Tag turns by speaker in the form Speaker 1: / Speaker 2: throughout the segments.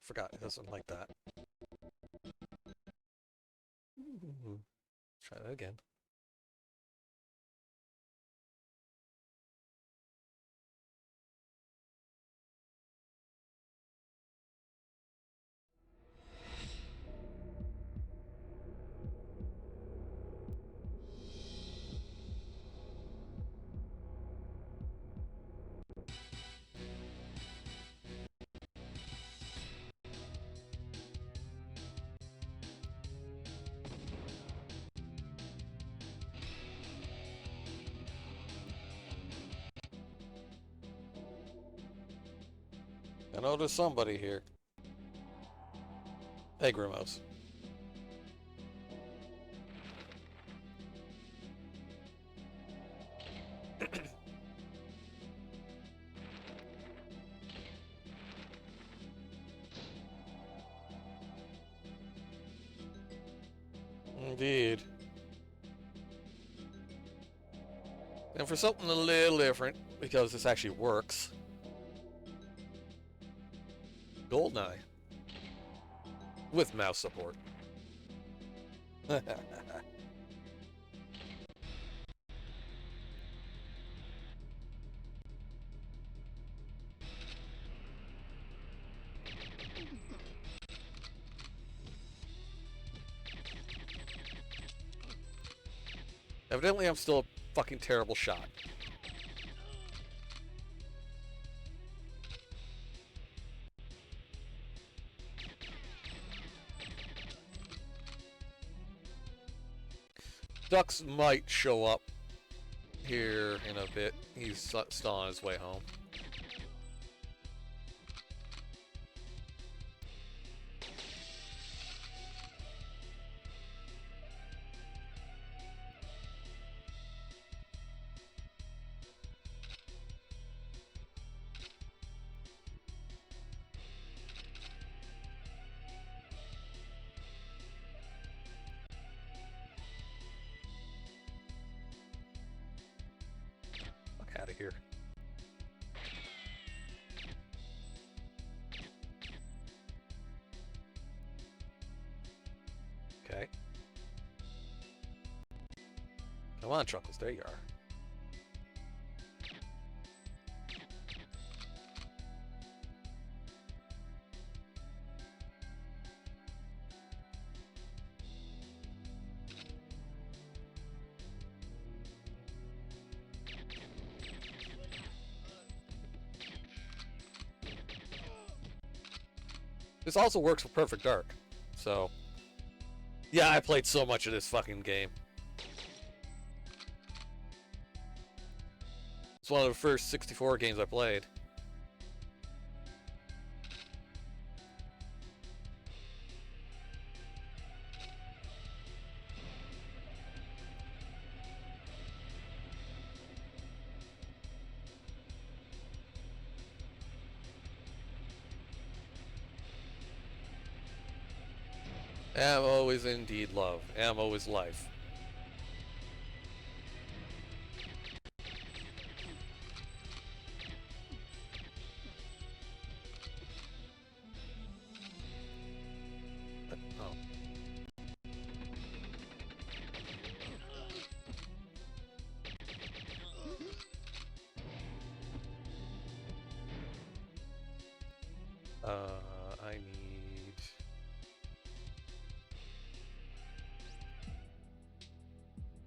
Speaker 1: Forgot it doesn't like that. Try that again. I know there's somebody here. Hey, Grimos. Indeed. And for something a little different, because this actually works. Goldeneye. With mouse support. Evidently, I'm still a fucking terrible shot. Dux might show up here in a bit. He's still on his way home. Out of here. Okay. Come on, Chuckles. There you are. This also works for Perfect Dark. So, yeah, I played so much of this fucking game. It's one of the first 64 games I played. Ammo is indeed love. Ammo is life. I need...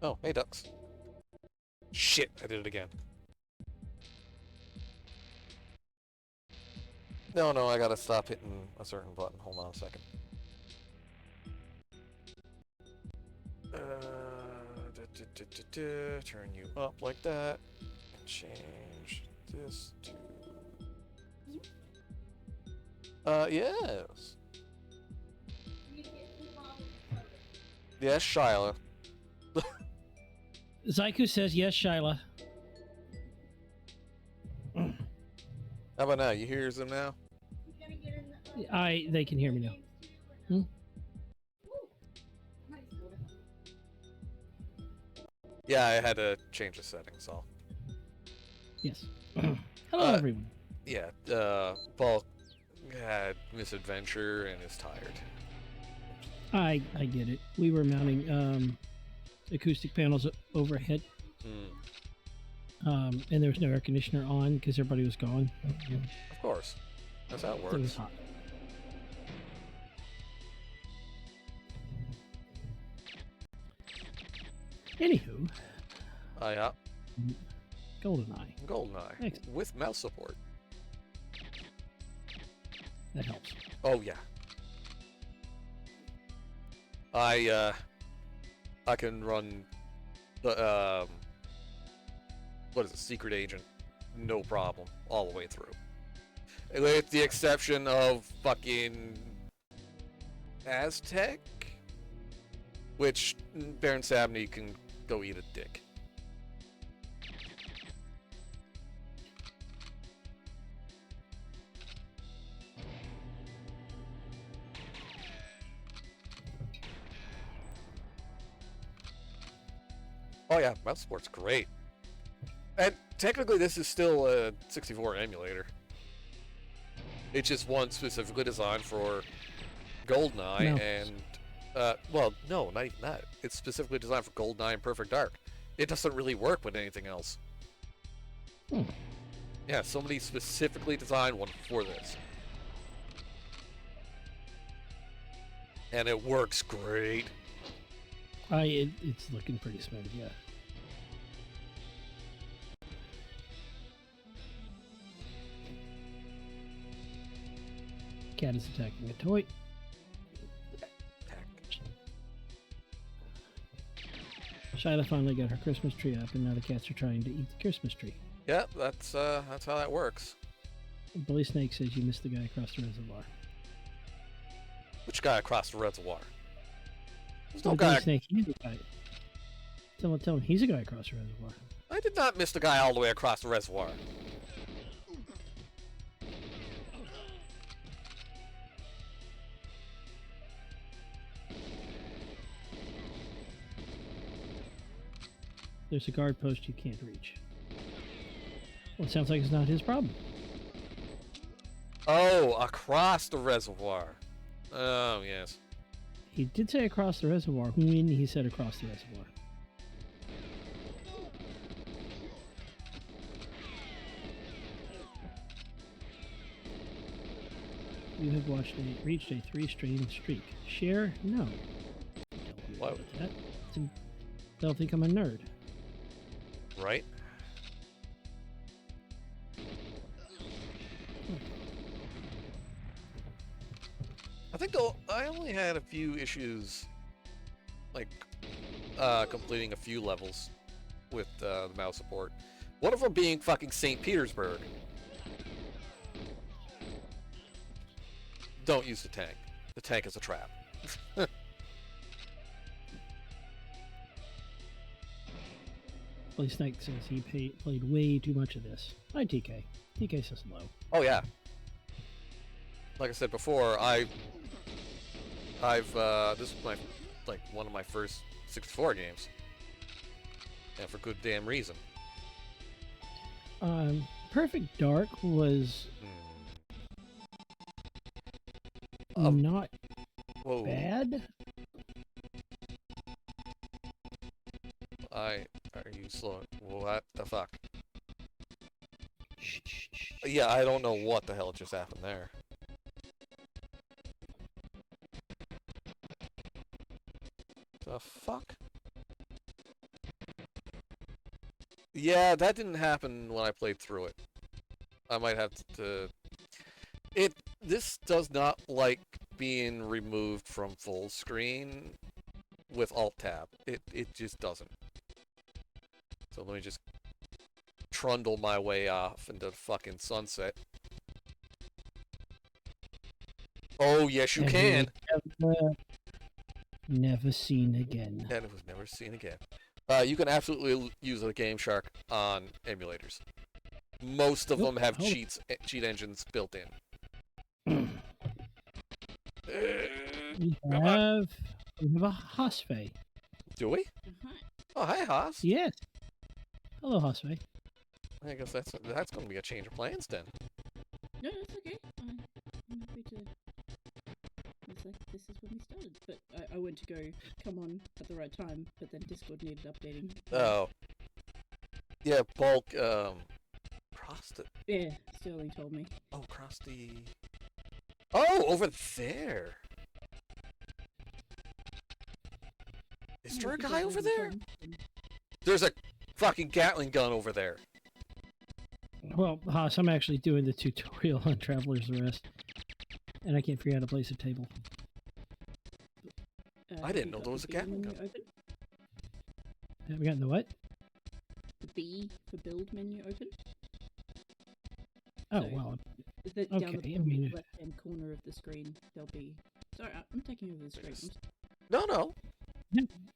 Speaker 1: Oh, hey, ducks. Shit, I did it again. No, I gotta stop hitting a certain button. Hold on a second. Turn you up like that. And change this to... yes. Yes, Shyla.
Speaker 2: Zaiaku says yes, Shyla.
Speaker 1: How about now? You hear them now?
Speaker 2: They can hear me now. Hmm?
Speaker 1: Yeah, I had to change the settings, so.
Speaker 2: Yes. Hello, everyone.
Speaker 1: Yeah, Paul had misadventure and is tired.
Speaker 2: I get it. We were mounting acoustic panels overhead, and there was no air conditioner on because everybody was gone.
Speaker 1: Of course. That's how it works.
Speaker 2: It was hot. Anywho.
Speaker 1: Yeah.
Speaker 2: GoldenEye.
Speaker 1: GoldenEye.
Speaker 2: Excellent.
Speaker 1: With mouse support.
Speaker 2: That helps.
Speaker 1: Oh, yeah. I can run the, what is it, Secret Agent, no problem, all the way through. With the exception of fucking Aztec, which Baron Samney can go eat a dick. Oh yeah, mouse support's great. And technically this is still a 64 emulator. It's just one specifically designed for GoldenEye
Speaker 2: No.
Speaker 1: and, well, no, not even that. It's specifically designed for GoldenEye and Perfect Dark. It doesn't really work with anything else. Yeah, somebody specifically designed one for this. And it works great.
Speaker 2: It's looking pretty smooth, yeah. Cat is attacking a toy. Shyla finally got her Christmas tree up, and now the cats are trying to eat the Christmas tree.
Speaker 1: Yeah, that's how that works.
Speaker 2: Billy Snake says you missed the guy across the reservoir.
Speaker 1: Which guy across the reservoir? There's no
Speaker 2: Oh, Billy
Speaker 1: guy.
Speaker 2: Snake, he's the guy. Tell him he's a guy across the reservoir.
Speaker 1: I did not miss the guy all the way across the reservoir.
Speaker 2: There's a guard post you can't reach. Well, it sounds like it's not his problem.
Speaker 1: Oh, across the reservoir. Oh, yes.
Speaker 2: He did say across the reservoir when he said across the reservoir. You have reached a 3-stream streak. Share? No. Don't
Speaker 1: Whoa.
Speaker 2: that. They'll think I'm a nerd.
Speaker 1: Right? I think I only had a few issues, like, completing a few levels with the mouse support. One of them being fucking St. Petersburg. Don't use the tank. The tank is a trap.
Speaker 2: Billy Snake says he played way too much of this. Hi, TK. TK says hello.
Speaker 1: Oh yeah. Like I said before, I've this was one of my first 64 games, and for good damn reason.
Speaker 2: Perfect Dark was not
Speaker 1: Whoa.
Speaker 2: bad.
Speaker 1: Are you slow? What the fuck?
Speaker 2: Shh, shh, shh.
Speaker 1: Yeah, I don't know what the hell just happened there. The fuck? Yeah, that didn't happen when I played through it. I might have to... This does not like being removed from full screen with Alt-Tab. It just doesn't. So let me just trundle my way off into the fucking sunset. Oh, yes you can!
Speaker 2: Never seen again.
Speaker 1: And it was never seen again. You can absolutely use a Game Shark on emulators. Most of them have cheat engines built in.
Speaker 2: We have a Hosfei.
Speaker 1: Do we? Oh, hi, Haas.
Speaker 2: Yes. Hello, Hosfei.
Speaker 1: I guess that's going to be a change of plans then.
Speaker 3: No, it's okay. It's like, this is when we started. But I went to go come on at the right time, but then Discord needed updating.
Speaker 1: Oh. Yeah, bulk,
Speaker 3: Yeah, Sterling told me.
Speaker 1: Oh, across the... Oh, over there! Is there a guy over there? There's a fucking Gatling gun over there.
Speaker 2: Well, Haas, I'm actually doing the tutorial on Traveler's Rest, and I can't figure out how to place a table.
Speaker 1: I didn't know there was a Gatling gun.
Speaker 2: Have we gotten the what?
Speaker 3: The B for build menu open.
Speaker 2: Oh,
Speaker 3: so
Speaker 2: well.
Speaker 3: down the left-hand corner of the screen, there'll be... Sorry, I'm taking over the screen.
Speaker 1: No.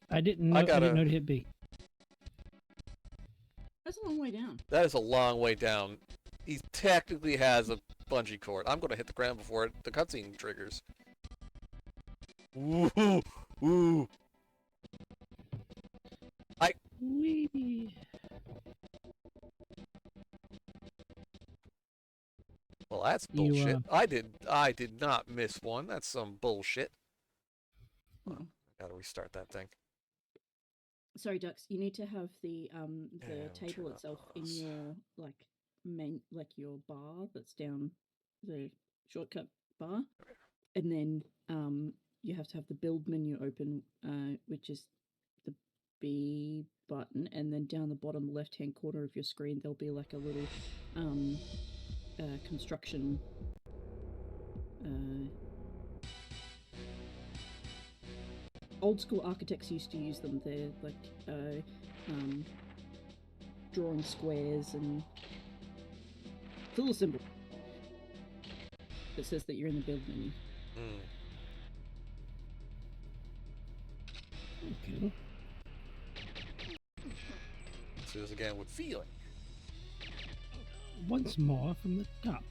Speaker 2: I didn't know to hit B.
Speaker 3: That's a long way down.
Speaker 1: That is a long way down. He technically has a bungee cord. I'm going to hit the ground before the cutscene triggers. Ooh.
Speaker 2: Wee.
Speaker 1: Well, that's bullshit. I did not miss one. That's some bullshit.
Speaker 3: Oh.
Speaker 1: I gotta restart that thing.
Speaker 3: Sorry, Dux. You need to have the table itself in your your bar that's down the shortcut bar, and then you have to have the build menu open, which is the B button, and then down the bottom left-hand corner of your screen there'll be like a little construction old school architects used to use them. They're like drawing squares, and it's a little symbol that says that you're in the build menu.
Speaker 2: Okay.
Speaker 1: Let's do this again with feeling.
Speaker 2: Once more from the top.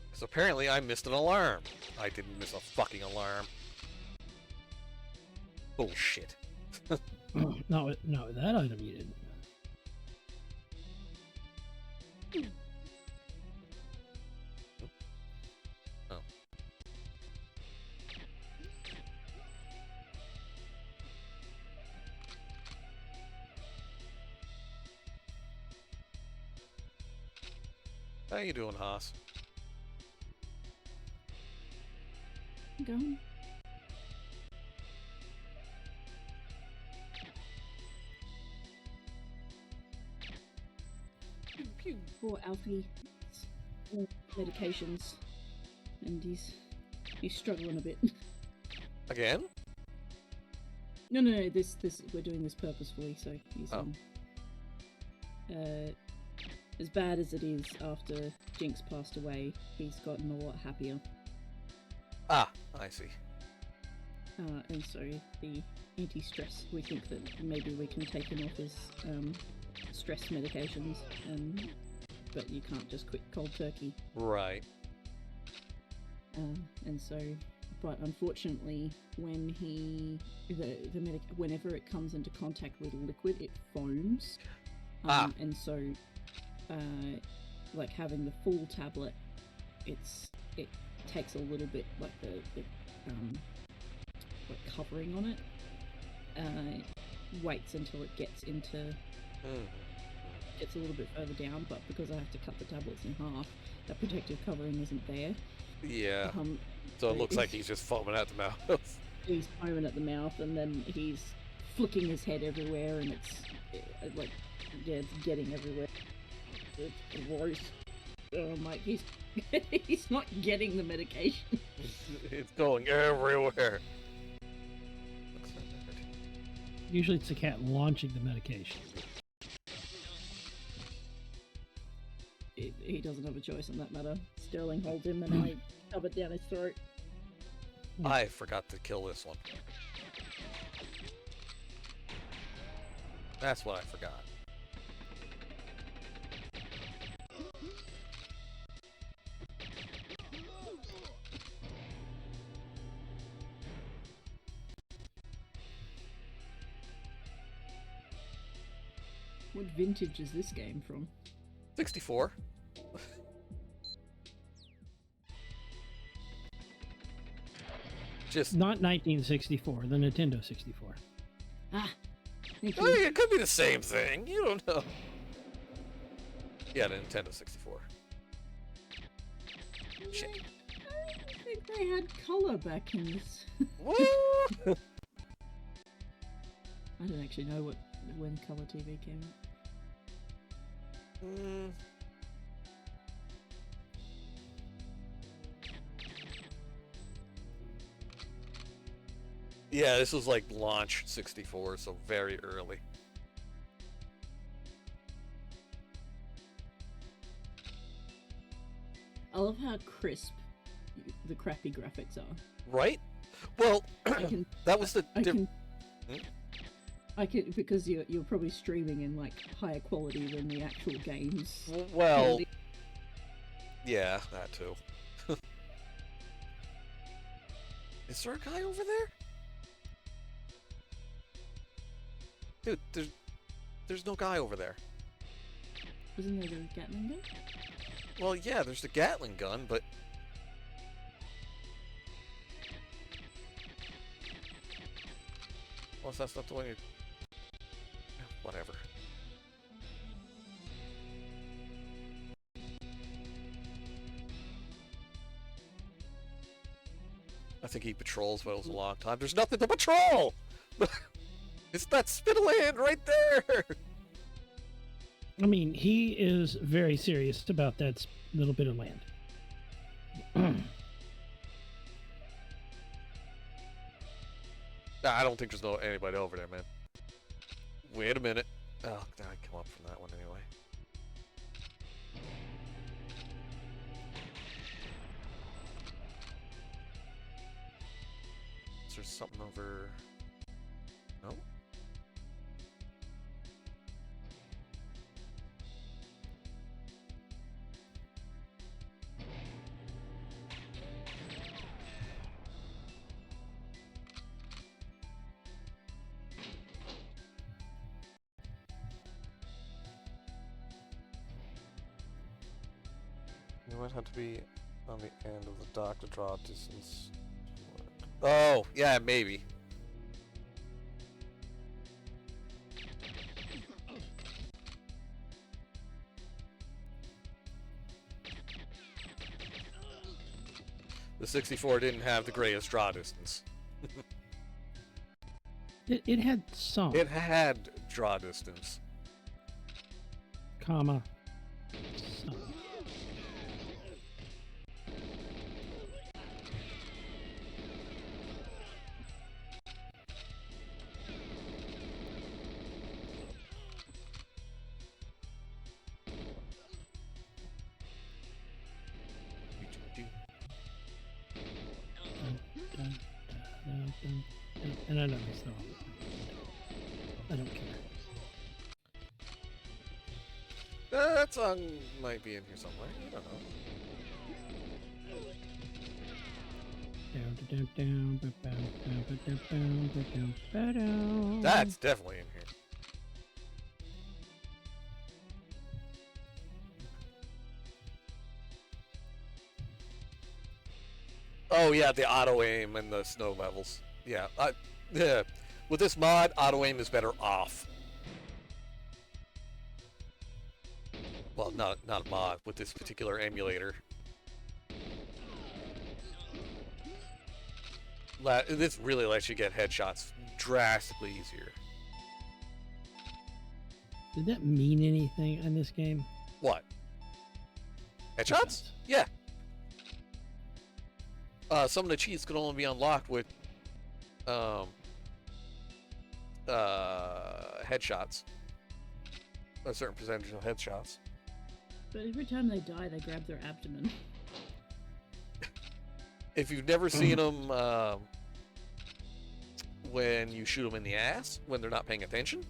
Speaker 1: Because apparently I missed an alarm. I didn't miss a fucking alarm. Bullshit.
Speaker 2: Not with that item you didn't.
Speaker 1: Oh. How you doing, Haas?
Speaker 3: Going. Poor Alfie. Medications, and he's struggling a bit.
Speaker 1: Again?
Speaker 3: No. This we're doing this purposefully, so he's as bad as it is after Jinx passed away, he's gotten a lot happier.
Speaker 1: Ah, I see.
Speaker 3: And so the anti-stress, we think that maybe we can take him off his stress medications, but you can't just quit cold turkey.
Speaker 1: Right.
Speaker 3: And so, but unfortunately, when whenever it comes into contact with liquid, it foams. And so, like having the full tablet, it takes a little bit, like the like covering on it. Waits until it gets a little bit further down, but because I have to cut the tablets in half, that protective covering isn't there.
Speaker 1: Yeah. So it looks like he's just foaming at the mouth.
Speaker 3: He's foaming at the mouth, and then he's flicking his head everywhere, and it's getting everywhere. It's gross. Oh my, he's not getting the medication.
Speaker 1: It's going everywhere.
Speaker 2: Usually it's the cat launching the medication.
Speaker 3: He doesn't have a choice in that matter. Sterling holds him, and I shove it down his throat.
Speaker 1: I forgot to kill this one. That's what I forgot.
Speaker 3: What vintage is this game from?
Speaker 1: 64. Just
Speaker 2: Not 1964, the Nintendo 64.
Speaker 3: Ah, thank
Speaker 1: oh,
Speaker 3: you.
Speaker 1: yeah, it could be the same thing. You don't know. Yeah, the Nintendo 64. Shit.
Speaker 3: I don't think they had color back in this.
Speaker 1: What?
Speaker 3: I don't actually know when color TV came out.
Speaker 1: Mm. Yeah, this was like launch 64, so very early.
Speaker 3: I love how crisp the crappy graphics are.
Speaker 1: Right? Well,
Speaker 3: I can.
Speaker 1: that was the
Speaker 3: I can.
Speaker 1: Hmm?
Speaker 3: I can because you're probably streaming in like higher quality than the actual games.
Speaker 1: Well,
Speaker 3: quality.
Speaker 1: yeah, that too. Is there a guy over there? Dude, there's no guy over there.
Speaker 3: Wasn't there the Gatling gun?
Speaker 1: Well, yeah, there's the Gatling gun, but... Well, that's not the one you... Whatever. I think he patrols, but it was a long time. There's nothing to patrol! It's that Spittleland right there!
Speaker 2: I mean, he is very serious about that little bit of land.
Speaker 1: Nah, I don't think there's anybody over there, man. Wait a minute. Oh, I come up from that one anyway. Is there something over... No? You might have to be on the end of the dock to draw distance. Oh, yeah, maybe. The 64 didn't have the greatest draw distance.
Speaker 2: It had some,
Speaker 1: It had draw distance.
Speaker 2: comma, some. And I know it's not. I don't care.
Speaker 1: That song might be in here somewhere. I don't know. That's definitely in here. Oh yeah, the auto aim and the snow levels. Yeah, yeah. With this mod, auto aim is better off. Well, not a mod, with this particular emulator. This really lets you get headshots drastically easier.
Speaker 2: Did that mean anything in this game?
Speaker 1: What? Headshots? Yeah. Some of the cheats could only be unlocked with headshots. A certain percentage of headshots.
Speaker 3: But every time they die, they grab their abdomen.
Speaker 1: If you've never seen them when you shoot them in the ass, when they're not paying attention,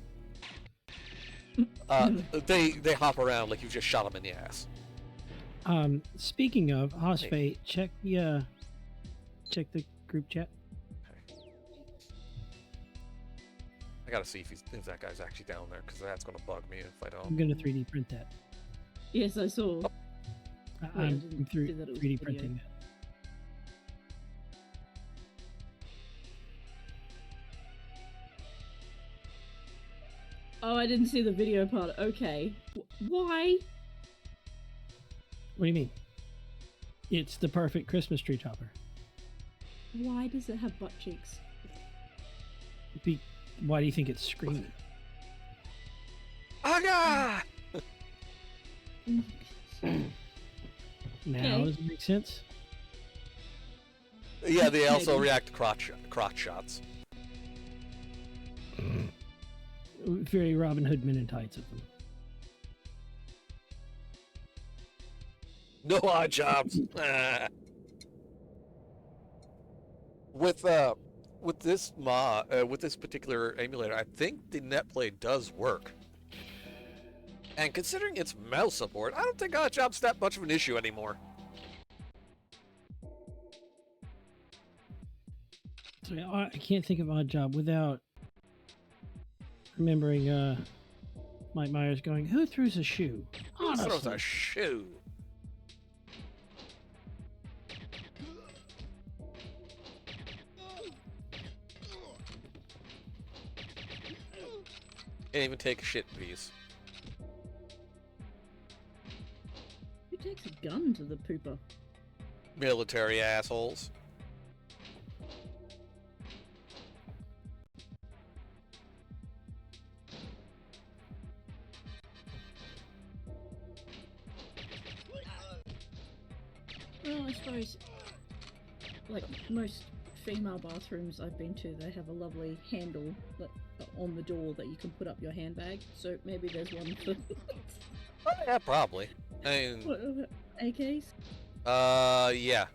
Speaker 1: they hop around like you just shot them in the ass.
Speaker 2: Speaking of Hosfate, check the group chat.
Speaker 1: I gotta see if that guy's actually down there, because that's gonna bug me if I
Speaker 2: I'm
Speaker 1: don't.
Speaker 2: gonna 3D print that.
Speaker 3: Yes, I saw. I
Speaker 2: I'm
Speaker 3: didn't
Speaker 2: through
Speaker 3: do that, it was
Speaker 2: 3D
Speaker 3: video.
Speaker 2: printing that.
Speaker 3: Oh, I didn't see the video part. Okay. Why?
Speaker 2: What do you mean? It's the perfect Christmas tree topper.
Speaker 3: Why does it have butt cheeks?
Speaker 2: Why do you think it's screaming?
Speaker 1: Aga!
Speaker 2: Now
Speaker 3: Okay.
Speaker 2: does it make sense?
Speaker 1: Yeah, they also
Speaker 3: Maybe.
Speaker 1: react to crotch shots.
Speaker 2: Very Robin Hood Men in Tights of them.
Speaker 1: No odd jobs. With this with this particular emulator, I think the netplay does work. And considering it's mouse support, I don't think odd job's that much of an issue anymore.
Speaker 2: So I can't think of Odd Job without remembering Mike Myers going, "Who throws a shoe?"
Speaker 1: Who throws
Speaker 2: Honestly.
Speaker 1: a shoe? Can't even take a shit in peace.
Speaker 3: Who takes a gun to the pooper?
Speaker 1: Military assholes.
Speaker 3: Well, I suppose, like most female bathrooms I've been to, they have a lovely handle on the door that you can put up your handbag. So maybe there's one for
Speaker 1: Oh, yeah, probably. I mean,
Speaker 3: what, AKs.
Speaker 1: yeah.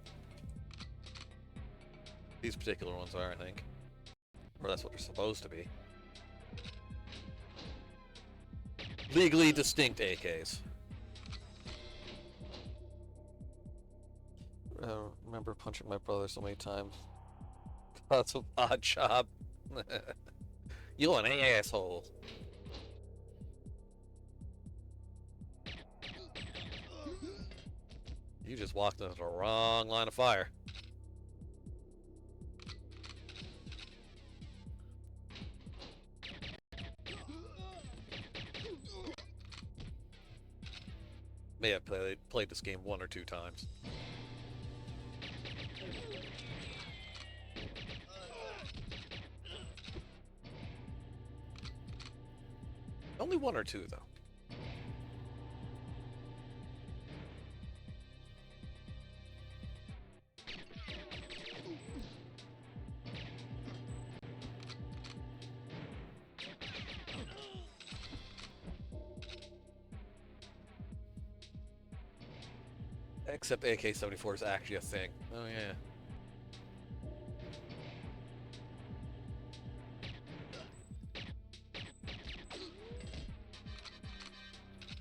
Speaker 1: These particular ones are, I think. Or that's what they're supposed to be. Legally distinct AKs. Remember punching my brother so many times. That's an odd job. You an asshole. You just walked into the wrong line of fire. May have played this game 1 or 2 times. Only 1 or 2, though. Except AK-74 is actually a thing. Oh, yeah.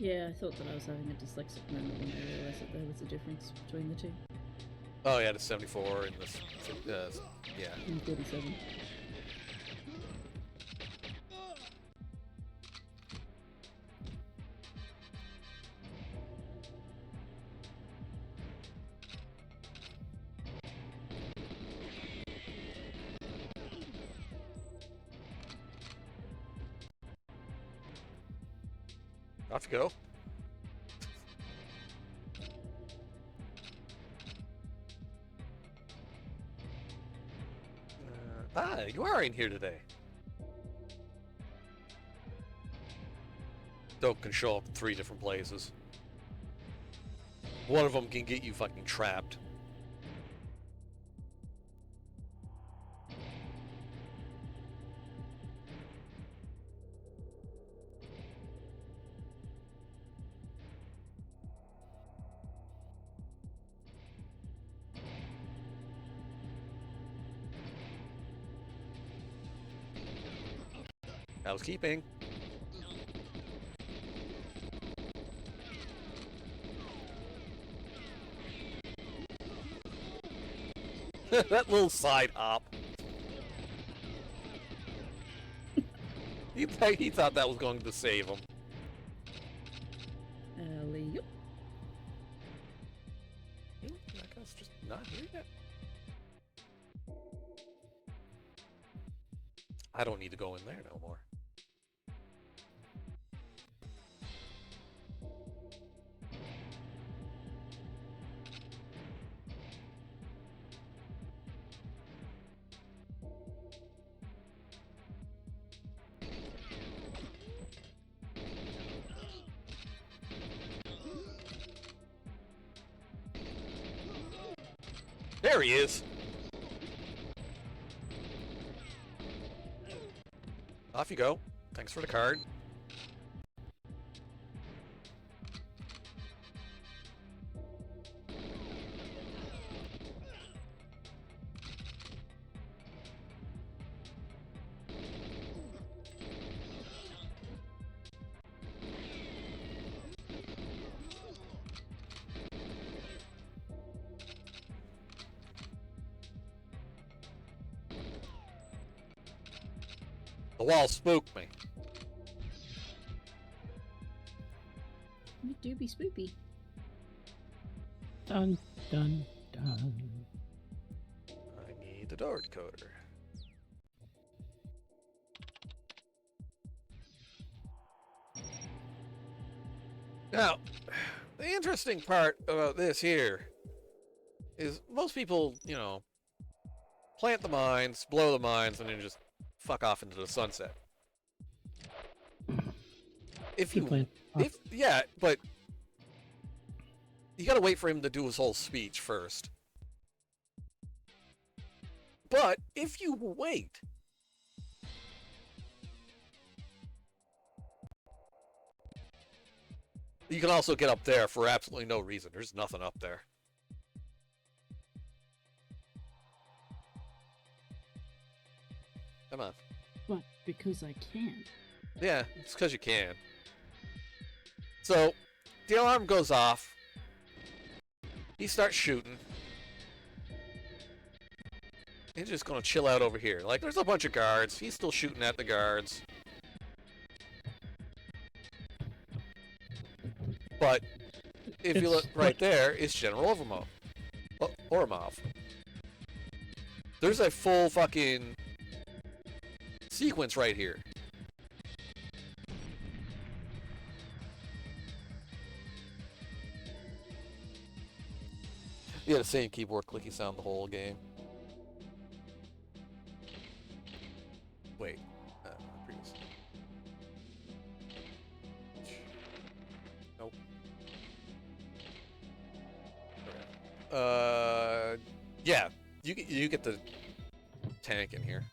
Speaker 3: Yeah, I thought that I was having a dyslexic moment when I realised that there was a difference between the two.
Speaker 1: Oh, yeah, the 74 and the... yeah.
Speaker 3: And 47.
Speaker 1: Off you go. You are in here today. Dope can show up in 3 different places. One of them can get you fucking trapped. Housekeeping. That little side hop. He thought that was going to save him.
Speaker 3: Alley-oop.
Speaker 1: That guy's just not here yet. I don't need to go in there no more. There he is. Off you go. Thanks for the card. The wall spooked me.
Speaker 3: You do be spoopy.
Speaker 2: Dun, dun, dun.
Speaker 1: I need the door decoder. Now, the interesting part about this here is most people, you know, plant the mines, blow the mines, and then just fuck off into the sunset. If you, yeah, but you gotta wait for him to do his whole speech first. But if you wait, you can also get up there for absolutely no reason. There's nothing up there. Come on.
Speaker 3: What? Because I can.
Speaker 1: Yeah, it's because you can. So, the alarm goes off. He starts shooting. He's just gonna chill out over here. Like, there's a bunch of guards. He's still shooting at the guards. But, if you look right there, it's General Oromov. Oromov. There's a full fucking sequence right here. You had the same keyboard clicky sound the whole game. Wait. Previous. Nope. Okay. Yeah. You get the tank in here.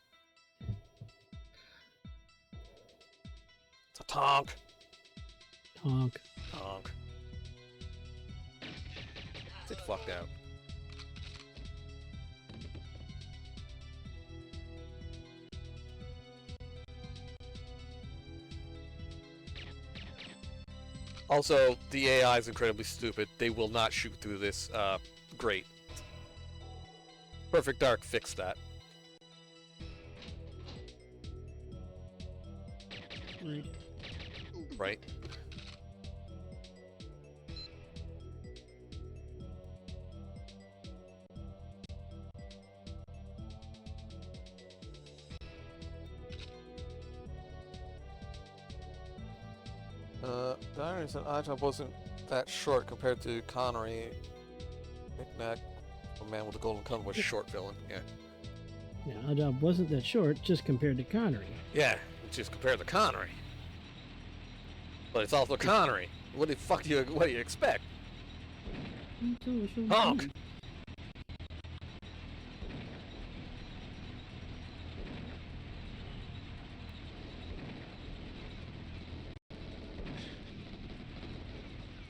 Speaker 1: It's a tonk.
Speaker 2: Honk.
Speaker 1: Tonk. Get fucked out. Also, the AI is incredibly stupid. They will not shoot through this grate. Perfect Dark fixed that.
Speaker 3: Rude.
Speaker 1: Right? Diary said Ajahn wasn't that short compared to Connery. Knick-knack, a man with a golden gun was short villain, yeah.
Speaker 2: Yeah, Adab wasn't that short, just compared to Connery.
Speaker 1: Yeah, just compared to Connery. But it's also Connery. What the fuck do you expect? Honk!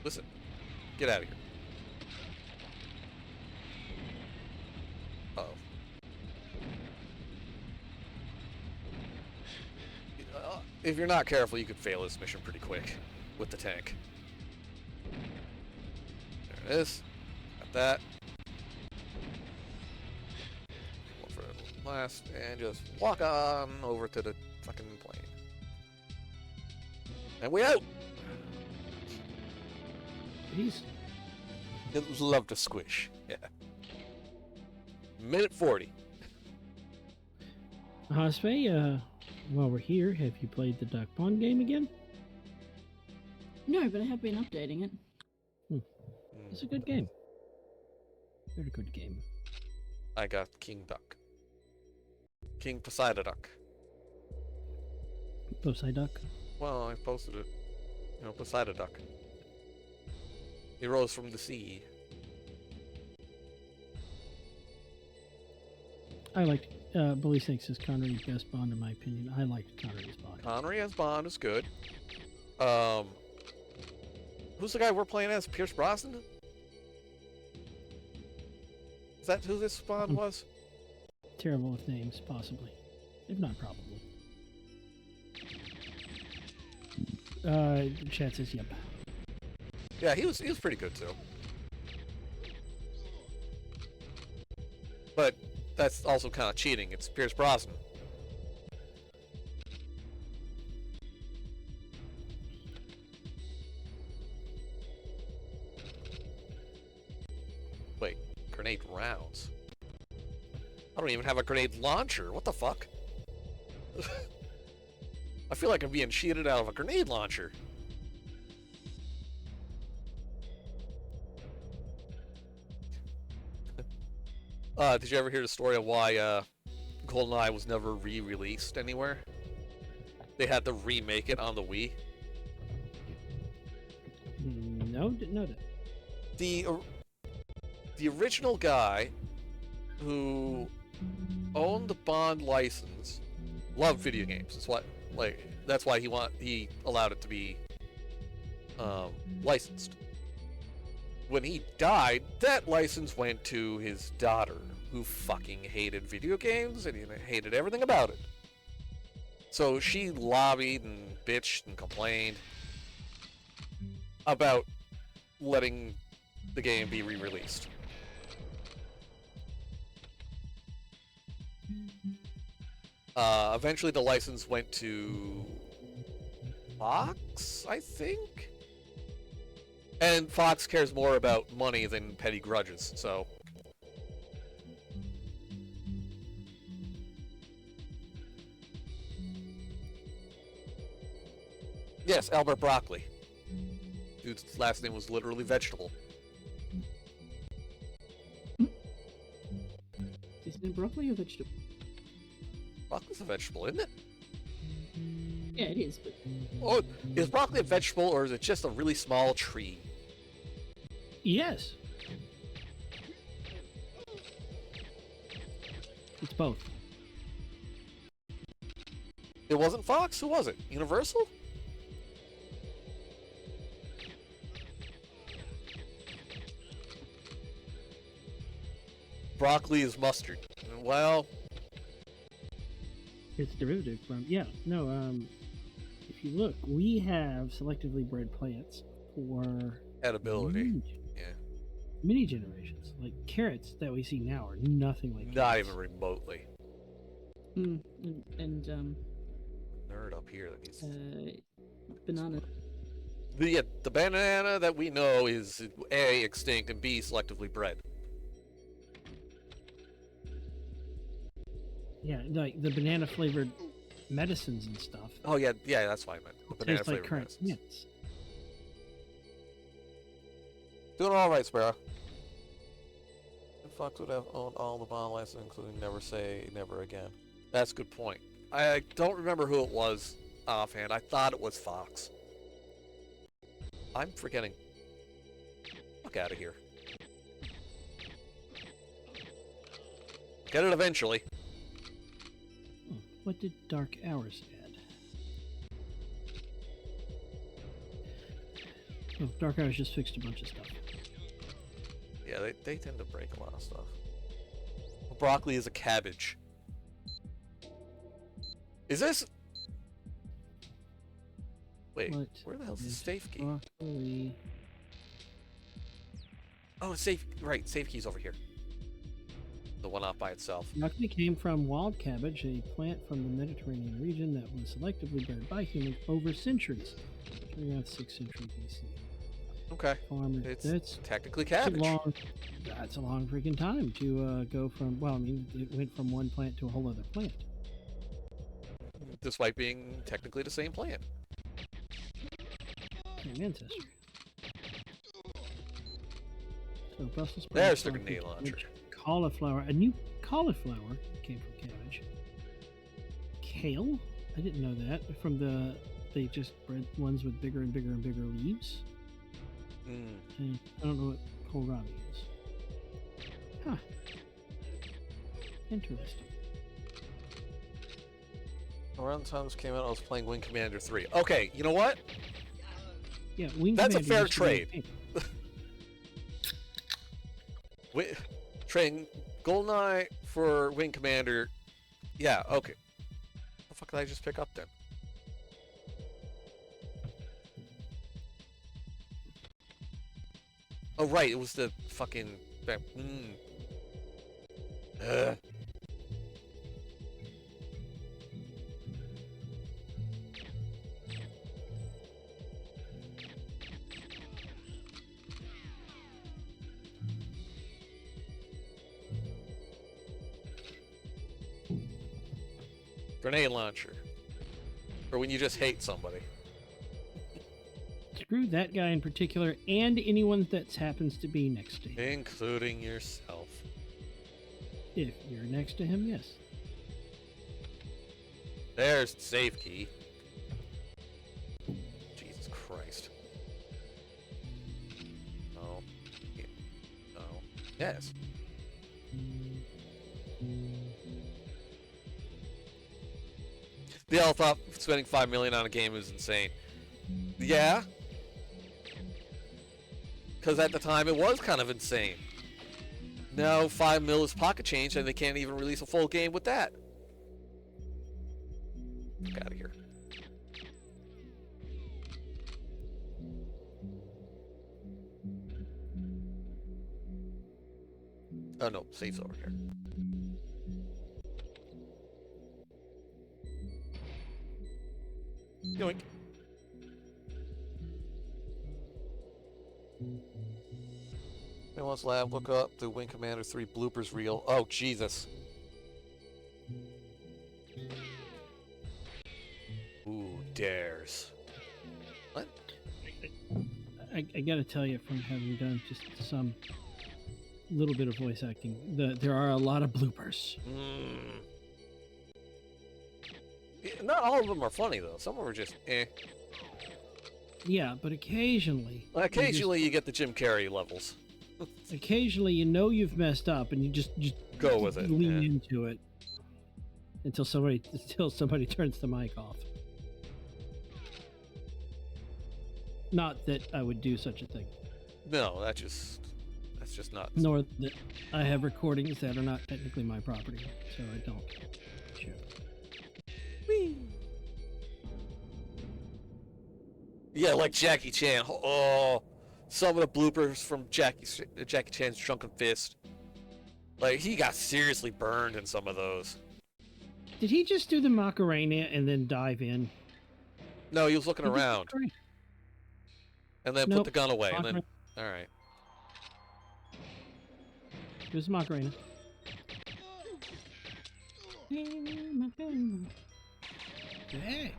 Speaker 1: Listen, get out of here. Uh-oh. If you're not careful, you could fail this mission pretty quick with the tank. There it is. Got that. One for the last, and just walk on over to the fucking plane. And we out.
Speaker 2: He's
Speaker 1: It love to squish. Yeah. Minute 40.
Speaker 2: Haspe, while we're here, have you played the Duck Pond game again?
Speaker 3: No, but I have been updating it.
Speaker 2: It's a good game. Very good game.
Speaker 1: I got King Duck. King Poseidon Duck.
Speaker 2: Poseidon.
Speaker 1: Well, I posted it. You know, Poseidon Duck. He rose from the sea.
Speaker 2: I liked Bully Snakes as Connery's best Bond, in my opinion. I liked Connery's Bond.
Speaker 1: Connery as Bond is good. Who's the guy we're playing as? Pierce Brosnan? Is that who this Bond was?
Speaker 2: Terrible with names, possibly. If not, probably. The chat says, yep.
Speaker 1: Yeah, he was pretty good too. But that's also kind of cheating. It's Pierce Brosnan. Wait, grenade rounds. I don't even have a grenade launcher. What the fuck? I feel like I'm being cheated out of a grenade launcher. Did you ever hear the story of why GoldenEye was never re-released anywhere? They had to remake it on the Wii.
Speaker 2: No, didn't know that.
Speaker 1: The original guy who owned the Bond license loved video games. That's why he allowed it to be licensed. When he died, that license went to his daughter, who fucking hated video games and hated everything about it. So she lobbied and bitched and complained about letting the game be re-released. Eventually the license went to Fox, I think? And Fox cares more about money than petty grudges, so... Yes, Albert Broccoli. Dude's last name was literally vegetable.
Speaker 3: Is it broccoli or vegetable?
Speaker 1: Broccoli's a vegetable, isn't it?
Speaker 3: Yeah, it is, but...
Speaker 1: Oh, is broccoli a vegetable, or is it just a really small tree?
Speaker 2: Yes. It's both.
Speaker 1: It wasn't Fox? Who was it? Universal? Broccoli is mustard. Well...
Speaker 2: It's derivative from... Yeah, no, if you look, we have selectively bred plants for...
Speaker 1: Edibility.
Speaker 2: Many generations. Like, carrots that we see now are nothing like
Speaker 1: Not
Speaker 2: carrots.
Speaker 1: even remotely. Nerd up here that needs...
Speaker 3: banana.
Speaker 1: The banana that we know is A, extinct, and B, selectively bred.
Speaker 2: Yeah, like the banana-flavored medicines and stuff.
Speaker 1: Oh, yeah, that's what I meant. The banana
Speaker 2: Tastes like
Speaker 1: flavored
Speaker 2: currant
Speaker 1: medicines.
Speaker 2: plants.
Speaker 1: Doing all right, Sparrow. Fox would have owned all the Bond licenses, including Never Say Never Again. That's a good point. I don't remember who it was offhand. I thought it was Fox. I'm forgetting. Fuck out of here. Get it eventually.
Speaker 2: What did Dark Hours add? Oh, Dark Hours just fixed a bunch of stuff.
Speaker 1: Yeah, they tend to break a lot of stuff. Broccoli is a cabbage. Is this... Wait,
Speaker 2: What
Speaker 1: where the hell's the
Speaker 2: is
Speaker 1: safe key?
Speaker 2: broccoli?
Speaker 1: Oh, safe... Right, safe key's over here. the one off by itself.
Speaker 2: Broccoli came from wild cabbage, a plant from the Mediterranean region that was selectively bred by humans over centuries, starting around 6th century BC.
Speaker 1: Okay.
Speaker 2: Farmer,
Speaker 1: It's technically
Speaker 2: that's
Speaker 1: cabbage.
Speaker 2: that's a long freaking time to go from. Well, I mean, it went from one plant to a whole other plant.
Speaker 1: Despite being technically the same plant.
Speaker 2: Same ancestry. So Brussels sprouts.
Speaker 1: There's the grenade launcher.
Speaker 2: Cauliflower. A new cauliflower came from cabbage. Kale. I didn't know that. They just bred ones with bigger and bigger and bigger leaves. And I don't know what kohlrabi is. Huh. Interesting.
Speaker 1: Around the time this came out, I was playing Wing Commander 3. Okay, you know what?
Speaker 2: Yeah, Wing
Speaker 1: That's a
Speaker 2: Commander
Speaker 1: fair
Speaker 2: used to be a
Speaker 1: trade.
Speaker 2: thing.
Speaker 1: Trading GoldenEye for Wing Commander. Yeah, okay. What the fuck did I just pick up then? Oh, right, it was the fucking... Grenade launcher. Or when you just hate somebody.
Speaker 2: Screw that guy in particular, and anyone that happens to be next to him.
Speaker 1: Including yourself.
Speaker 2: If you're next to him, yes.
Speaker 1: There's the save key. Jesus Christ. No. Yeah. No. Yes. They all thought spending $5 million on a game was insane. Yeah. Because at the time it was kind of insane. Now $5 million is pocket change and they can't even release a full game with that. Get out of here. Oh no, safe's over here. Yoink. Anyone's lab, look up the Wing Commander 3 bloopers reel. Oh, Jesus. Ooh, dares. What?
Speaker 2: I gotta tell you, from having done just some little bit of voice acting, there are a lot of bloopers.
Speaker 1: Yeah, not all of them are funny, though. Some of them are just eh.
Speaker 2: Yeah, but occasionally...
Speaker 1: Occasionally you get the Jim Carrey levels.
Speaker 2: Occasionally you know you've messed up and you just
Speaker 1: go with it.
Speaker 2: Lean into it until somebody turns the mic off. Not that I would do such a thing.
Speaker 1: No, that's just not.
Speaker 2: Nor that I have recordings that are not technically my property, so I don't share.
Speaker 1: Whee! Yeah, like Jackie Chan. Oh, some of the bloopers from Jackie Chan's Drunken Fist. Like, he got seriously burned in some of those.
Speaker 2: Did he just do the Macarena and then dive in?
Speaker 1: No, he was looking around. And then put the gun away. And then, all right.
Speaker 2: It was Macarena. Hey.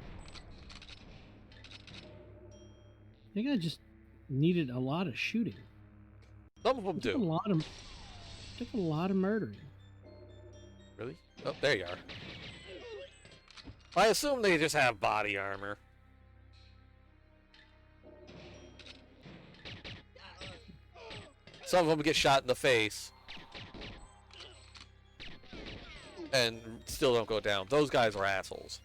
Speaker 2: I think I just needed a lot of shooting.
Speaker 1: Some of them do.
Speaker 2: Took a lot of murdering.
Speaker 1: Really? Oh, there you are. I assume they just have body armor. Some of them get shot in the face. And still don't go down. Those guys are assholes.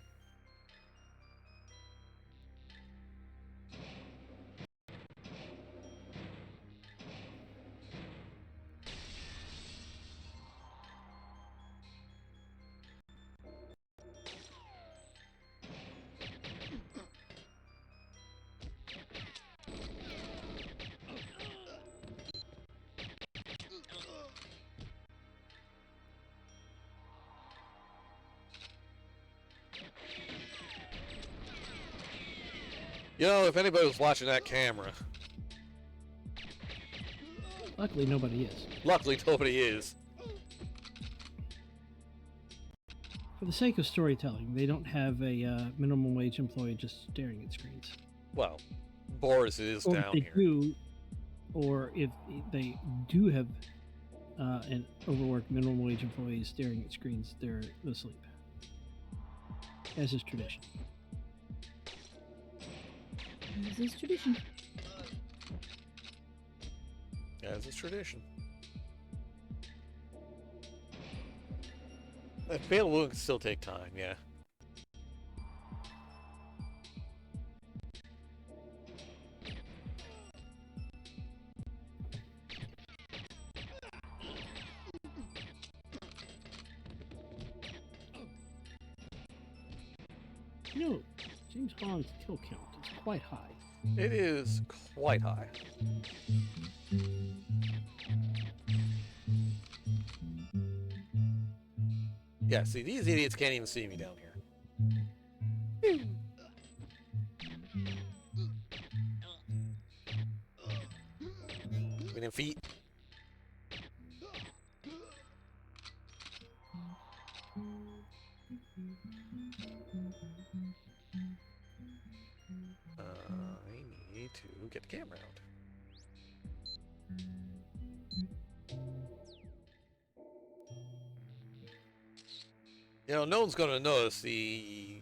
Speaker 1: You know, if anybody was watching that camera,
Speaker 2: Luckily, nobody is.
Speaker 1: luckily nobody is.
Speaker 2: For the sake of storytelling, they don't have a minimum wage employee just staring at screens.
Speaker 1: Well, Boris is
Speaker 2: Or if
Speaker 1: down
Speaker 2: they
Speaker 1: here.
Speaker 2: do, or if they do have an overworked minimum wage employee staring at screens, they're asleep. As is tradition.
Speaker 3: This is tradition.
Speaker 1: As is tradition. Fatal wound can still take time, yeah.
Speaker 2: You know, James Bond's kill count is quite high.
Speaker 1: It is quite high. Yeah, see, these idiots can't even see me down here. Within feet. I need to get the camera out. You know, no one's going to notice the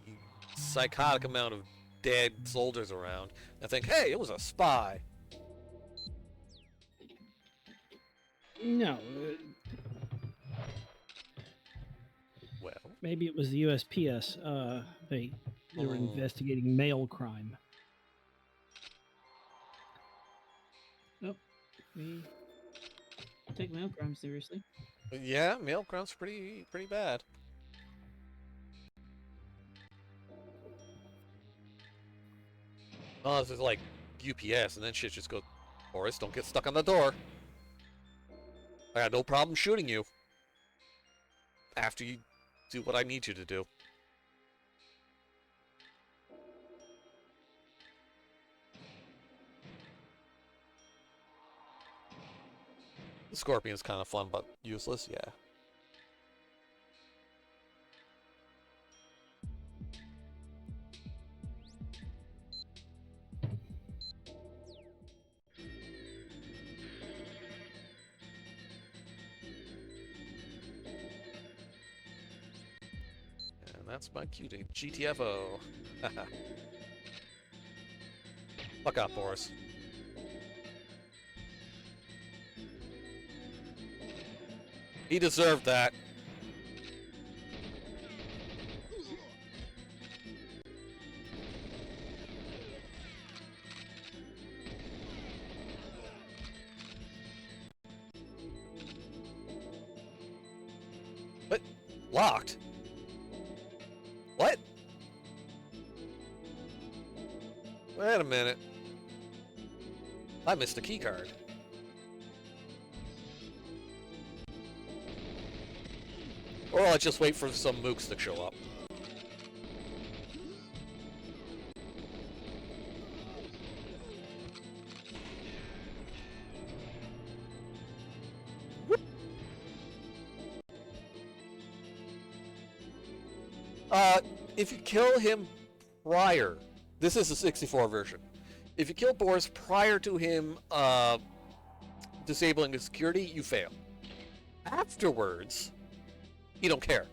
Speaker 1: psychotic amount of dead soldiers around and think, hey, it was a spy.
Speaker 2: No.
Speaker 1: Well,
Speaker 2: Maybe it was the USPS. They were investigating mail crime.
Speaker 3: We take mail crime seriously.
Speaker 1: yeah, mail crime's pretty bad. Oh, this is like UPS, and then shit just goes, Boris, don't get stuck on the door. I got no problem shooting you. After you do what I need you to do. The Scorpion's kind of fun, but useless, yeah. And that's my cue to GTFO. Fuck up, Boris. He deserved that. What? Locked? What? Wait a minute. I missed a key card. Or I'll just wait for some mooks to show up. If you kill him prior, this is the 64 version. If you kill Boris prior to him disabling his security, you fail. Afterwards, you don't care.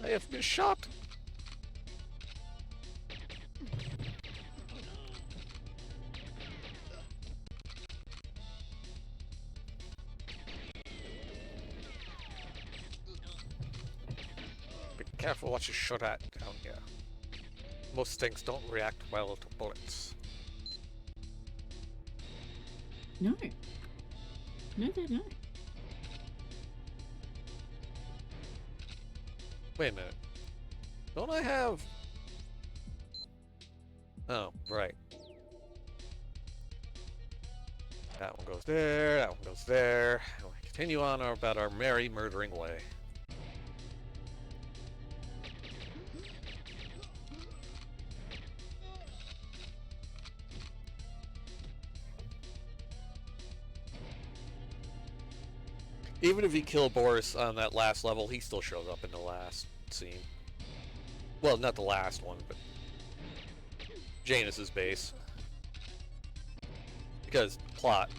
Speaker 1: I have been shot. Be careful what you shoot at down here. Most things don't react well to bullets.
Speaker 3: No. No, they don't.
Speaker 1: Wait a minute. Don't I have... Oh, right. That one goes there, that one goes there. And we continue on about our merry murdering way. Even if you kill Boris on that last level, he still shows up in the last scene. Well, not the last one, but Janus's base. Because plot.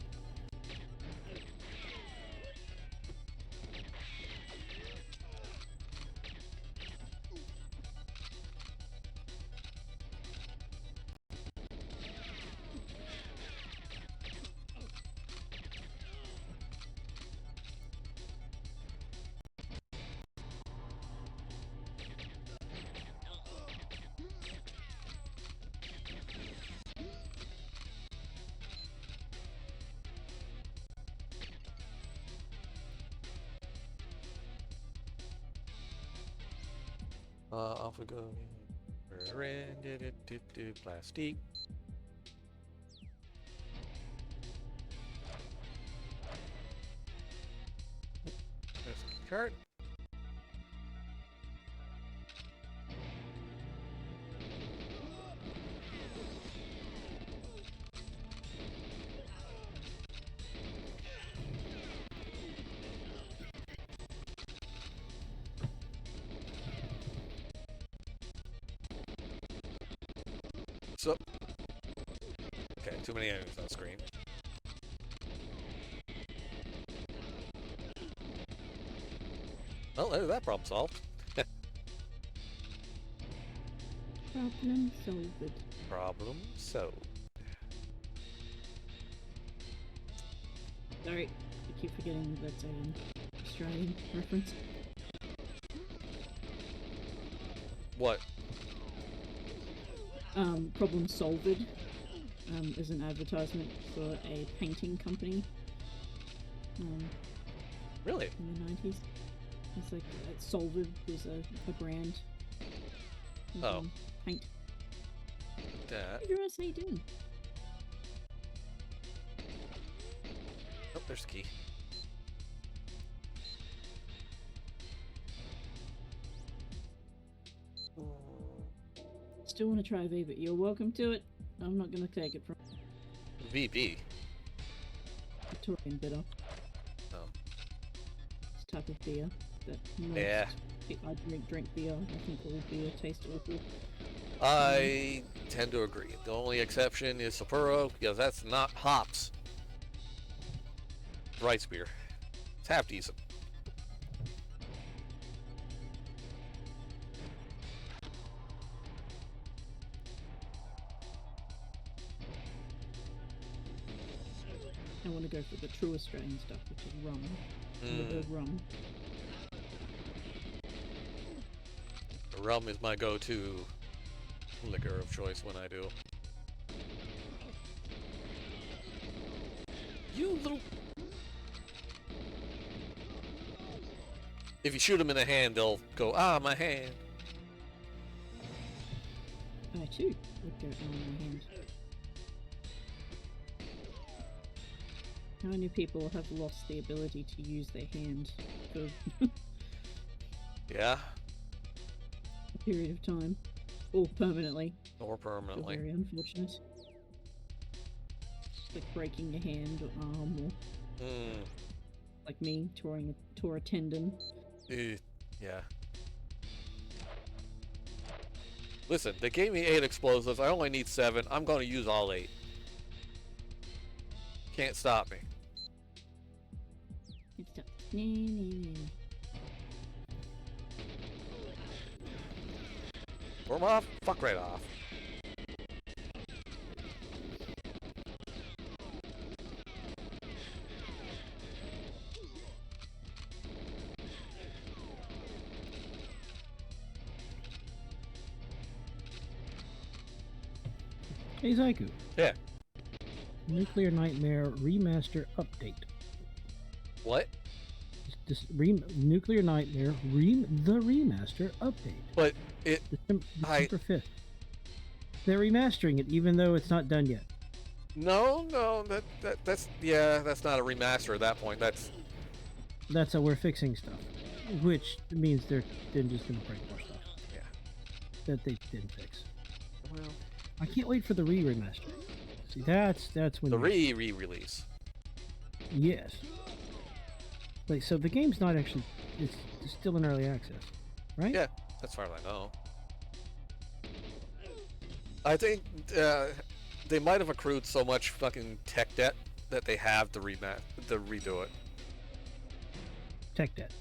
Speaker 1: Off we go. Plastic. There's a cart. So, okay, too many enemies on screen. Well, there's that problem solved.
Speaker 3: Problem solved.
Speaker 1: Problem solved.
Speaker 3: Sorry, I keep forgetting that's an Australian reference.
Speaker 1: What?
Speaker 3: Problem Solved is an advertisement for a painting company
Speaker 1: Really?
Speaker 3: in the 90s. It's like Solved was a brand of paint.
Speaker 1: That.
Speaker 3: What else are you doing?
Speaker 1: Oh, there's the key.
Speaker 3: Still want to try V, but you're welcome to it. I'm not going to take it from
Speaker 1: VB.
Speaker 3: Victorian bitter.
Speaker 1: Oh.
Speaker 3: It's a type of beer that most
Speaker 1: Yeah.
Speaker 3: I drink beer. I think all beer tastes awful.
Speaker 1: I tend to agree. The only exception is Sapporo, because that's not hops. Rice beer. It's half decent.
Speaker 3: I want to go for the true Australian stuff, which is rum. The rum.
Speaker 1: Rum is my go-to liquor of choice when I do. You little... If you shoot them in the hand, they'll go, ah, my hand.
Speaker 3: I too would go on my hand. How many people have lost the ability to use their hand for
Speaker 1: Yeah.
Speaker 3: a period of time? Or permanently.
Speaker 1: Or permanently.
Speaker 3: Very unfortunate. Like breaking a hand or arm, or like me, tore a tendon.
Speaker 1: Yeah. Listen, they gave me 8 explosives. I only need 7. I'm going to use all 8. Can't stop me.
Speaker 3: It's tough. Nee.
Speaker 1: Storm off? Fuck right off.
Speaker 2: Hey Zaiaku.
Speaker 1: Yeah.
Speaker 2: Nuclear Nightmare Remaster Update.
Speaker 1: What?
Speaker 2: Just Nuclear Nightmare the remaster update.
Speaker 1: But it,
Speaker 2: December 5th. They're remastering it, even though it's not done yet.
Speaker 1: no, that's not a remaster at that point.
Speaker 2: That's how we're fixing stuff, which means they're just gonna break more stuff.
Speaker 1: Yeah.
Speaker 2: That they didn't fix.
Speaker 1: Well,
Speaker 2: I can't wait for the remaster. See, that's when
Speaker 1: the re-release.
Speaker 2: Yes. Like, so the game's not actually, it's still in early access, right?
Speaker 1: Yeah, as far as I know. I think they might have accrued so much fucking tech debt that they have to redo it.
Speaker 2: Tech debt.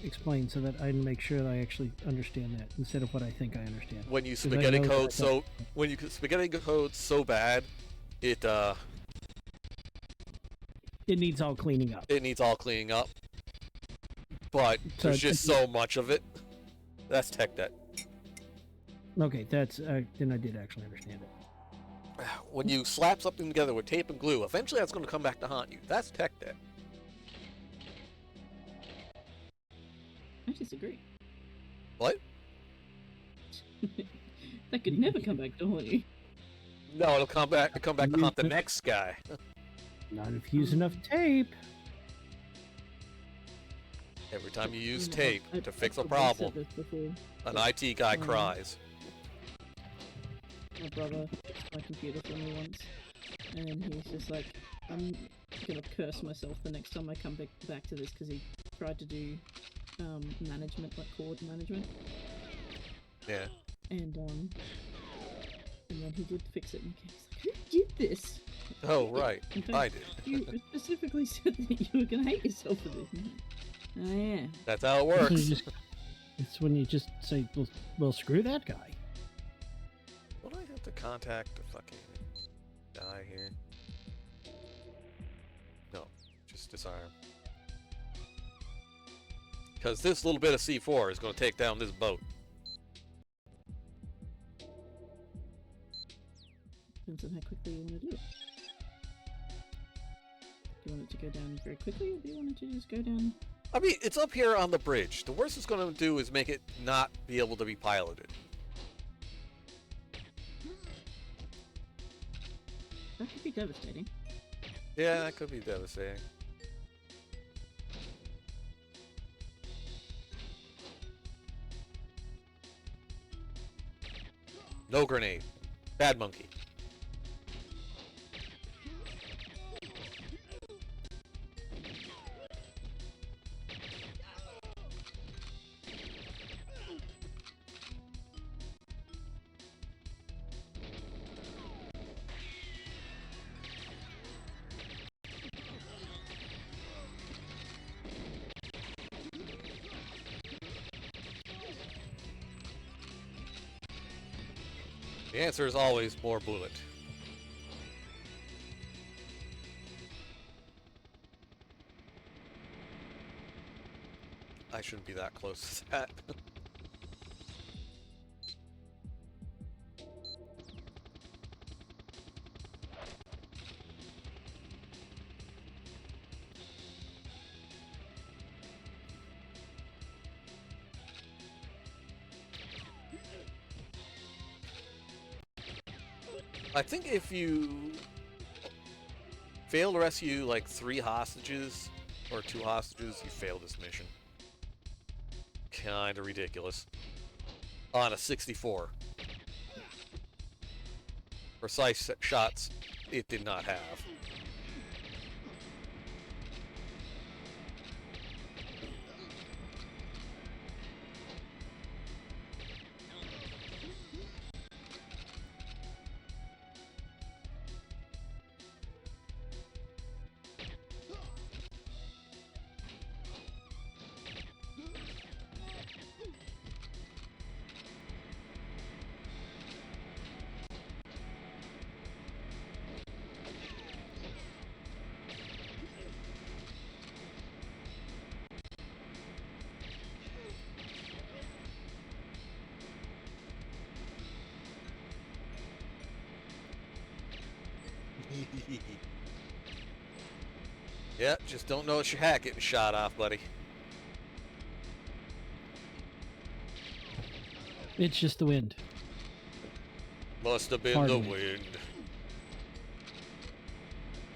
Speaker 2: Explain so that I make sure that I actually understand that instead of what I think I understand.
Speaker 1: When you spaghetti code so bad, it
Speaker 2: needs all cleaning up.
Speaker 1: It needs all cleaning up. But
Speaker 2: So
Speaker 1: there's just so much of it. That's tech debt.
Speaker 2: Okay, that's then I did actually understand it.
Speaker 1: When you slap something together with tape and glue, eventually that's going to come back to haunt you. That's tech debt.
Speaker 3: I disagree.
Speaker 1: What?
Speaker 3: That could never come back to haunt you.
Speaker 1: No, it'll come back to haunt the next guy.
Speaker 2: Not if you use enough tape.
Speaker 1: Every time you use tape to fix a problem, an IT guy cries.
Speaker 3: My brother fixed my computer for me once, and he's just like, I'm gonna curse myself the next time I come back to this, because he tried to do management, like cord management.
Speaker 1: Yeah.
Speaker 3: And then he did fix it, and he's like, who did this?
Speaker 1: Oh, right.
Speaker 3: fact,
Speaker 1: I did.
Speaker 3: You specifically said that you were gonna hate yourself for this. Oh yeah.
Speaker 1: That's how it works.
Speaker 2: It's when you just say, well, screw that guy.
Speaker 1: Will I have to contact the fucking guy here? No, just disarm. Because this little bit of C4 is going to take down this boat.
Speaker 3: Depends on how quickly you want to do it. Do you want it to go down very quickly, or do you want it to just go down?
Speaker 1: I mean, it's up here on the bridge. The worst it's going to do is make it not be able to be piloted.
Speaker 3: That could be devastating.
Speaker 1: Yeah, that could be devastating. No grenade. Bad monkey. The answer is always more bullet. I shouldn't be that close to that. I think if you fail to rescue like 3 hostages or 2 hostages, you fail this mission. Kinda ridiculous. On a 64. Precise shots it did not have. Yeah, just don't notice your hat getting shot off, buddy.
Speaker 2: It's just the wind.
Speaker 1: Must have been
Speaker 2: Pardon
Speaker 1: the
Speaker 2: me.
Speaker 1: wind.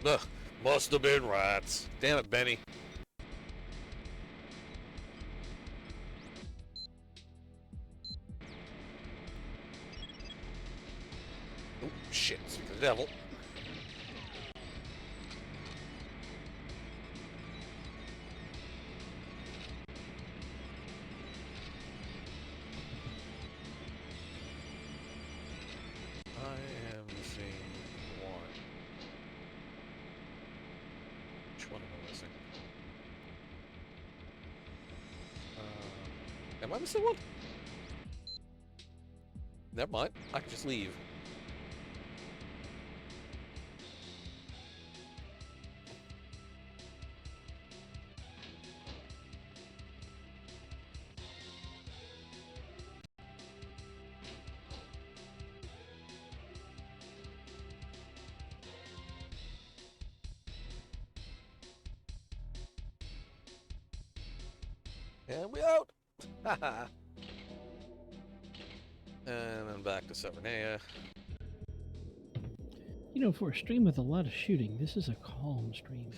Speaker 1: Ugh, must have been rats. Damn it, Benny. Oh, shit. Speak of the devil. I am missing one. Which one am I missing? Am I missing one? Never mind. I can just leave. And we out! Haha. And then back to Severnaya.
Speaker 2: You know, for a stream with a lot of shooting, this is a calm stream.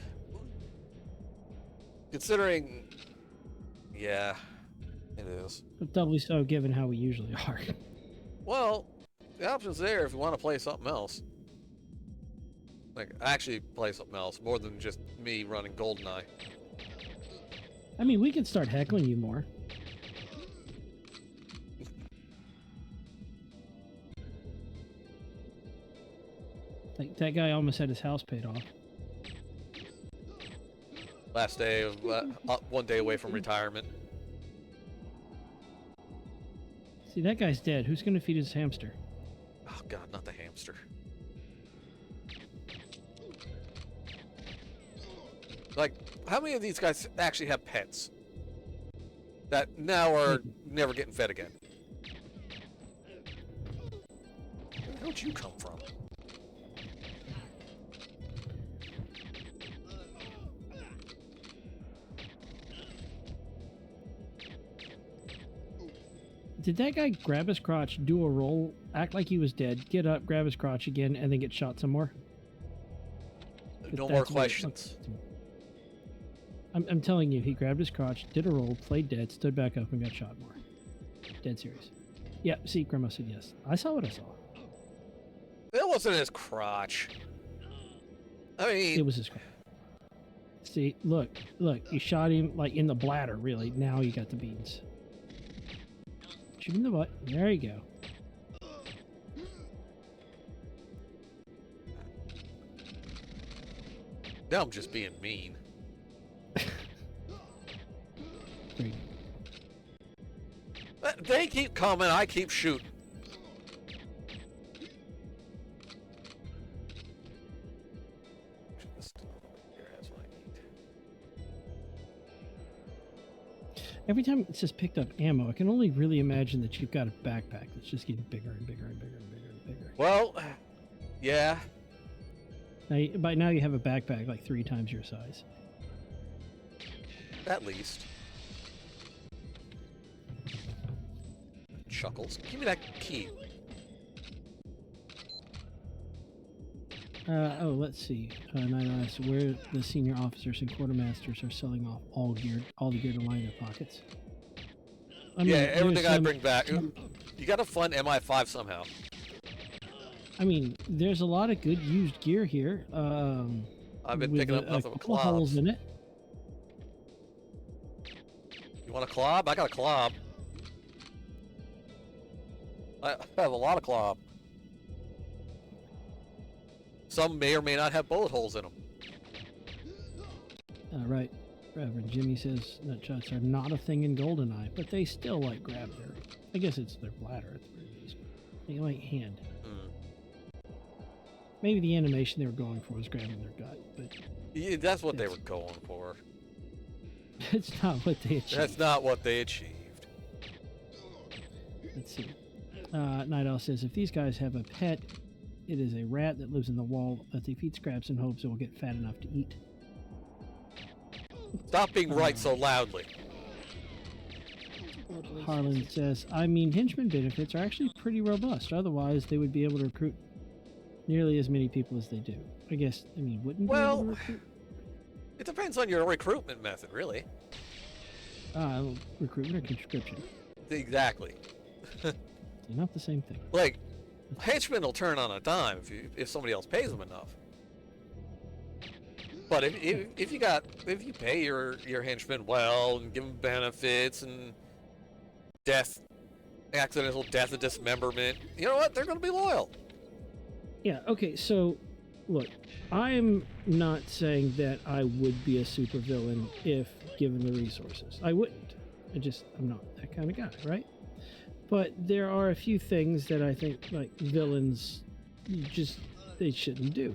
Speaker 1: Considering... Yeah, it is.
Speaker 2: But doubly so given how we usually are.
Speaker 1: Well, the option's there if you want to play something else. Like, actually play something else, more than just me running GoldenEye.
Speaker 2: I mean, we could start heckling you more. Like, that guy almost had his house paid off.
Speaker 1: Last day of... one day away from retirement.
Speaker 2: See, that guy's dead. Who's going to feed his hamster?
Speaker 1: Oh god, not the hamster. Like, how many of these guys actually have pets? That now are never getting fed again? Where'd you come from?
Speaker 2: Did that guy grab his crotch, do a roll, act like he was dead, get up, grab his crotch again, and then get shot some more?
Speaker 1: No more
Speaker 2: That's what it
Speaker 1: questions.
Speaker 2: looks to me. I'm telling you, he grabbed his crotch, did a roll, played dead, stood back up, and got shot more. Dead serious. Yeah, see, Grandma said yes. I saw what I saw.
Speaker 1: It wasn't his crotch. I mean...
Speaker 2: It was his crotch. See, look, you shot him, like, in the bladder, really. Now you got the beans. Shoot him in the butt. There you go.
Speaker 1: Now I'm just being mean.
Speaker 2: There you go.
Speaker 1: They keep coming, I keep shooting.
Speaker 2: Every time it says picked up ammo, I can only really imagine that you've got a backpack that's just getting bigger and bigger and bigger and bigger and bigger.
Speaker 1: Well, yeah.
Speaker 2: Now, by now you have a backpack like 3 times your size.
Speaker 1: At least. Chuckles. Give me that key.
Speaker 2: Oh, let's see. Night Eyes, where the senior officers and quartermasters are selling off all the gear to line their pockets. I mean,
Speaker 1: Yeah, everything
Speaker 2: there's
Speaker 1: I
Speaker 2: some-
Speaker 1: bring back. You gotta fund MI5 somehow.
Speaker 2: I mean, there's a lot of good used gear here.
Speaker 1: I've been
Speaker 2: with
Speaker 1: picking up
Speaker 2: a
Speaker 1: nothing but
Speaker 2: couple holes
Speaker 1: clobs.
Speaker 2: in it.
Speaker 1: You want a clob? I got a clob. I have a lot of clob. Some may or may not have bullet holes in them.
Speaker 2: Right. Reverend Jimmy says nutshots are not a thing in GoldenEye, but they still like grab their. I guess it's their bladder at the very least. They like hand. Maybe the animation they were going for was grabbing their gut, but
Speaker 1: Yeah, that's what they were going for.
Speaker 2: it's not what they achieved.
Speaker 1: That's not what they achieved.
Speaker 2: Let's see. Night Owl says if these guys have a pet, it is a rat that lives in the wall that they feed scraps in hopes it will get fat enough to eat.
Speaker 1: Stop being right so loudly.
Speaker 3: oddly
Speaker 2: Harlan
Speaker 3: specific.
Speaker 2: says, I mean, henchman benefits are actually pretty robust. Otherwise, they would be able to recruit nearly as many people as they do. I guess, I mean, wouldn't be able
Speaker 1: Well,
Speaker 2: to recruit?
Speaker 1: it depends on your recruitment method, really.
Speaker 2: Recruitment or conscription?
Speaker 1: Exactly.
Speaker 2: They're not the same thing.
Speaker 1: Like, henchmen will turn on a dime if somebody else pays them enough. But if you pay your henchmen well and give them benefits and accidental death and dismemberment, you know what? They're going to be loyal.
Speaker 2: Yeah, okay, so, look, I'm not saying that I would be a supervillain if given the resources. I wouldn't. I'm not that kind of guy, right? But there are a few things that I think, like, villains they shouldn't do.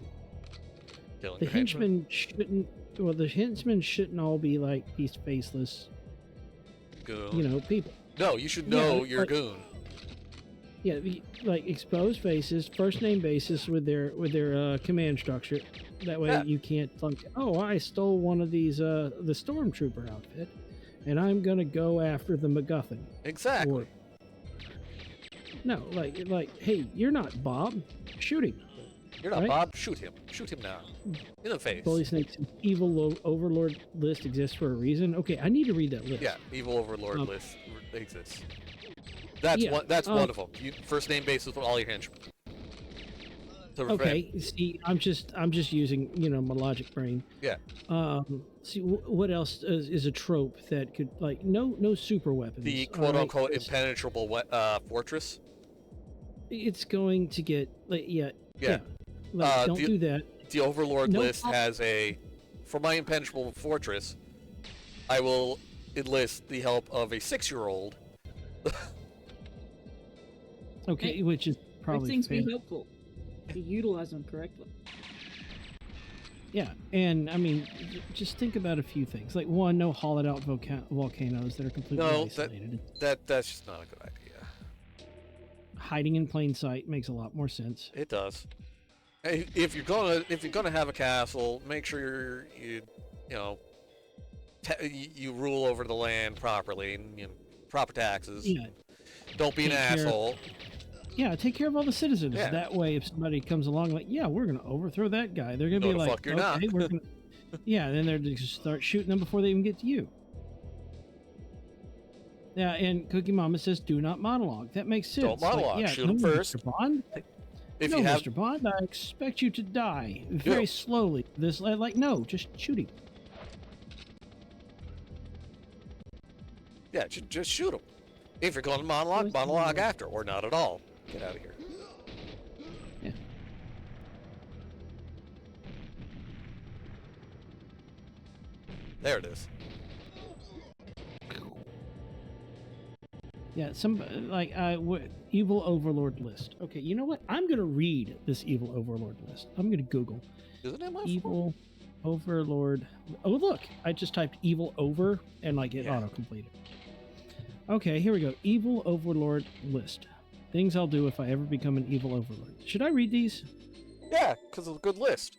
Speaker 1: Killing
Speaker 2: The
Speaker 1: your henchmen.
Speaker 2: henchmen shouldn't all be like these faceless,
Speaker 1: Goon.
Speaker 2: people.
Speaker 1: No, you should know your
Speaker 2: like,
Speaker 1: goon.
Speaker 2: Yeah, like exposed faces, first name basis with their command structure. That way you can't think, oh, I stole one of these the stormtrooper outfit, and I'm gonna go after the MacGuffin.
Speaker 1: Exactly.
Speaker 2: Or, no, like, hey, you're not Bob. Shoot him.
Speaker 1: You're not
Speaker 2: right?
Speaker 1: Bob. Shoot him. Shoot him now. In the face.
Speaker 2: Bully Snake's evil overlord list exists for a reason. Okay, I need to read that list.
Speaker 1: Yeah, evil overlord list exists. That's one of them. First name basis with all your henchmen.
Speaker 2: Okay, see, I'm just using my logic brain.
Speaker 1: Yeah.
Speaker 2: See, what else is a trope that could, like, no super weapons?
Speaker 1: The quote unquote impenetrable fortress.
Speaker 2: It's going to get yeah. Like, don't do that.
Speaker 1: The overlord list has for my impenetrable fortress, I will enlist the help of a 6-year-old.
Speaker 2: Okay,
Speaker 3: Hey,
Speaker 2: which is probably
Speaker 3: things be helpful if you utilize them correctly.
Speaker 2: Yeah, and I mean, just think about a few things. Like, one, no hollowed out volcanoes that are completely isolated.
Speaker 1: That's just not a good idea.
Speaker 2: Hiding in plain sight makes a lot more sense.
Speaker 1: It does. If you're gonna have a castle, make sure you rule over the land properly and proper taxes.
Speaker 2: Yeah.
Speaker 1: Don't be an asshole.
Speaker 2: Yeah, take care of all the citizens.
Speaker 1: Yeah.
Speaker 2: That way, if somebody comes along, like, yeah, we're gonna overthrow that guy, they're gonna be like,
Speaker 1: fuck you're
Speaker 2: okay,
Speaker 1: not.
Speaker 2: we're gonna. Yeah, then they're just start shooting them before they even get to you. Yeah, and Cookie Mama says, "Do not monologue." That makes sense.
Speaker 1: Don't monologue.
Speaker 2: Like,
Speaker 1: Shoot them first.
Speaker 2: Mr. Bond. Mr. Bond, I expect you to die very slowly. No, just shoot him.
Speaker 1: Yeah, just shoot him. If you're going to monologue after, or not at all. Get out of here.
Speaker 2: Yeah.
Speaker 1: There it is.
Speaker 2: Yeah, evil overlord list. Okay, you know what? I'm gonna read this evil overlord list. I'm gonna Google
Speaker 1: Isn't it my
Speaker 2: evil overlord. Oh, look! I just typed evil over and it auto completed. Okay, here we go. Evil overlord list. Things I'll do if I ever become an evil overlord. Should I read these?
Speaker 1: Yeah, because it's a good list.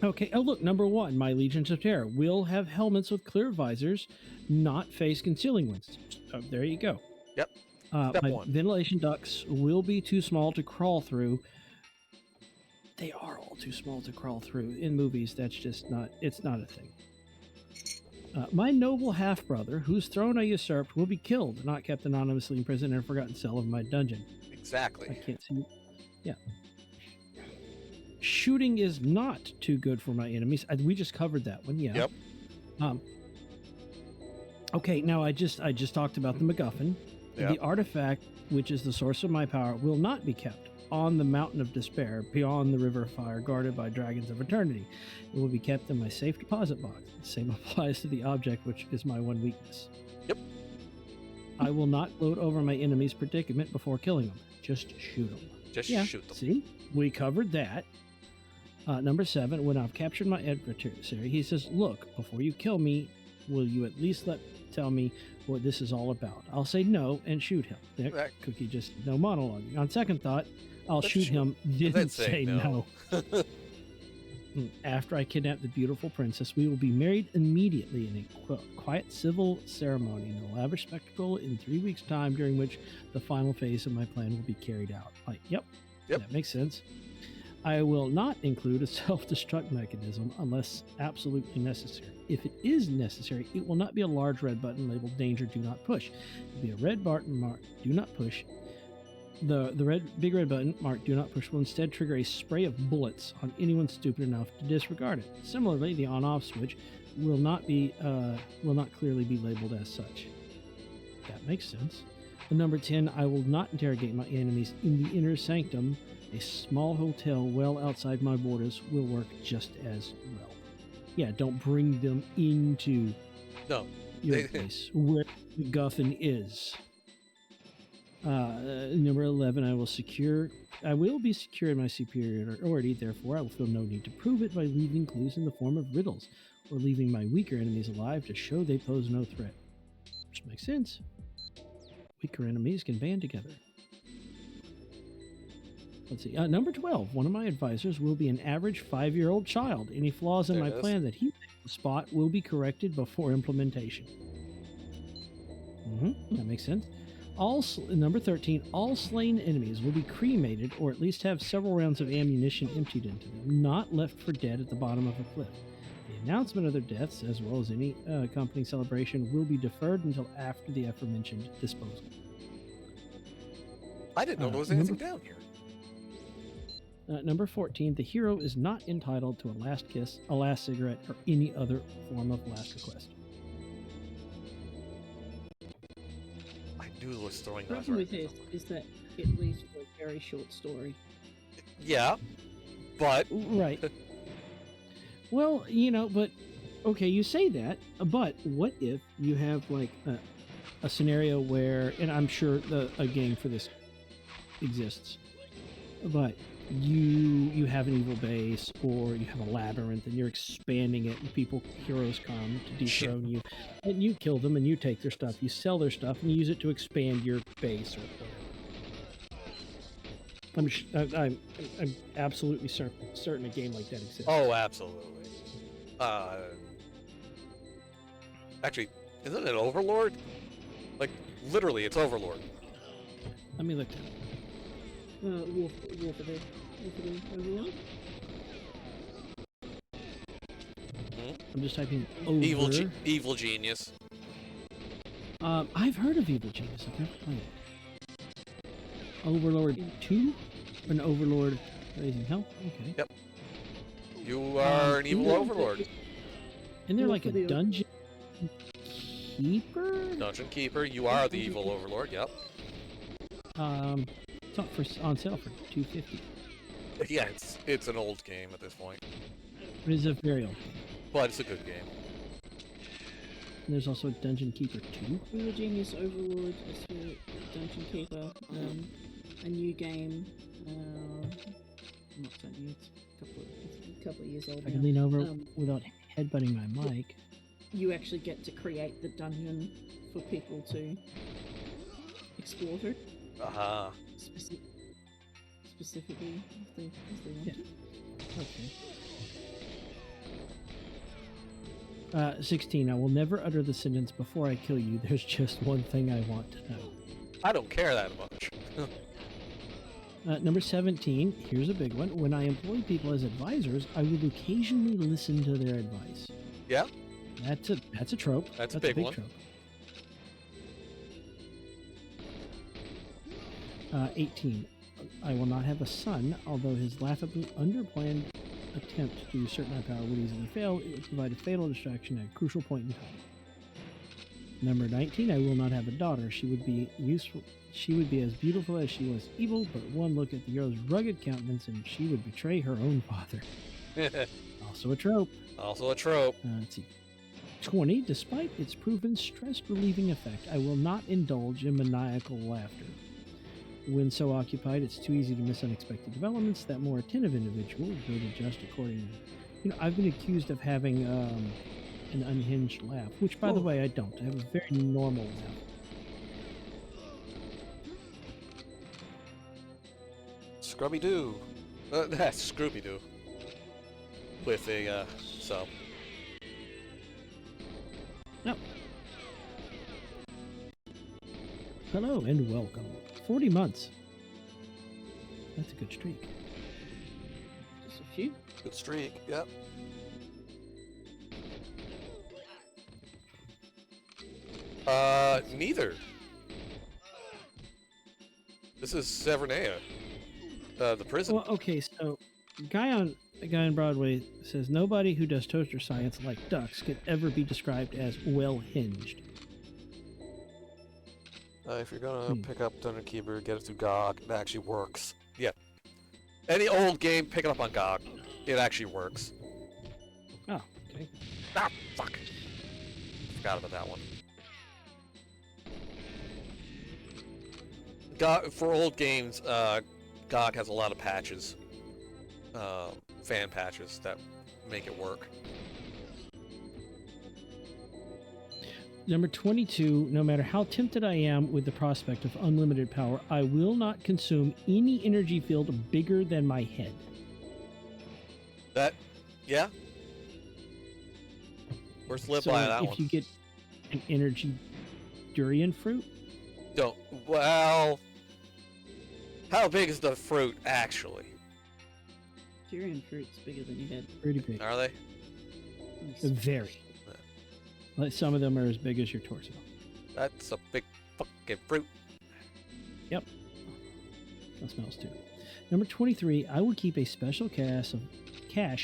Speaker 2: Okay. Oh, look. Number 1, my Legions of Terror will have helmets with clear visors, not face concealing ones. Oh, there you go.
Speaker 1: Yep.
Speaker 2: My ventilation ducts will be too small to crawl through. They are all too small to crawl through. In movies, that's just not, it's not a thing. My noble half-brother, whose throne I usurped, will be killed, not kept anonymously in prison in a forgotten cell of my dungeon.
Speaker 1: Exactly.
Speaker 2: I can't see. Yeah. Shooting is not too good for my enemies. We just covered that one. Yeah.
Speaker 1: Yep.
Speaker 2: Okay. Now I just talked about the MacGuffin.
Speaker 1: Yep.
Speaker 2: The artifact, which is the source of my power, will not be kept on the mountain of despair beyond the river of fire, guarded by dragons of eternity. It will be kept in my safe deposit box. The same applies to the object, which is my one weakness.
Speaker 1: Yep.
Speaker 2: I will not gloat over my enemy's predicament before killing them. Just shoot them.
Speaker 1: Just shoot them.
Speaker 2: See, we covered that. Number 7, when I've captured my adversary, he says, look, before you kill me, will you at least tell me what this is all about? I'll say no and shoot him. There, Cookie just no monologue. On second thought, I'll shoot him, didn't say no. After I kidnap the beautiful princess, we will be married immediately in a quiet civil ceremony, an elaborate spectacle in 3 weeks' time, during which the final phase of my plan will be carried out. Like, yep, that makes sense. I will not include a self-destruct mechanism unless absolutely necessary. If it is necessary, it will not be a large red button labeled "Danger, Do Not Push." It will be a red button marked "Do Not Push." The big red button marked "Do Not Push" will instead trigger a spray of bullets on anyone stupid enough to disregard it. Similarly, the on-off switch will not clearly be labeled as such. That makes sense. And number 10, I will not interrogate my enemies in the inner sanctum. A small hotel well outside my borders will work just as well. Yeah, don't bring them into your place where the guffin is. Number 11, I will be secure in my superiority, therefore I will feel no need to prove it by leaving clues in the form of riddles, or leaving my weaker enemies alive to show they pose no threat. Which makes sense. Weaker enemies can band together. Let's see. Number 12, one of my advisors will be an average 5-year-old child. Any flaws in my plan that he will spot will be corrected before implementation. That makes sense. Number 13, all slain enemies will be cremated, or at least have several rounds of ammunition emptied into them, not left for dead at the bottom of a cliff. The announcement of their deaths, as well as any accompanying celebration, will be deferred until after the aforementioned disposal.
Speaker 1: I didn't know there was anything down here.
Speaker 2: Number 14, the hero is not entitled to a last kiss, a last cigarette, or any other form of last request.
Speaker 1: I knew it was throwing
Speaker 3: The problem with this is that it leads to a very short story.
Speaker 1: Yeah, but...
Speaker 2: Right. Well, but... Okay, you say that, but what if you have, like, a scenario where... And I'm sure a game for this exists. But... You have an evil base, or you have a labyrinth, and you're expanding it, and heroes come to dethrone you, and you kill them, and you take their stuff, you sell their stuff, and you use it to expand your base, or whatever. I'm absolutely certain a game like that exists.
Speaker 1: Oh, absolutely. Actually, isn't it Overlord? Like, literally, it's Overlord.
Speaker 2: Let me look at it.
Speaker 3: War for the Overlord?
Speaker 2: I'm just typing over.
Speaker 1: Evil Genius.
Speaker 2: I've heard of Evil Genius. I've never played it. Overlord 2? An Overlord Raising Hell? Okay.
Speaker 1: Yep. You are an evil Overlord.
Speaker 2: Isn't there like a dungeon keeper?
Speaker 1: Dungeon Keeper. You are the evil Overlord, yep.
Speaker 2: It's on sale for $250.
Speaker 1: Yeah, it's an old game at this point.
Speaker 2: It is a very old game.
Speaker 1: But it's a good game.
Speaker 2: And there's also Dungeon Keeper 2.
Speaker 3: Evil Genius, Overlord, Dungeon Keeper, a new game. Not so new, it's a couple of years old.
Speaker 2: I can lean over without headbutting my mic.
Speaker 3: You actually get to create the dungeon for people to explore through.
Speaker 1: Uh-huh.
Speaker 3: Specifically, if they want to.
Speaker 2: Okay. 16. I will never utter the sentence "before I kill you, there's just one thing I want to know."
Speaker 1: I don't care that much.
Speaker 2: Number 17. Here's a big one. When I employ people as advisors, I will occasionally listen to their advice.
Speaker 1: Yeah.
Speaker 2: That's a trope.
Speaker 1: That's a big one.
Speaker 2: Trope. 18. I will not have a son, although his laughably underplanned attempt to usurp my power would easily fail. It would provide a fatal distraction at a crucial point in time. Number 19. I will not have a daughter. She would be useful. She would be as beautiful as she was evil, but one look at the hero's rugged countenance and she would betray her own father. Also a trope. Let's see. 20. Despite its proven stress-relieving effect, I will not indulge in maniacal laughter. When so occupied, it's too easy to miss unexpected developments. That more attentive individual will adjust accordingly. I've been accused of having an unhinged laugh, which, by the way, I don't. I have a very normal laugh.
Speaker 1: Scrubby-Doo. That's Scrooby-Doo. with a sub.
Speaker 2: Yep. Hello and welcome. 40 months. That's a good streak.
Speaker 3: Just a few.
Speaker 1: Good streak. Yep. Neither. This is Severnaya, the prison.
Speaker 2: Well, okay, so a guy on Broadway says nobody who does toaster science like ducks could ever be described as well hinged.
Speaker 1: If you're gonna pick up Thunder Keeper, get it through GOG, it actually works. Yeah. Any old game, pick it up on GOG. It actually works.
Speaker 2: Oh, okay.
Speaker 1: Ah, fuck. Forgot about that one. GOG, for old games, GOG has a lot of patches. Fan patches that make it work.
Speaker 2: Number 22, no matter how tempted I am with the prospect of unlimited power, I will not consume any energy field bigger than my head.
Speaker 1: That, yeah. Where's live by that
Speaker 2: if
Speaker 1: one?
Speaker 2: you get an energy durian fruit,
Speaker 1: Don't. Well, how big is the fruit actually?
Speaker 3: Durian fruit's bigger than your head.
Speaker 2: pretty big.
Speaker 1: Are they?
Speaker 2: Very. Like some of them are as big as your torso.
Speaker 1: That's a big fucking fruit.
Speaker 2: Yep. That smells too. Number 23, I will keep a special cache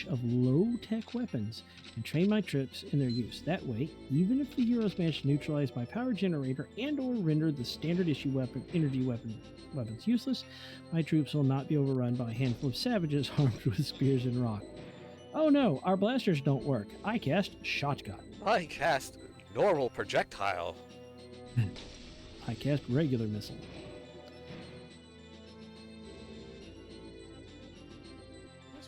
Speaker 2: of low-tech weapons and train my troops in their use. That way, even if the heroes manage to neutralize my power generator and or render the standard issue weapons useless, my troops will not be overrun by a handful of savages armed with spears and rock. Oh no, our blasters don't work. I cast shotgun.
Speaker 1: I cast normal projectile.
Speaker 2: I cast regular missile.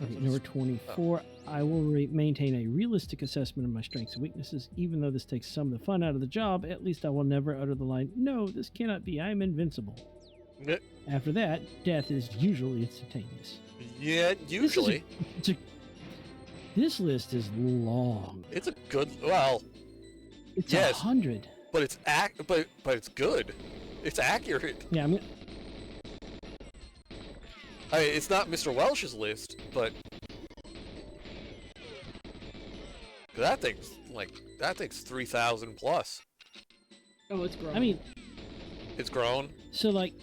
Speaker 2: Okay, number 24, I will maintain a realistic assessment of my strengths and weaknesses. Even though this takes some of the fun out of the job, at least I will never utter the line, "No, this cannot be, I'm invincible." After that, death is usually instantaneous.
Speaker 1: Yeah, usually.
Speaker 2: This list is long.
Speaker 1: It's a good. Well,
Speaker 2: It's
Speaker 1: yes,
Speaker 2: 100.
Speaker 1: but it's but it's good. It's accurate.
Speaker 2: Yeah, I mean,
Speaker 1: I mean, it's not Mr. Welsh's list, but that thing's 3,000 plus.
Speaker 3: Oh, it's grown.
Speaker 2: I mean,
Speaker 1: It's grown.
Speaker 2: so like,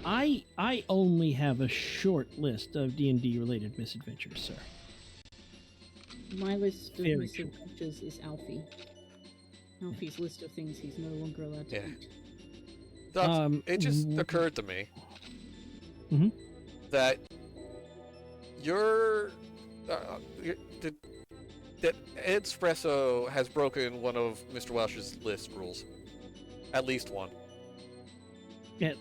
Speaker 2: I only have a short list of D&D related misadventures, sir.
Speaker 3: My list of
Speaker 2: Very
Speaker 3: misadventures is Alfie. Alfie's list of things he's no longer allowed to
Speaker 1: Yeah.
Speaker 3: eat.
Speaker 1: It just occurred to me that that Espresso has broken one of Mr. Welsh's list rules. At least one.
Speaker 2: Yeah,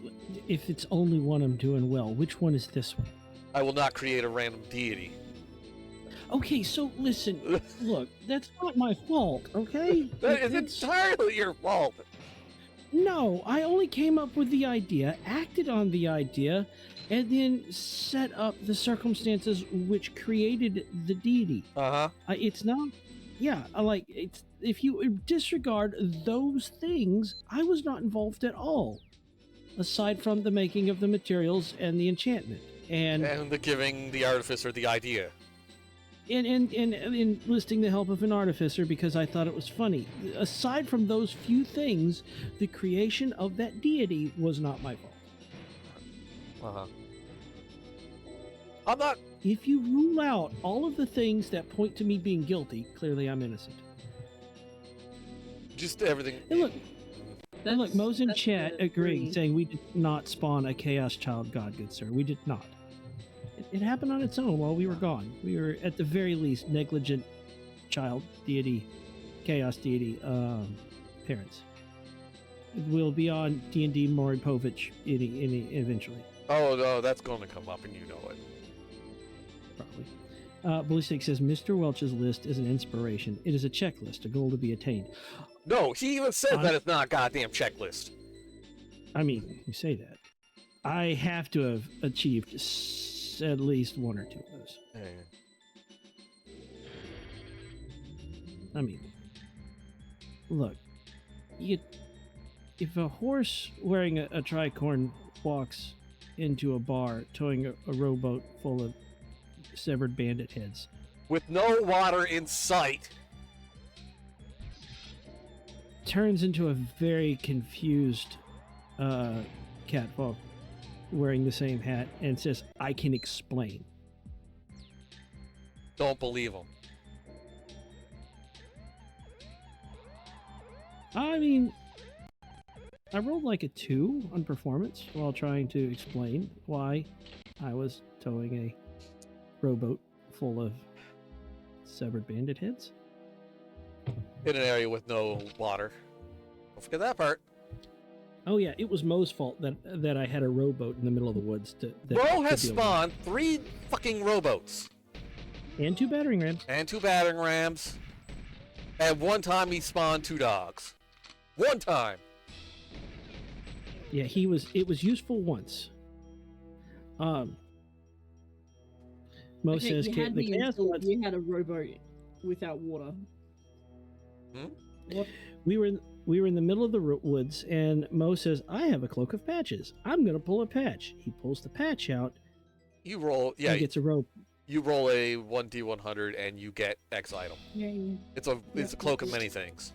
Speaker 2: if it's only one I'm doing well, which one is this one?
Speaker 1: I will not create a random deity.
Speaker 2: Okay, so listen, look, that's not my fault, okay?
Speaker 1: That is entirely your fault.
Speaker 2: No, I only came up with the idea, acted on the idea, and then set up the circumstances which created the deity. It's not, it's if you disregard those things, I was not involved at all, aside from the making of the materials and the enchantment, and
Speaker 1: the giving the artificer the idea.
Speaker 2: in enlisting the help of an artificer because I thought it was funny. Aside from those few things, the creation of that deity was not my fault.
Speaker 1: I'm not.
Speaker 2: If you rule out all of the things that point to me being guilty, clearly I'm innocent.
Speaker 1: Just everything.
Speaker 2: And look, Mo's in
Speaker 3: that's
Speaker 2: chat
Speaker 3: the
Speaker 2: agreeing,
Speaker 3: three.
Speaker 2: saying we did not spawn a chaos child god, good sir. We did not. It happened on its own while we were gone. We were, at the very least, negligent child deity, chaos deity parents. We'll be on D&D Maury Povich eventually.
Speaker 1: Oh no, that's going to come up, and you know it.
Speaker 2: Probably. Ballistic says Mr. Welch's list is an inspiration. It is a checklist, a goal to be attained.
Speaker 1: No, he even said that it's not a goddamn checklist.
Speaker 2: I mean, you say that. I have to have achieved at least one or two of those. I mean, look, if a horse wearing a tricorn walks into a bar towing a rowboat full of severed bandit heads,
Speaker 1: with no water in sight,
Speaker 2: turns into a very confused catfolk wearing the same hat and says, I can explain.
Speaker 1: don't believe him.
Speaker 2: I mean, I rolled like a 2 on performance while trying to explain why I was towing a rowboat full of severed bandit heads.
Speaker 1: In an area with no water. Don't forget that part.
Speaker 2: Oh yeah, it was Mo's fault that I had a rowboat in the middle of the woods to.
Speaker 1: Mo has spawned 3 fucking rowboats.
Speaker 2: And 2 battering rams.
Speaker 1: And 2 battering rams. And one time he spawned 2 dogs. One time.
Speaker 2: Yeah, it was useful once. Mo says
Speaker 3: you had,
Speaker 2: you
Speaker 3: had a rowboat without water. What?
Speaker 2: We were in the middle of the woods, and Mo says, "I have a cloak of patches. I'm gonna pull a patch." He pulls the patch out.
Speaker 1: You roll, yeah.
Speaker 2: He gets a rope.
Speaker 1: You roll a 1d100 and you get X item.
Speaker 3: Yeah.
Speaker 1: It's a cloak of many things.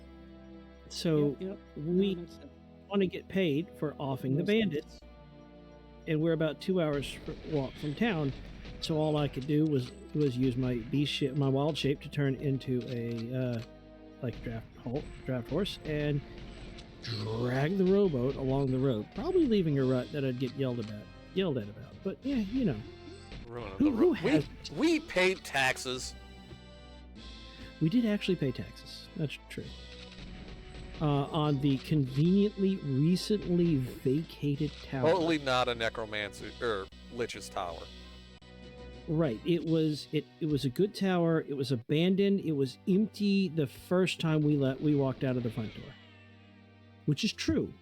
Speaker 2: So we want to get paid for offing the bandits, and we're about 2 hours walk from town. So all I could do was use my my wild shape to turn into a draft horse and drag the rowboat along the road, probably leaving a rut that I'd get yelled at about. But yeah, you know, who has...
Speaker 1: we paid taxes.
Speaker 2: We did actually pay taxes. That's true. On the conveniently recently vacated tower.
Speaker 1: Totally not a necromancer or lich's tower.
Speaker 2: Right. It was a good tower. It was abandoned. It was empty the first time we walked out of the front door. Which is true.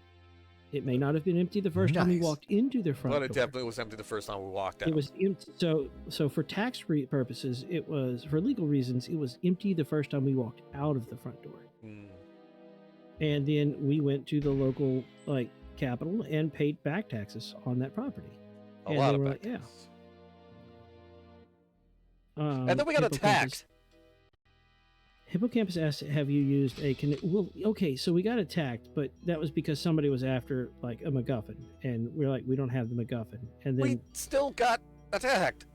Speaker 2: It may not have been empty the first time we walked into the front door.
Speaker 1: But it definitely was empty the first time we walked out.
Speaker 2: It was empty. So for tax purposes, it was, for legal reasons, it was empty the first time we walked out of the front door. And then we went to the local capital and paid back taxes on that property.
Speaker 1: A lot of back taxes. And then we got attacked.
Speaker 2: Hippocampus asked, have you used a... Well, okay, so we got attacked, but that was because somebody was after, a MacGuffin. And we're like, we don't have the MacGuffin. And then...
Speaker 1: We still got attacked.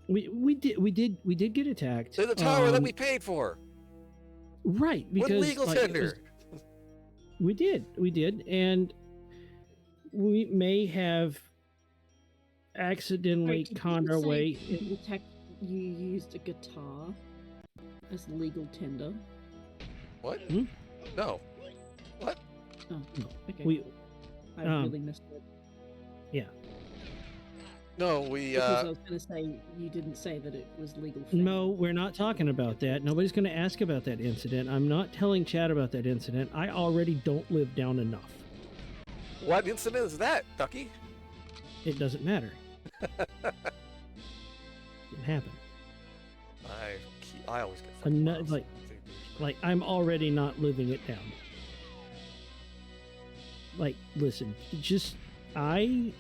Speaker 2: We did get attacked.
Speaker 1: The tower that we paid for.
Speaker 2: Right, because...
Speaker 1: With legal tender.
Speaker 2: We did. And we may have accidentally conned our way...
Speaker 3: You used a guitar as legal tender.
Speaker 1: What? No. What?
Speaker 3: Oh, no. Okay. I really missed it.
Speaker 2: Yeah.
Speaker 1: No, we.
Speaker 3: Because I was going to say you didn't say that it was legal.
Speaker 2: No, we're not talking about that. Nobody's going to ask about that incident. I'm not telling Chad about that incident. I already don't live down enough.
Speaker 1: What incident is that, Ducky?
Speaker 2: It doesn't matter. Didn't happen.
Speaker 1: I always get
Speaker 2: I'm already not living it down. Listen, just I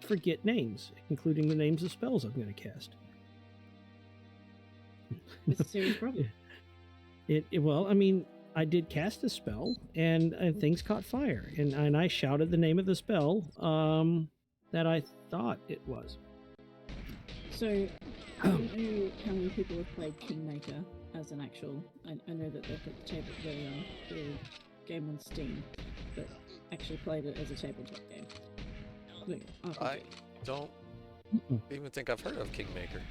Speaker 2: forget names, including the names of spells I'm going to cast.
Speaker 3: It's a serious problem.
Speaker 2: Well, I mean, I did cast a spell, and things caught fire, and I shouted the name of the spell that I thought it was.
Speaker 3: So, I don't know how many people have played Kingmaker as an actual... I know that they've put the game on Steam, but actually played it as a tabletop game.
Speaker 1: I don't even think I've heard of Kingmaker.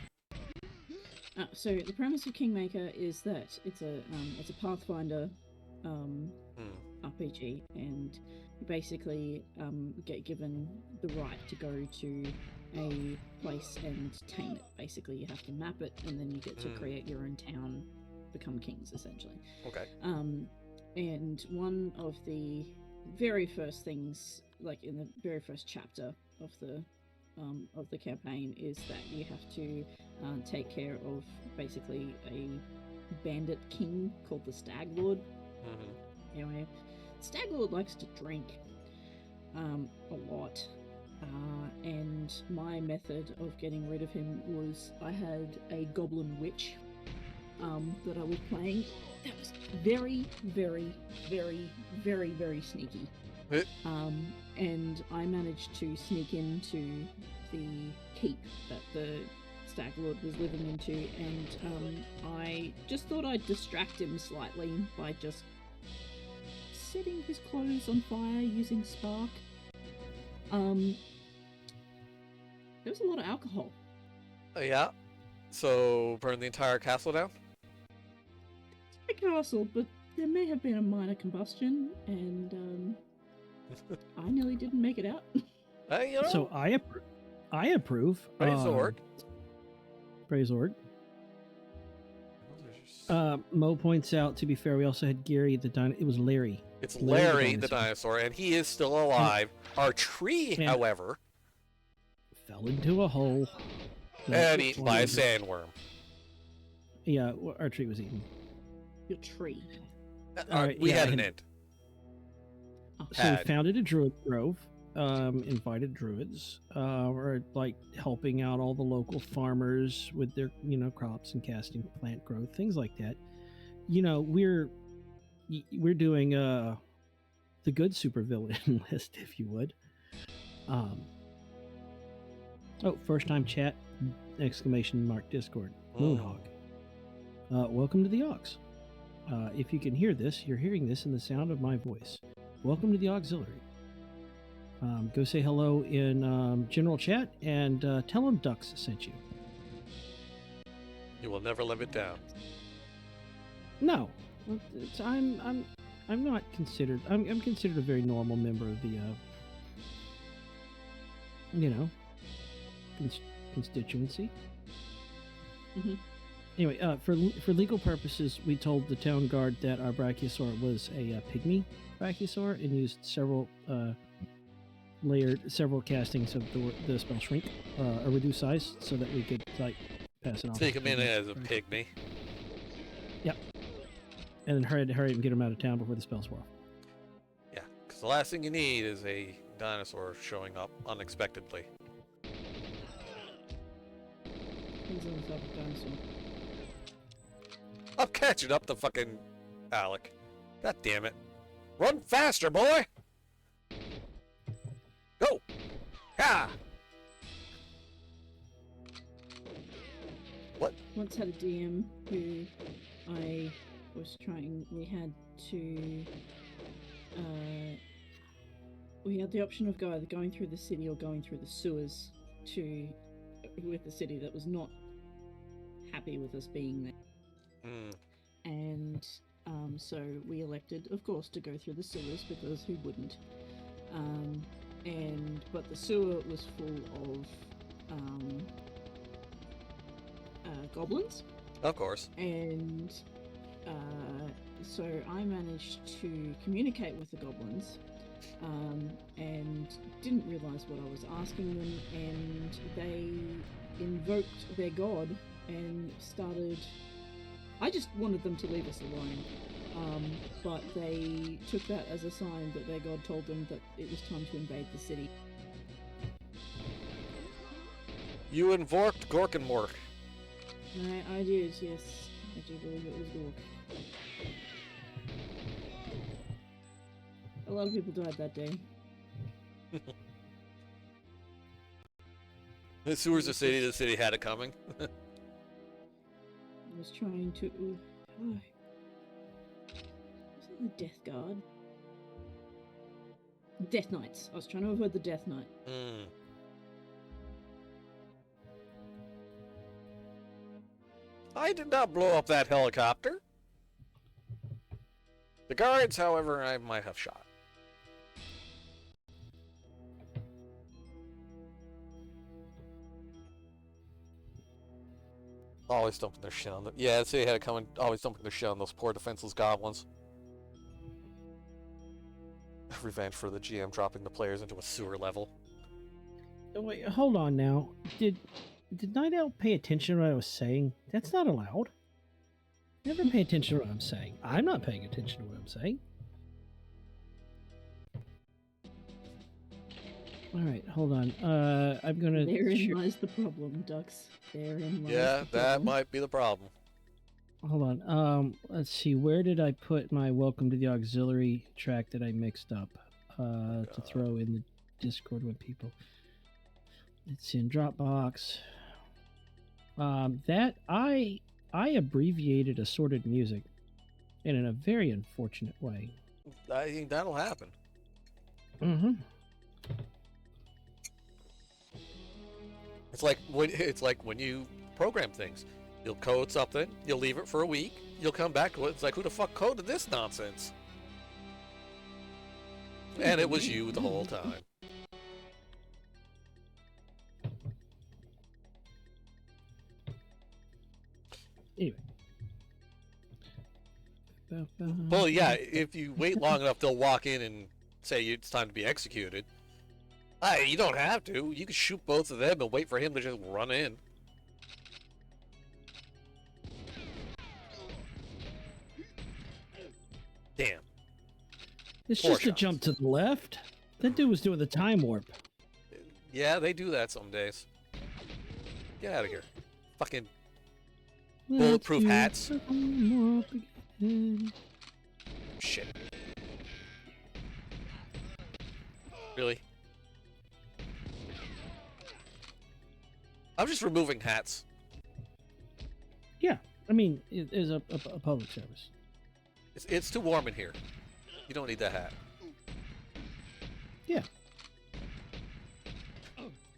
Speaker 3: So the premise of Kingmaker is that it's a Pathfinder RPG, and you basically get given the right to go to a place and tame it. Basically, you have to map it, and then you get to create your own town, become kings, essentially.
Speaker 1: Okay.
Speaker 3: And one of the very first things, in the very first chapter of the of the campaign is that you have to take care of basically a bandit king called the Stag Lord.
Speaker 1: Mm-hmm.
Speaker 3: Anyway, Stag Lord likes to drink a lot. And my method of getting rid of him was I had a goblin witch that I was playing that was very, very, very, very, very sneaky. And I managed to sneak into the keep that the Stag Lord was living into, and I just thought I'd distract him slightly by just setting his clothes on fire using spark. There was a lot of alcohol.
Speaker 1: Yeah. So burn the entire castle down?
Speaker 3: It's a castle, but there may have been a minor combustion, and I nearly didn't make it out.
Speaker 1: You know,
Speaker 2: So I approve.
Speaker 1: praise the Lord.
Speaker 2: Praise the Lord. Mo points out, to be fair, we also had Gary the dinosaur. It was Larry.
Speaker 1: It's Larry the dinosaur, and he is still alive. Our tree, however,
Speaker 2: fell into a hole.
Speaker 1: And eaten by a sandworm.
Speaker 2: Yeah, our tree was eaten.
Speaker 3: Your tree.
Speaker 1: We had an end.
Speaker 2: So we founded a druid grove, invited druids, or like helping out all the local farmers with their, crops and casting plant growth, things like that. We're doing the good supervillain list, if you would. First time chat! ! Discord. Moonhawk. Welcome to the Aux. If you can hear this, you're hearing this in the sound of my voice. Welcome to the auxiliary. Go say hello in general chat and tell them Ducks sent you.
Speaker 1: You will never live it down.
Speaker 2: No, I'm not considered. I'm considered a very normal member of the constituency.
Speaker 3: Mm-hmm.
Speaker 2: Anyway, for legal purposes, we told the town guard that our brachiosaur was a pygmy brachiosaur and used several castings of the spell shrink, a reduced size, so that we could pass it off.
Speaker 1: Take him in as a pygmy.
Speaker 2: Yep. And then hurry and get him out of town before the spells were off.
Speaker 1: Yeah, because the last thing you need is a dinosaur showing up unexpectedly.
Speaker 3: He's on the top of dinosaur.
Speaker 1: I'm catching up to fucking Alec. God damn it. Run faster, boy! Go! Ha! What?
Speaker 3: Once had a DM who I was trying. We had the option of either going through the city or going through the sewers with the city that was not happy with us being there. And so we elected, of course, to go through the sewers, because who wouldn't? But the sewer was full of goblins.
Speaker 1: Of course.
Speaker 3: And so I managed to communicate with the goblins, and didn't realise what I was asking them, and they invoked their god and started... I just wanted them to leave us alone, but they took that as a sign that their god told them that it was time to invade the city.
Speaker 1: You invoked Gorkenmork.
Speaker 3: I did, yes. I do believe it was Gork. A lot of people died that day.
Speaker 1: The sewers of the city had it coming.
Speaker 3: I was trying to... was it the Death Guard? Death Knights. I was trying to avoid the Death Knight.
Speaker 1: I did not blow up that helicopter. The guards, however, I might have shot. Always dumping their shit on them. Yeah, they had it coming. Always dumping their shit on those poor defenseless goblins. Revenge for the GM dropping the players into a sewer level.
Speaker 2: Wait, hold on now. Did Night Owl pay attention to what I was saying? That's not allowed. Never pay attention to what I'm saying. I'm not paying attention to what I'm saying. All right, hold on. I'm gonna.
Speaker 3: Therein lies the problem, Ducks. Therein lies
Speaker 1: Yeah,
Speaker 3: the
Speaker 1: that
Speaker 3: problem.
Speaker 1: might be the problem.
Speaker 2: Hold on. Let's see. Where did I put my welcome to the auxiliary track that I mixed up to throw in the Discord with people? It's in Dropbox. That I abbreviated assorted music, and in a very unfortunate way.
Speaker 1: I think that'll happen.
Speaker 2: Mm-hmm.
Speaker 1: It's like when you program things. You'll code something, you'll leave it for a week, you'll come back to it. It's like, who the fuck coded this nonsense? And it was you the whole time.
Speaker 2: Anyway.
Speaker 1: Well, yeah, if you wait long enough, they'll walk in and say it's time to be executed. You don't have to. You can shoot both of them and wait for him to just run in. Damn.
Speaker 2: It's
Speaker 1: Four
Speaker 2: just a
Speaker 1: shots.
Speaker 2: jump to the left. That dude was doing the time warp.
Speaker 1: Yeah, they do that some days. Get out of here. Fucking
Speaker 2: Let's
Speaker 1: bulletproof
Speaker 2: do
Speaker 1: hats.
Speaker 2: some warp again.
Speaker 1: Shit. Really? I'm just removing hats.
Speaker 2: Yeah, I mean, it is a public service.
Speaker 1: It's too warm in here. You don't need that hat.
Speaker 2: Yeah.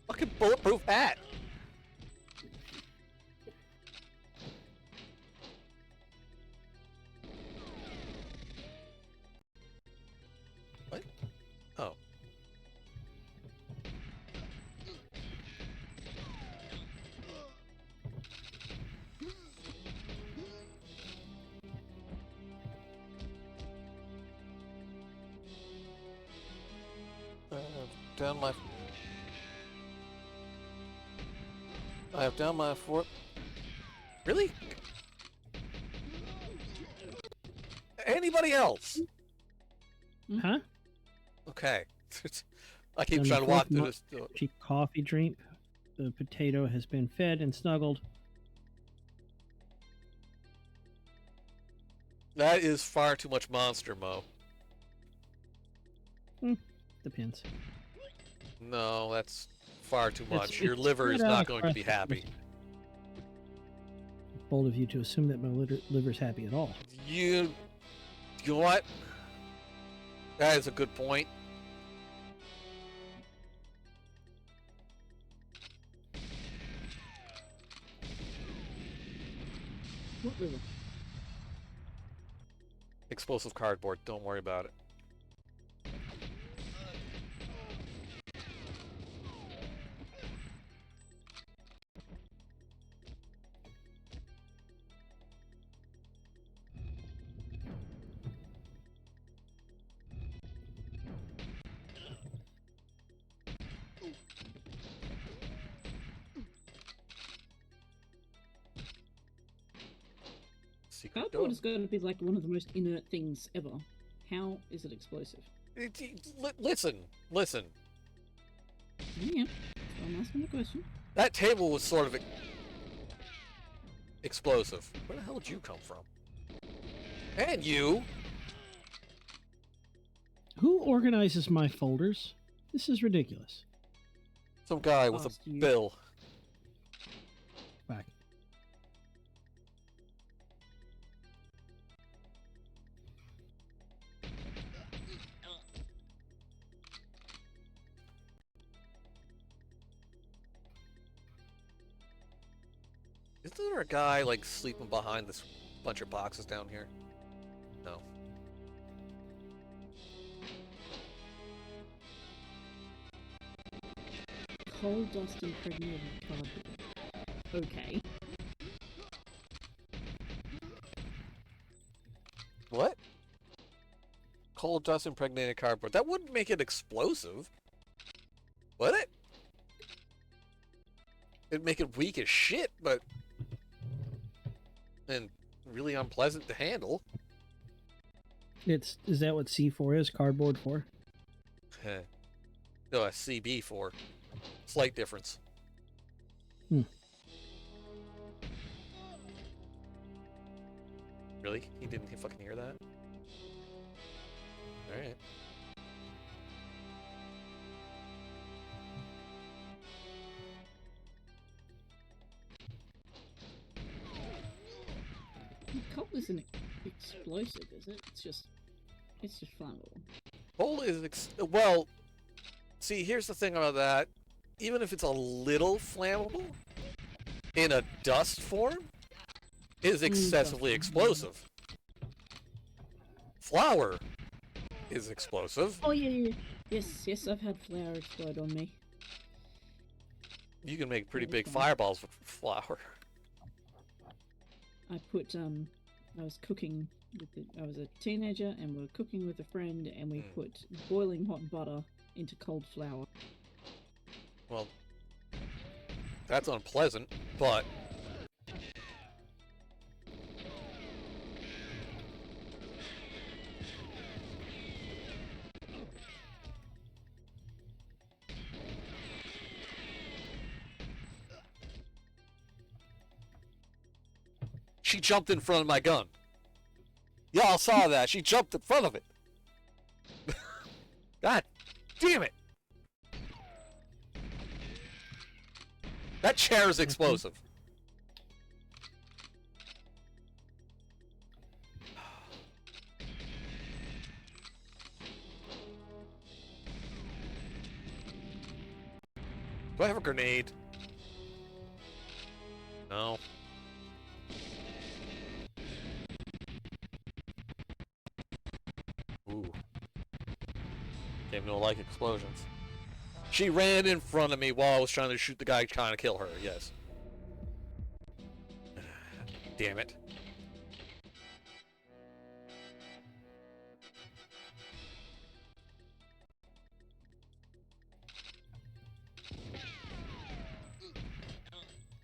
Speaker 1: Fucking bulletproof hat. What? Oh. I have down my fort. Really? Anybody else?
Speaker 2: Huh?
Speaker 1: Okay. I keep
Speaker 2: And
Speaker 1: trying to
Speaker 2: the
Speaker 1: walk
Speaker 2: fourth
Speaker 1: through this door.
Speaker 2: Coffee drink. The potato has been fed and snuggled.
Speaker 1: That is far too much monster, Mo.
Speaker 2: Depends.
Speaker 1: No, that's far too much.
Speaker 2: It's
Speaker 1: Your liver is
Speaker 2: spread out
Speaker 1: not going to be
Speaker 2: across-
Speaker 1: happy.
Speaker 2: Bold of you to assume that my liver's happy at all.
Speaker 1: You know what? That is a good point.
Speaker 3: What river?
Speaker 1: Explosive cardboard. Don't worry about it. Secret door.
Speaker 3: Cardboard is going to be like one of the most inert things ever. How is it explosive?
Speaker 1: Listen.
Speaker 3: Yeah, I'm asking the question.
Speaker 1: That table was sort of explosive. Where the hell did you come from? And you?
Speaker 2: Who organizes my folders? This is ridiculous.
Speaker 1: Some guy with
Speaker 3: Asked
Speaker 1: a
Speaker 3: you.
Speaker 1: bill.
Speaker 2: Back.
Speaker 1: Isn't there a guy like sleeping behind this bunch of boxes down here? No.
Speaker 3: Coal dust impregnated cardboard. Okay.
Speaker 1: What? Coal dust impregnated cardboard. That wouldn't make it explosive. Would it? It'd make it weak as shit, but... And really unpleasant to handle.
Speaker 2: Is that what C4 is? Cardboard 4?
Speaker 1: No, a CB4. Slight difference.
Speaker 2: Hmm.
Speaker 1: Really? He didn't fucking hear that? Alright.
Speaker 3: Coal isn't explosive, is it? It's just flammable.
Speaker 1: Coal is... well, see, here's the thing about that. Even if it's a little flammable, in a dust form, it is excessively explosive. Flour is explosive.
Speaker 3: Oh yeah. Yes, I've had flour explode on me.
Speaker 1: You can make pretty
Speaker 3: Yeah,
Speaker 1: big
Speaker 3: that's fine.
Speaker 1: fireballs with flour.
Speaker 3: I put I was cooking I was a teenager and we were cooking with a friend and we put boiling hot butter into cold flour.
Speaker 1: Well, that's unpleasant, but... She jumped in front of my gun. Y'all saw that. She jumped in front of it. God damn it. That chair is explosive. Do I have a grenade? No. Ooh. Game no like explosions. She ran in front of me while I was trying to shoot the guy trying to kill her, yes. Damn it.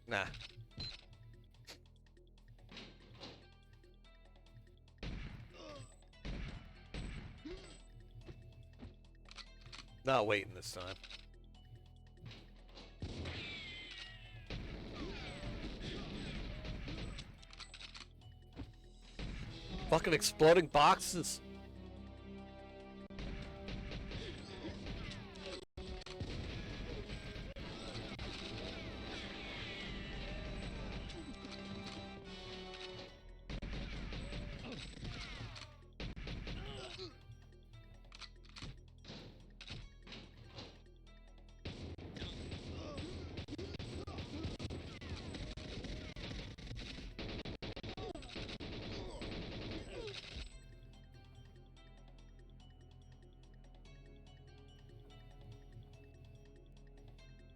Speaker 1: Nah. Not waiting this time. Fucking exploding boxes.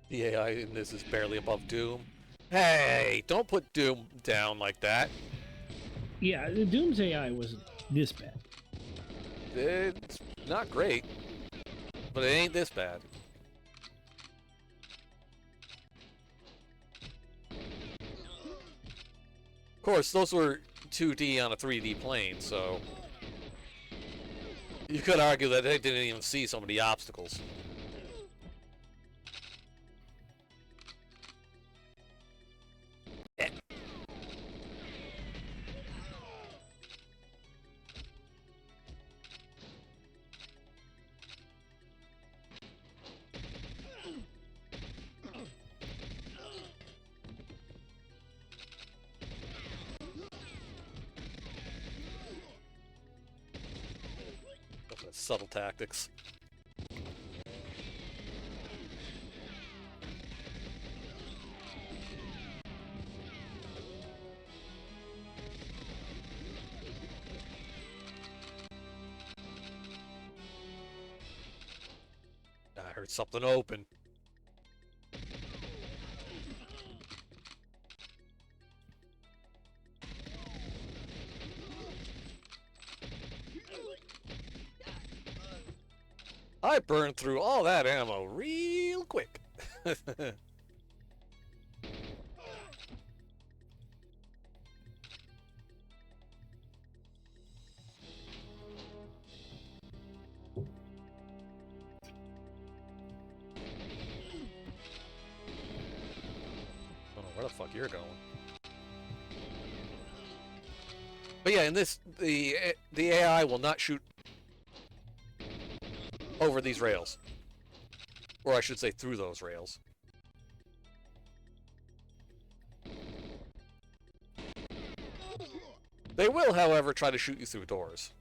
Speaker 1: The AI in this is barely above Doom. Hey, don't put Doom down like that.
Speaker 2: Yeah, the Doom's AI wasn't this bad.
Speaker 1: It's not great, but it ain't this bad. Of course, those were 2D on a 3D plane, so you could argue that they didn't even see some of the obstacles. Subtle tactics. I heard something open. I burned through all that ammo real quick. where the fuck you're going. But yeah, in this, the AI will not shoot over these rails. Or I should say through those rails. They will, however, try to shoot you through doors.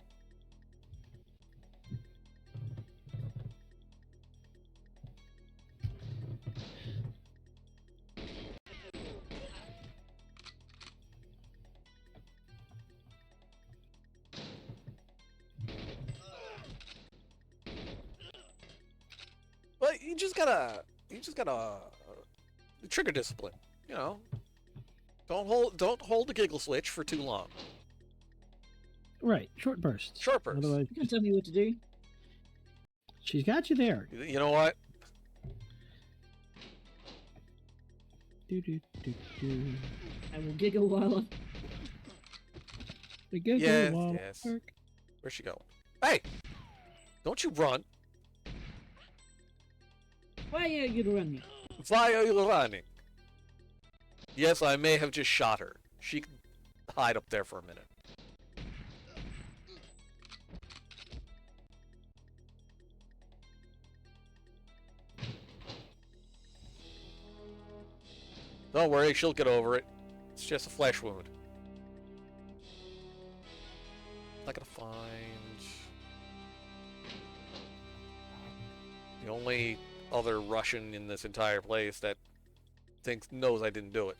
Speaker 1: But you just gotta trigger discipline, you know. Don't hold the giggle switch for too long.
Speaker 2: Right, short bursts.
Speaker 1: Short bursts.
Speaker 2: Otherwise,
Speaker 3: You can tell me what to do.
Speaker 2: she's got you there.
Speaker 1: You know what?
Speaker 2: Do, do, do, do.
Speaker 3: I will giggle while I...
Speaker 2: The giggle
Speaker 1: Yes,
Speaker 2: wall
Speaker 1: yes.
Speaker 2: work.
Speaker 1: Where's she going? Hey! Don't you run.
Speaker 3: Why are you running?
Speaker 1: Why are you running? Yes, I may have just shot her. She can hide up there for a minute. Don't worry, she'll get over it. It's just a flesh wound. Not gonna find... The only other Russian in this entire place that knows I didn't do it.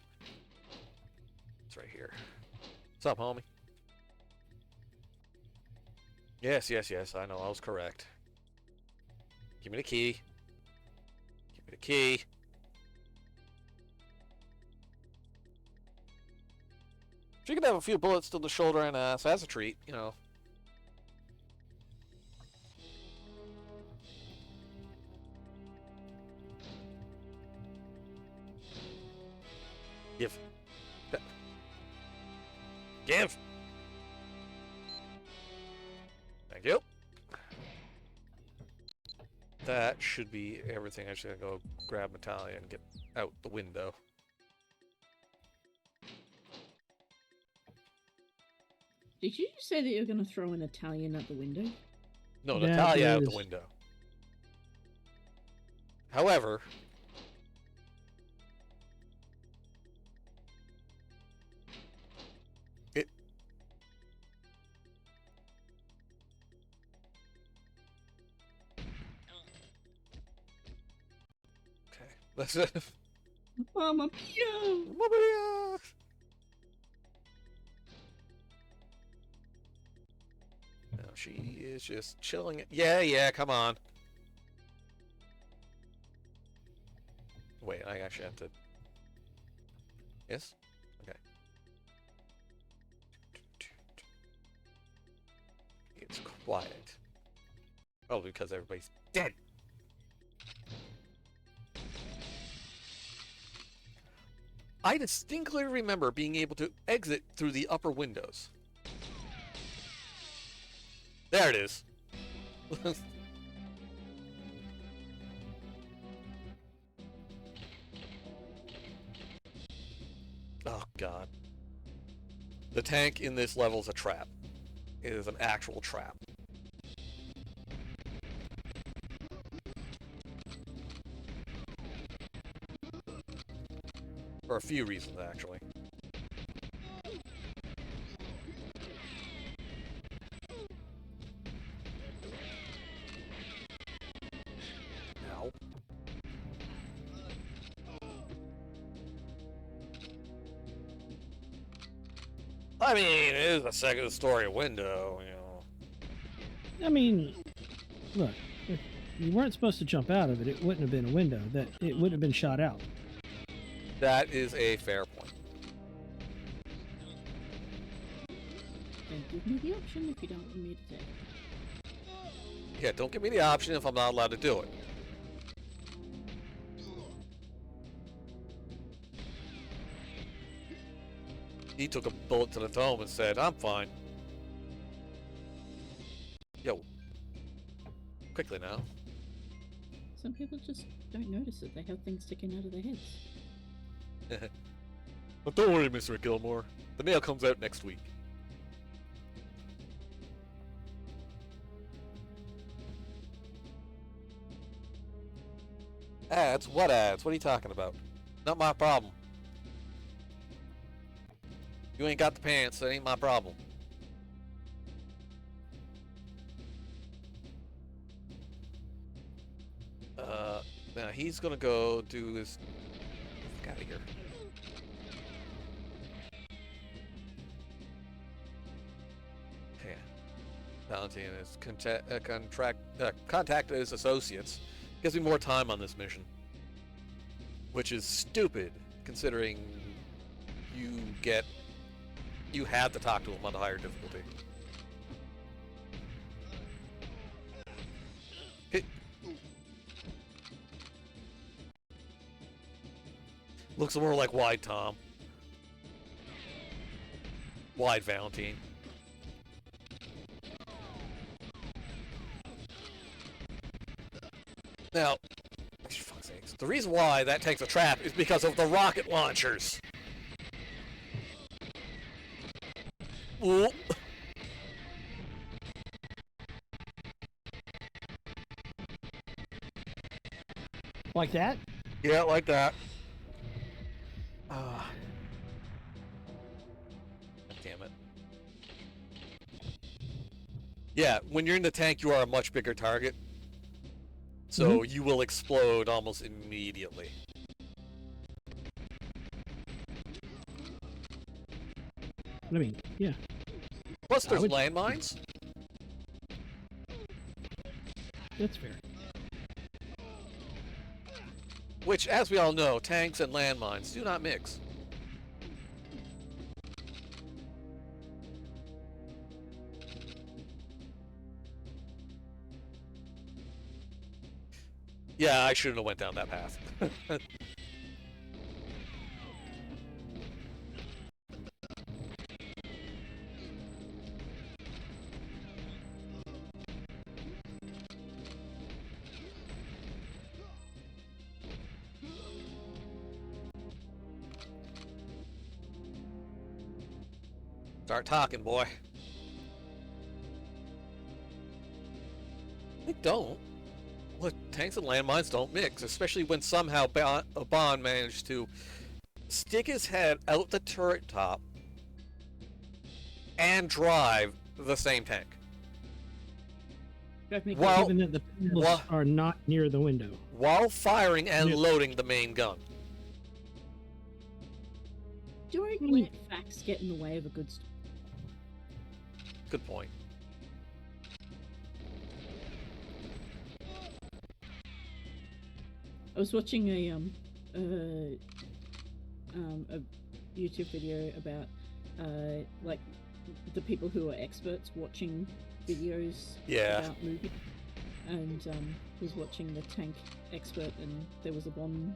Speaker 1: It's right here. What's up, homie? Yes, yes, yes, I know, I was correct. Give me the key. Give me the key. She could have a few bullets to the shoulder and ass as a treat, you know. Give. Give! Thank you. That should be everything. I should go grab Natalia and get out the window.
Speaker 3: Did you say that you're going to throw an Italian out the window?
Speaker 1: No,
Speaker 2: That
Speaker 1: Natalia out the
Speaker 2: is-
Speaker 1: window. However, okay. That's it.
Speaker 3: Mamma mia!
Speaker 1: Mamma mia! No, she is just chilling. Yeah, yeah, come on. Wait, I actually have to... Yes? Okay. It's quiet. Oh, because everybody's dead. I distinctly remember being able to exit through the upper windows. There it is. Oh, God. The tank in this level is a trap. It is an actual trap. For a few reasons, actually. Ow. I mean, it is a second story window, you know.
Speaker 2: I mean, look, if you weren't supposed to jump out of it, it wouldn't have been a window. That it wouldn't have been shot out.
Speaker 1: That is a fair point.
Speaker 3: Don't give me the option if you don't want me to take it.
Speaker 1: Yeah, don't give me the option if I'm not allowed to do it. He took a bullet to the dome and said, I'm fine. Yo. Quickly now.
Speaker 3: Some people just don't notice it. They have things sticking out of their heads.
Speaker 1: But don't worry, Mr. Gilmore. The mail comes out next week. Ads? What ads? What are you talking about? Not my problem. You ain't got the pants, so it ain't my problem. Now he's gonna go do his... Get out of here. Yeah. Valentine is contact his associates. Gives me more time on this mission. Which is stupid, considering you had to talk to him on the higher difficulty. Looks more like Wide Tom. Wide Valentine. Now, for fuck's sakes, the reason why that tank's a trap is because of the rocket launchers. Ooh.
Speaker 2: Like that?
Speaker 1: Yeah, like that. Damn it. Yeah, when you're in the tank, you are a much bigger target. So you will explode almost immediately.
Speaker 2: I mean, yeah.
Speaker 1: Plus, there's landmines.
Speaker 2: That's fair.
Speaker 1: Which, as we all know, tanks and landmines do not mix. Yeah, I shouldn't have went down that path. Start talking, boy. They don't. Look, tanks and landmines don't mix, especially when somehow Bond managed to stick his head out the turret top and drive the same tank.
Speaker 2: Well, given that the panels are not near the window.
Speaker 1: While firing and loading the main gun.
Speaker 3: Don't let facts get in the way of a good story.
Speaker 1: Good point.
Speaker 3: I was watching a YouTube video about like the people who are experts watching videos about movies, and was watching the tank expert, and there was a Bond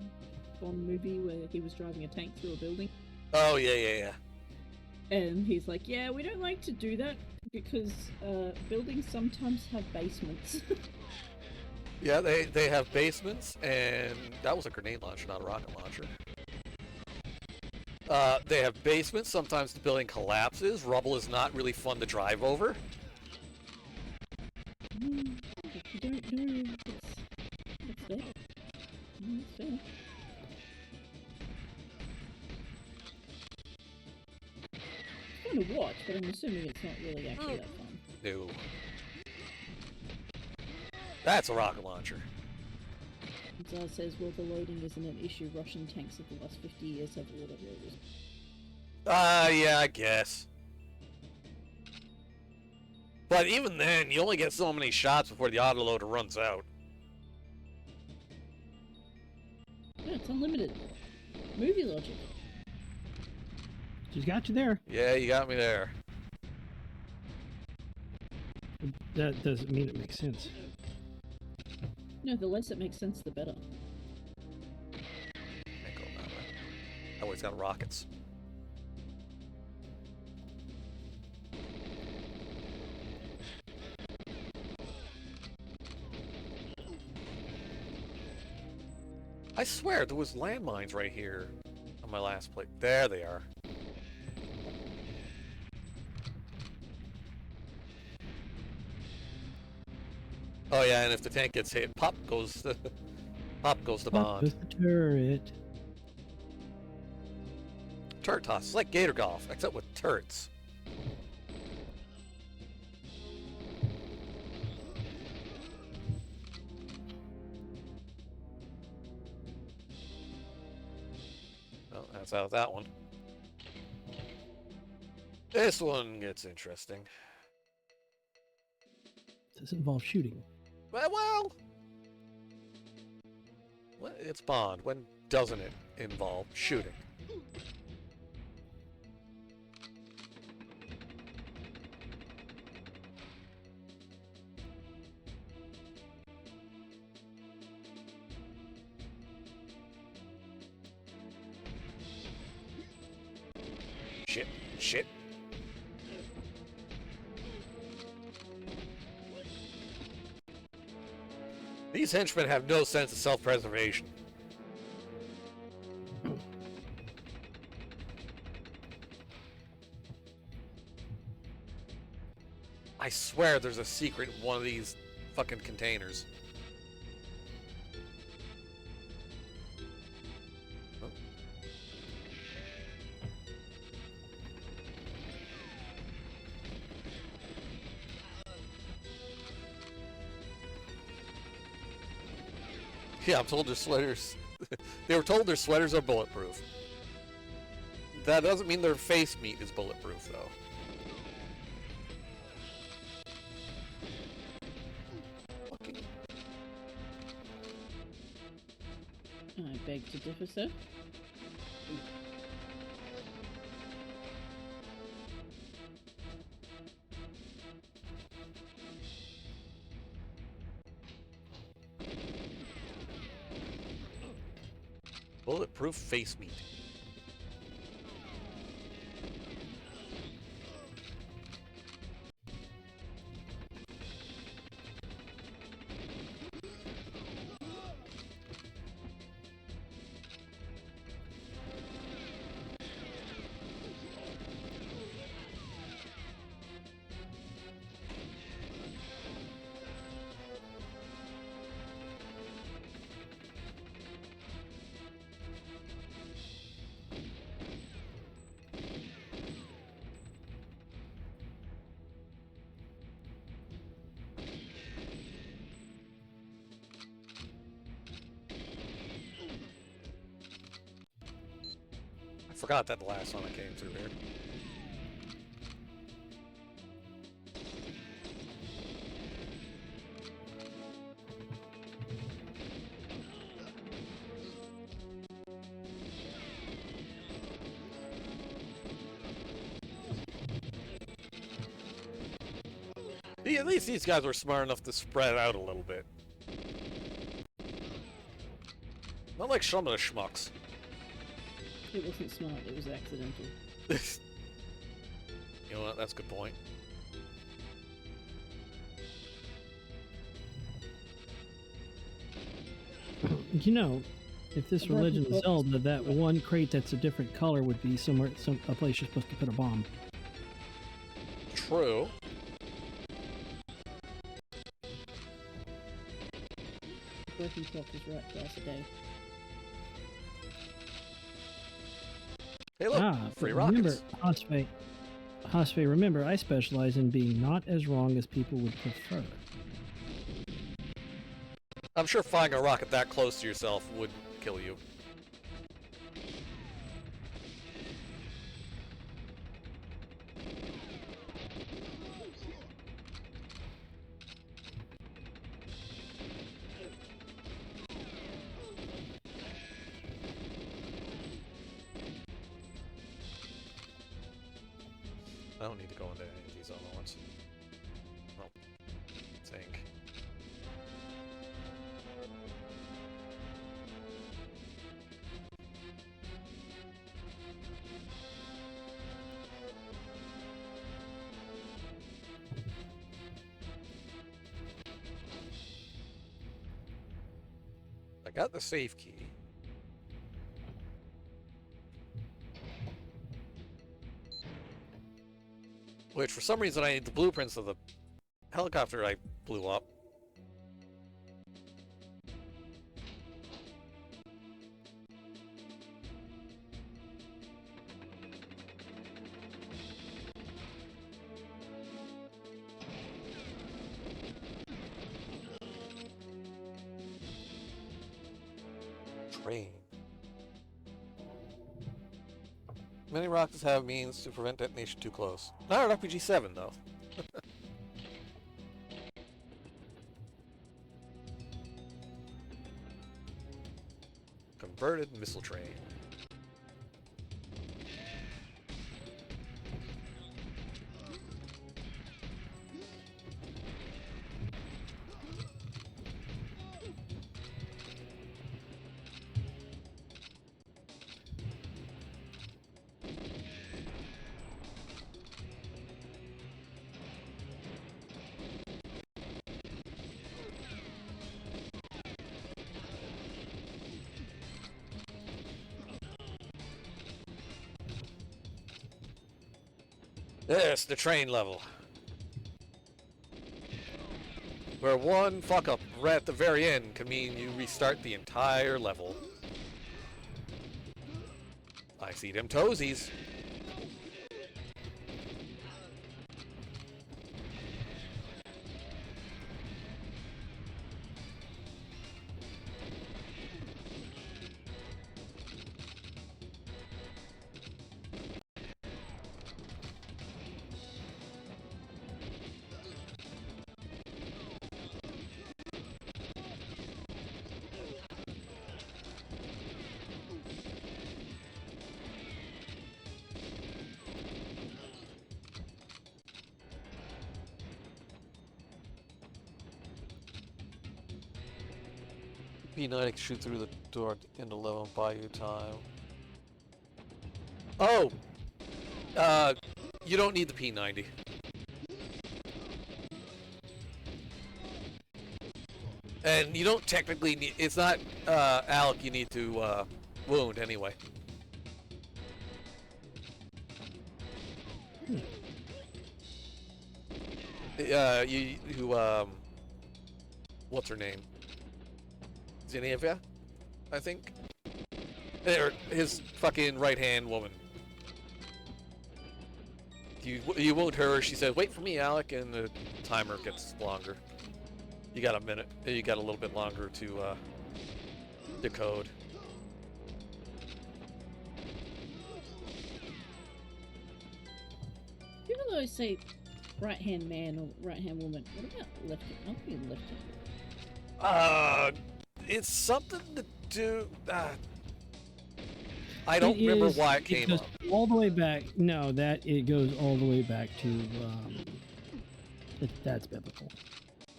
Speaker 3: movie where he was driving a tank through a building.
Speaker 1: Oh yeah.
Speaker 3: And he's like, yeah, we don't like to do that because buildings sometimes have basements.
Speaker 1: Yeah, they have basements, and that was a grenade launcher, not a rocket launcher. They have basements. Sometimes the building collapses. Rubble is not really fun to drive over.
Speaker 3: You don't know what's there. That's fair. It's fun to watch, but I'm assuming it's not really actually that fun.
Speaker 1: No. That's a rocket launcher.
Speaker 3: Zaz says, well, the loading isn't an issue. Russian tanks of the last 50 years have autoloaders.
Speaker 1: Yeah, I guess. But even then, you only get so many shots before the autoloader runs out.
Speaker 3: Yeah, it's unlimited. Movie logic.
Speaker 2: She's got you there.
Speaker 1: Yeah, you got me there.
Speaker 2: That doesn't mean it makes sense.
Speaker 3: No, the less it makes sense, the better.
Speaker 1: Can't go that way. Oh, he's got rockets. I swear there was landmines right here my last plate. There they are. Oh yeah, and if the tank gets hit, pop goes the bond.
Speaker 2: With the turret.
Speaker 1: Turret toss. It's like Gator Golf, except with turrets. Well, that's out of that one. This one gets interesting.
Speaker 2: Does it involve shooting?
Speaker 1: Well, it's Bond. When doesn't it involve shooting? Shit. These henchmen have no sense of self-preservation. I swear there's a secret in one of these fucking containers. Oh. Yeah, I'm told their sweaters... They were told their sweaters are bulletproof. That doesn't mean their face meat is bulletproof, though.
Speaker 3: I beg to differ, sir.
Speaker 1: Bulletproof face meat. I forgot that the last time I came through here. At least these guys were smart enough to spread out a little bit. Not like some of the schmucks.
Speaker 3: It wasn't smart, it was accidental.
Speaker 1: You know what? That's a good point.
Speaker 2: You know, if this were Legend of Zelda, that one crate that's a different color would be somewhere, a place you're supposed to put a bomb.
Speaker 1: True.
Speaker 3: Working clock is right twice a day.
Speaker 1: Hey, look, free rockets.
Speaker 2: Remember, Hosfei, remember, I specialize in being not as wrong as people would prefer.
Speaker 1: I'm sure firing a rocket that close to yourself would kill you. I don't need to go into any of these other ones. No. Think. I got the safe key. Which, for some reason, I need the blueprints of the helicopter I blew up. Train. Many rockets have means to prevent detonation too close. Not an RPG-7, though. Converted missile train. Yes, the train level. Where one fuck up right at the very end can mean you restart the entire level. I see them toesies. P90 can shoot through the door in the level and buy you time. Oh! You don't need the P90. And you don't technically need... It's not, Alec you need to, wound anyway. What's her name? Zaiaku, I think. Or his fucking right-hand woman. You wound her, she said, wait for me, Alec, and the timer gets longer. You got a minute, you got a little bit longer to, decode.
Speaker 3: People always say right-hand man or right-hand woman. What about left-hand? I'll be left-hand.
Speaker 1: It's something to do. I don't remember why it came up.
Speaker 2: All the way back. No, that it goes all the way back to. That's biblical.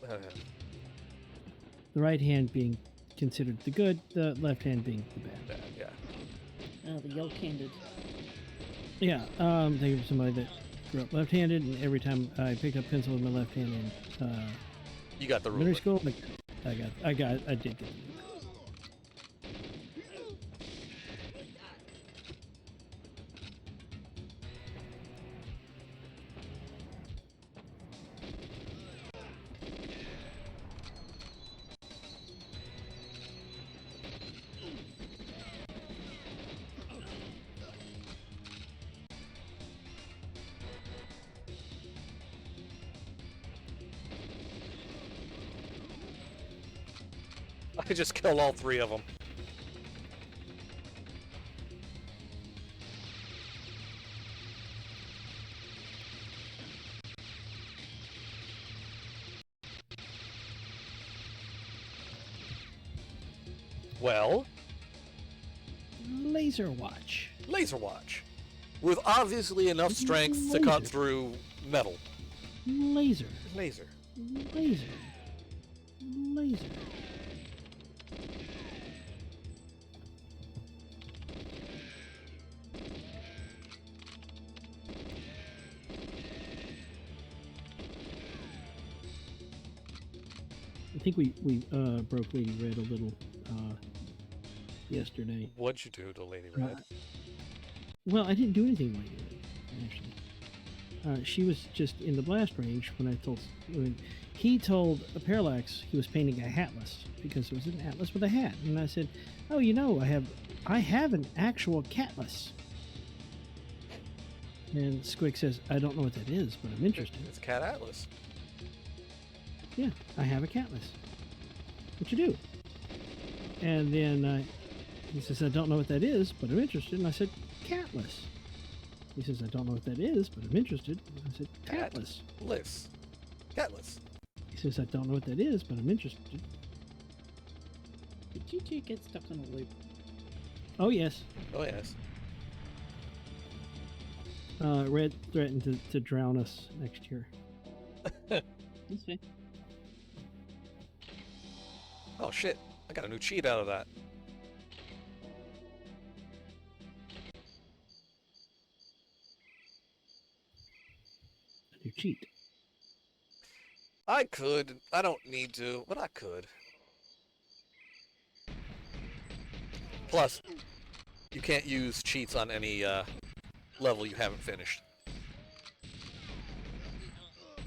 Speaker 2: The right hand being considered the good, the left hand being the bad.
Speaker 1: Yeah.
Speaker 3: Oh, the yolk-handed.
Speaker 2: Yeah. Think of somebody that grew up left-handed, and every time I picked up pencil with my left hand in
Speaker 1: you got the ruler.
Speaker 2: middle school, I did get the ruler.
Speaker 1: I just killed all three of them. Well?
Speaker 2: Laser watch.
Speaker 1: Laser watch. With obviously enough strength to cut through metal.
Speaker 2: Laser.
Speaker 1: Laser.
Speaker 2: Laser. Laser. I think we broke Lady Red a little yesterday.
Speaker 1: What'd you do to Lady Red?
Speaker 2: Well, I didn't do anything to Lady Red, actually. she was just in the blast range when he told a Parallax he was painting a hatless because it was an atlas with a hat, and I said, "Oh, I have an actual catless." And Squick says, "I don't know what that is, but I'm interested."
Speaker 1: It's Cat Atlas.
Speaker 2: Yeah, I have a catless. What you do? And then he says, "I don't know what that is, but I'm interested." And I said, "Catless." He says, "I don't know what that is, but I'm interested." And I said, "Catless."
Speaker 1: Catless.
Speaker 2: He says, "I don't know what that is, but I'm interested."
Speaker 3: Did you two get stuck on a loop?
Speaker 2: Oh, yes.
Speaker 1: Oh, yes.
Speaker 2: Red threatened to drown us next year.
Speaker 3: That's fair.
Speaker 1: Oh, shit. I got a new cheat out of that.
Speaker 2: You cheat.
Speaker 1: I could. I don't need to, but I could. Plus, you can't use cheats on any level you haven't finished.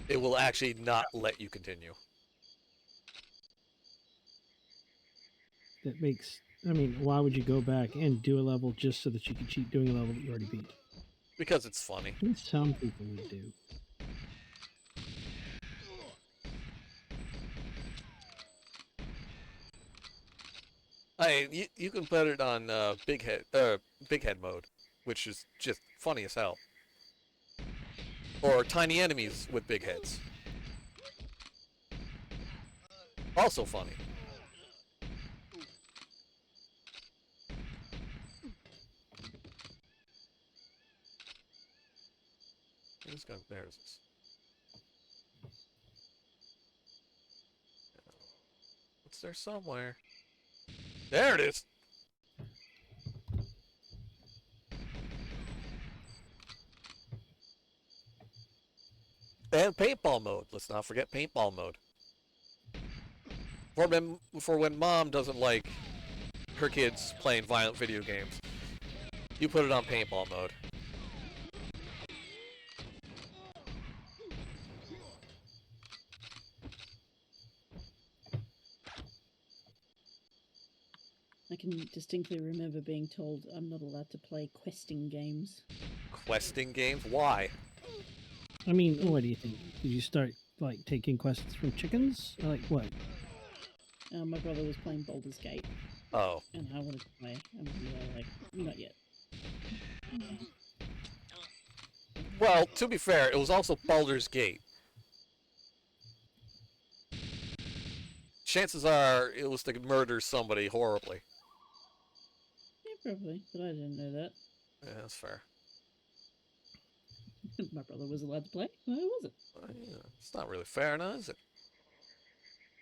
Speaker 1: It will actually not let you continue.
Speaker 2: That makes... I mean, why would you go back and do a level just so that you could cheat doing a level that you already beat?
Speaker 1: Because it's funny.
Speaker 2: I think some people would do.
Speaker 1: You can put it on big head mode, which is just funny as hell. Or tiny enemies with big heads. Also funny. Who's going? There's this. It's there somewhere. There it is. And paintball mode. Let's not forget paintball mode. For when mom doesn't like her kids playing violent video games, you put it on paintball mode.
Speaker 3: I can distinctly remember being told I'm not allowed to play questing games.
Speaker 1: Questing games? Why?
Speaker 2: I mean, what do you think? Did you start, like, taking quests from chickens? Like, what?
Speaker 3: My brother was playing Baldur's Gate.
Speaker 1: Oh.
Speaker 3: And I wanted to play. And we were like, not yet.
Speaker 1: Well, to be fair, it was also Baldur's Gate. Chances are it was to murder somebody horribly.
Speaker 3: Yeah, probably, but I didn't know that.
Speaker 1: Yeah, that's fair.
Speaker 3: My brother was allowed to play. I wasn't.
Speaker 1: Yeah, it's not really fair now, is it?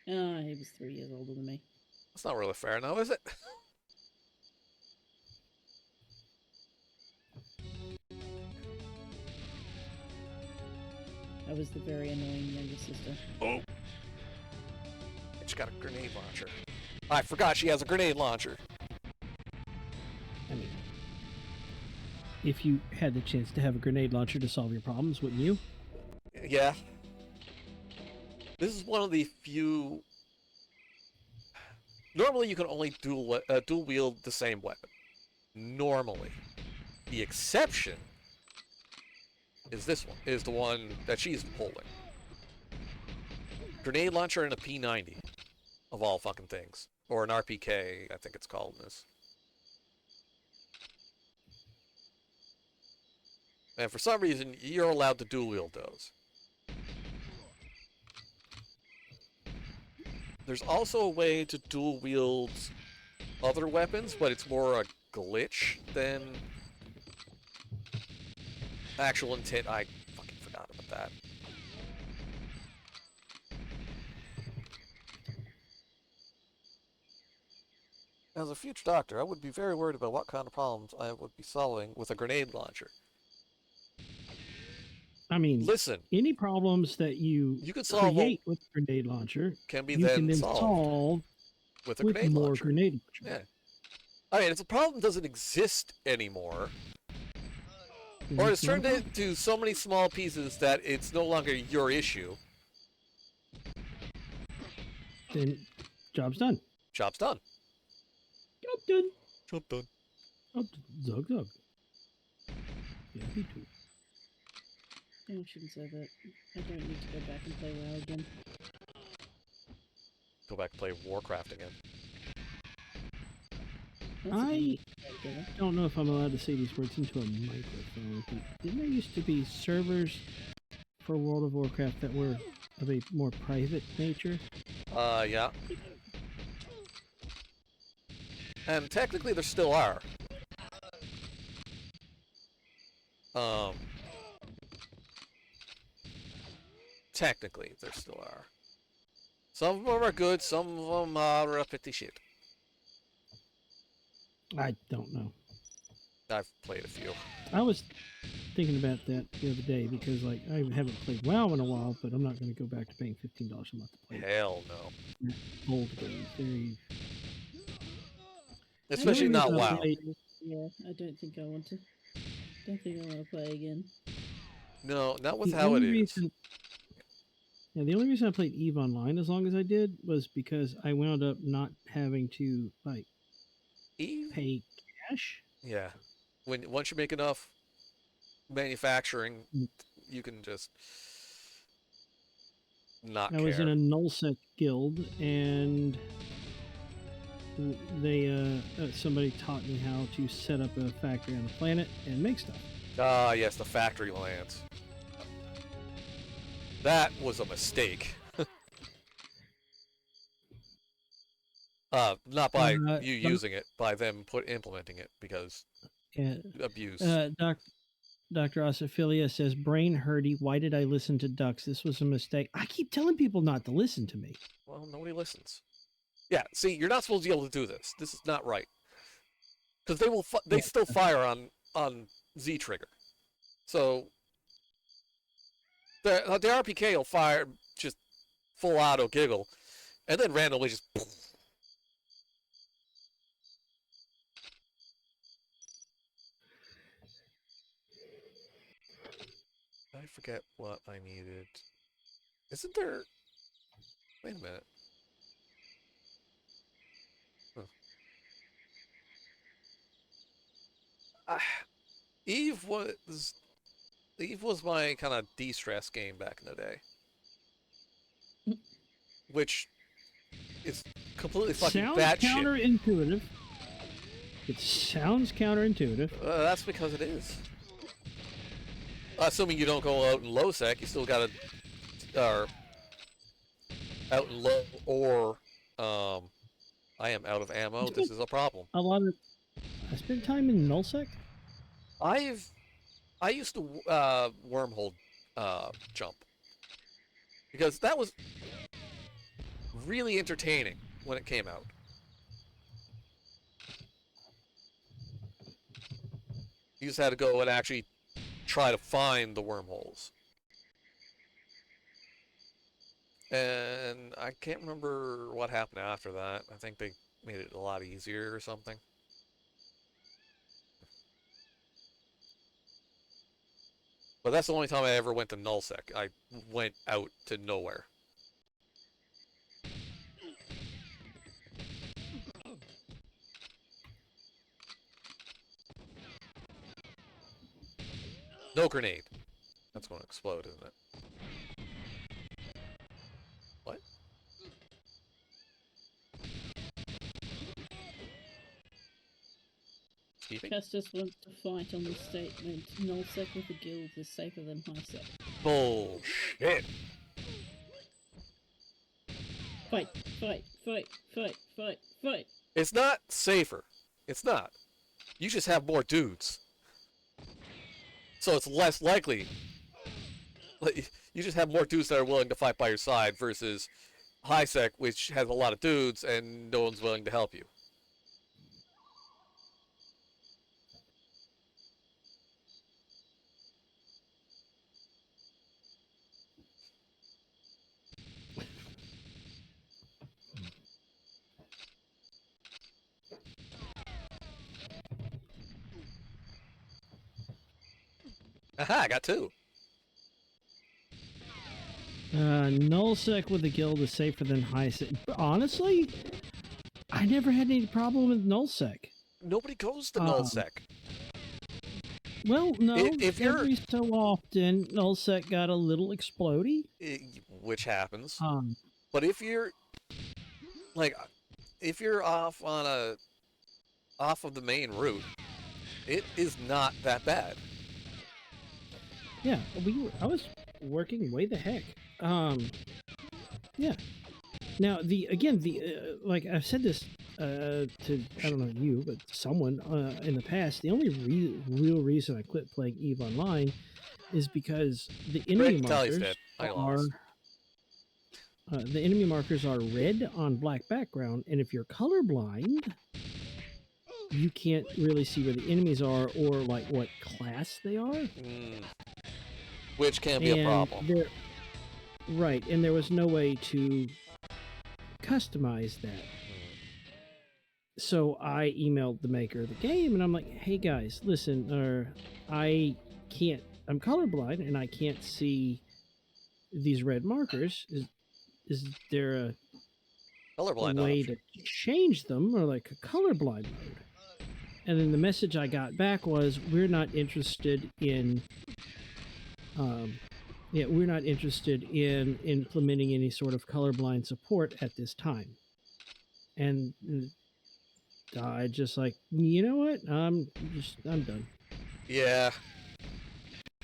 Speaker 3: He was 3 years older than me.
Speaker 1: It's not really fair now, is it?
Speaker 3: I was the very annoying younger sister.
Speaker 1: Oh! She got a grenade launcher. I forgot she has a grenade launcher.
Speaker 2: I mean, if you had the chance to have a grenade launcher to solve your problems, wouldn't you?
Speaker 1: Yeah. This is one of the few... Normally you can only dual wield the same weapon. Normally. The exception is this one, is the one that she's holding. Grenade launcher and a P90. Of all fucking things. Or an RPK, I think it's called in this. And for some reason, you're allowed to dual wield those. There's also a way to dual wield other weapons, but it's more a glitch than actual intent. I fucking forgot about that. As a future doctor, I would be very worried about what kind of problems I would be solving with a grenade launcher.
Speaker 2: I mean,
Speaker 1: listen,
Speaker 2: any problems that you
Speaker 1: could solve
Speaker 2: create with a grenade launcher
Speaker 1: can be
Speaker 2: you can then
Speaker 1: solved
Speaker 2: solve
Speaker 1: with a
Speaker 2: with
Speaker 1: grenade
Speaker 2: more
Speaker 1: launcher.
Speaker 2: Grenade launcher.
Speaker 1: Yeah. I mean, if the problem doesn't exist anymore, Or it's turned into so many small pieces that it's no longer your issue.
Speaker 2: Then job's done.
Speaker 1: Job's done.
Speaker 3: Job done.
Speaker 1: Job done.
Speaker 2: Zug zug. Yeah, me too.
Speaker 3: Oh, I shouldn't say that. I don't need to go back and play WoW again.
Speaker 1: Go back and play Warcraft again.
Speaker 3: That's
Speaker 2: I
Speaker 3: together.
Speaker 2: don't know if I'm allowed to say these words into a microphone, but didn't there used to be servers for World of Warcraft that were of a more private nature?
Speaker 1: Yeah. And technically there still are. Technically there still are. Some of them are good, some of them are a pretty shit.
Speaker 2: I don't know.
Speaker 1: I've played a few.
Speaker 2: I was thinking about that the other day because, like, I haven't played WoW in a while, but I'm not going to go back to paying $15 a month to play
Speaker 1: Hell no.
Speaker 2: old games. Very.
Speaker 1: Especially not WoW.
Speaker 3: Yeah, I don't think I want to. Don't think I want to play again.
Speaker 1: No, not with
Speaker 2: The
Speaker 1: how it
Speaker 2: only
Speaker 1: is.
Speaker 2: Yeah, the only reason I played EVE Online as long as I did was because I wound up not having to, like,
Speaker 1: EVE?
Speaker 2: pay cash.
Speaker 1: Yeah. Once you make enough manufacturing, you can just not care.
Speaker 2: I was in a nullsec guild, and they somebody taught me how to set up a factory on the planet and make stuff.
Speaker 1: Ah, yes, the factory lands. That was a mistake. Not by you using it, by them implementing it, because abuse.
Speaker 2: Dr. Osophilia says, brain hurdy, why did I listen to ducks? This was a mistake. I keep telling people not to listen to me.
Speaker 1: Well, nobody listens. Yeah, see, you're not supposed to be able to do this. This is not right. Because they still fire on Z trigger. So the RPK will fire just full auto giggle, and then randomly just. I forget what I needed. Isn't there? Wait a minute. Eve was my kind of de-stress game back in the day, which is completely fucking batshit.
Speaker 2: Sounds counterintuitive. It sounds counterintuitive.
Speaker 1: That's because it is. Assuming you don't go out in low sec, you still gotta, out in low, or, I am out of ammo. This is a problem.
Speaker 2: I spent time in nullsec.
Speaker 1: I used to wormhole jump because that was really entertaining when it came out. You just had to go and actually try to find the wormholes. And I can't remember what happened after that. I think they made it a lot easier or something. But that's the only time I ever went to nullsec. I went out to nowhere. No grenade. That's going to explode, isn't it? What?
Speaker 3: Festus wants to fight on the statement, nullsec with the guild is safer than highsec.
Speaker 1: Bullshit.
Speaker 3: Fight, fight, fight, fight, fight, fight.
Speaker 1: It's not safer. It's not. You just have more dudes. So it's less likely. You just have more dudes that are willing to fight by your side versus highsec, which has a lot of dudes and no one's willing to help you. Aha, I got 2.
Speaker 2: Nullsec with the guild is safer than highsec. Honestly, I never had any problem with nullsec.
Speaker 1: Nobody goes to
Speaker 2: Um,
Speaker 1: nullsec.
Speaker 2: Well, no.
Speaker 1: If you're,
Speaker 2: Every so often, nullsec got a little explodey.
Speaker 1: which happens.
Speaker 2: Um,
Speaker 1: But if you're like, if you're off of the main route, it is not that bad.
Speaker 2: yeah, I was working way the heck. Yeah. Now like I've said this to I don't know you, but someone in the past. The only real reason I quit playing Eve Online is because the enemy
Speaker 1: Tally's
Speaker 2: markers
Speaker 1: dead. I
Speaker 2: are
Speaker 1: lost.
Speaker 2: the enemy markers are red on black background, and if you're colorblind, you can't really see where the enemies are or like what class they are.
Speaker 1: Which can be a problem.
Speaker 2: Right, and there was no way to customize that. So I emailed the maker of the game, and I'm like, "Hey guys, listen, I'm colorblind, and I can't see these red markers. Is there a
Speaker 1: Colorblind
Speaker 2: way
Speaker 1: option.
Speaker 2: to change them, or like a colorblind mode?" And then the message I got back was, "We're not interested in, we're not interested in implementing any sort of colorblind support at this time." And I just like, you know what? I'm done.
Speaker 1: Yeah.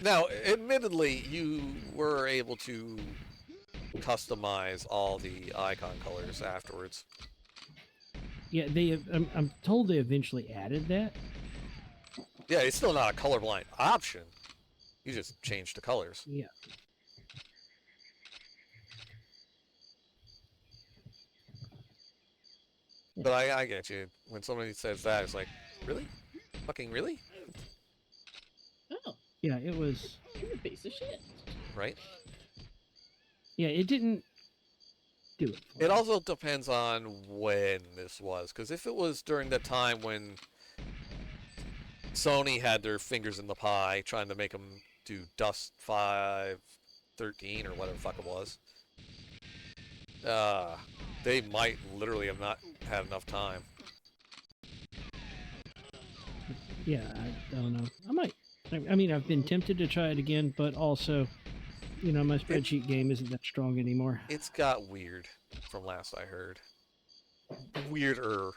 Speaker 1: Now, admittedly, you were able to customize all the icon colors afterwards.
Speaker 2: Yeah, I'm told they eventually added that.
Speaker 1: Yeah, it's still not a colorblind option. You just change the colors.
Speaker 2: Yeah.
Speaker 1: But I get you. When somebody says that, it's like, really? Fucking really?
Speaker 3: Oh,
Speaker 2: Yeah, it was.
Speaker 3: you're a piece of shit.
Speaker 1: Right?
Speaker 2: Yeah, it didn't do it.
Speaker 1: It also depends on when this was, because if it was during the time when Sony had their fingers in the pie trying to make them do Dust 5.13 or whatever the fuck it was, they might literally have not had enough time.
Speaker 2: Yeah, I don't know. I might. I mean, I've been tempted to try it again, but also, my spreadsheet game isn't that strong anymore.
Speaker 1: It's got weird from last I heard. Weirder.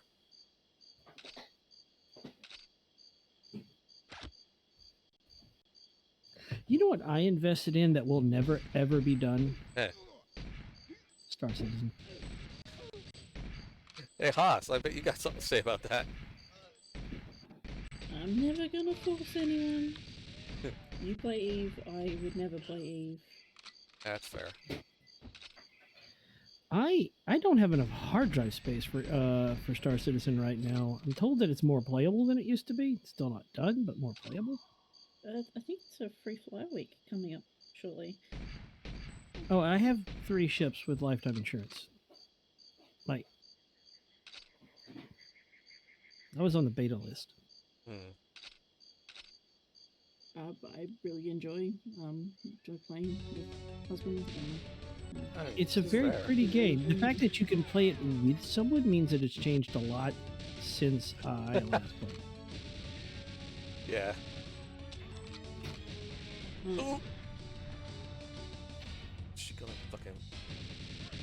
Speaker 2: You know what I invested in that will never ever be done?
Speaker 1: Eh.
Speaker 2: Star Citizen.
Speaker 1: Hey, Haas, I bet you got something to say about that.
Speaker 3: I'm never gonna force anyone. You play Eve, I would never play Eve.
Speaker 1: That's fair.
Speaker 2: I don't have enough hard drive space for Star Citizen right now. I'm told that it's more playable than it used to be. It's still not done, but more playable.
Speaker 3: I think it's a free fly week coming up shortly.
Speaker 2: Oh, I have 3 ships with lifetime insurance. Like, I was on the beta list.
Speaker 3: I really enjoy playing with husband.
Speaker 2: It's a very pretty game. The fact that you can play it with someone means that it's changed a lot since I last played.
Speaker 1: Yeah. Ooh. She gonna fucking.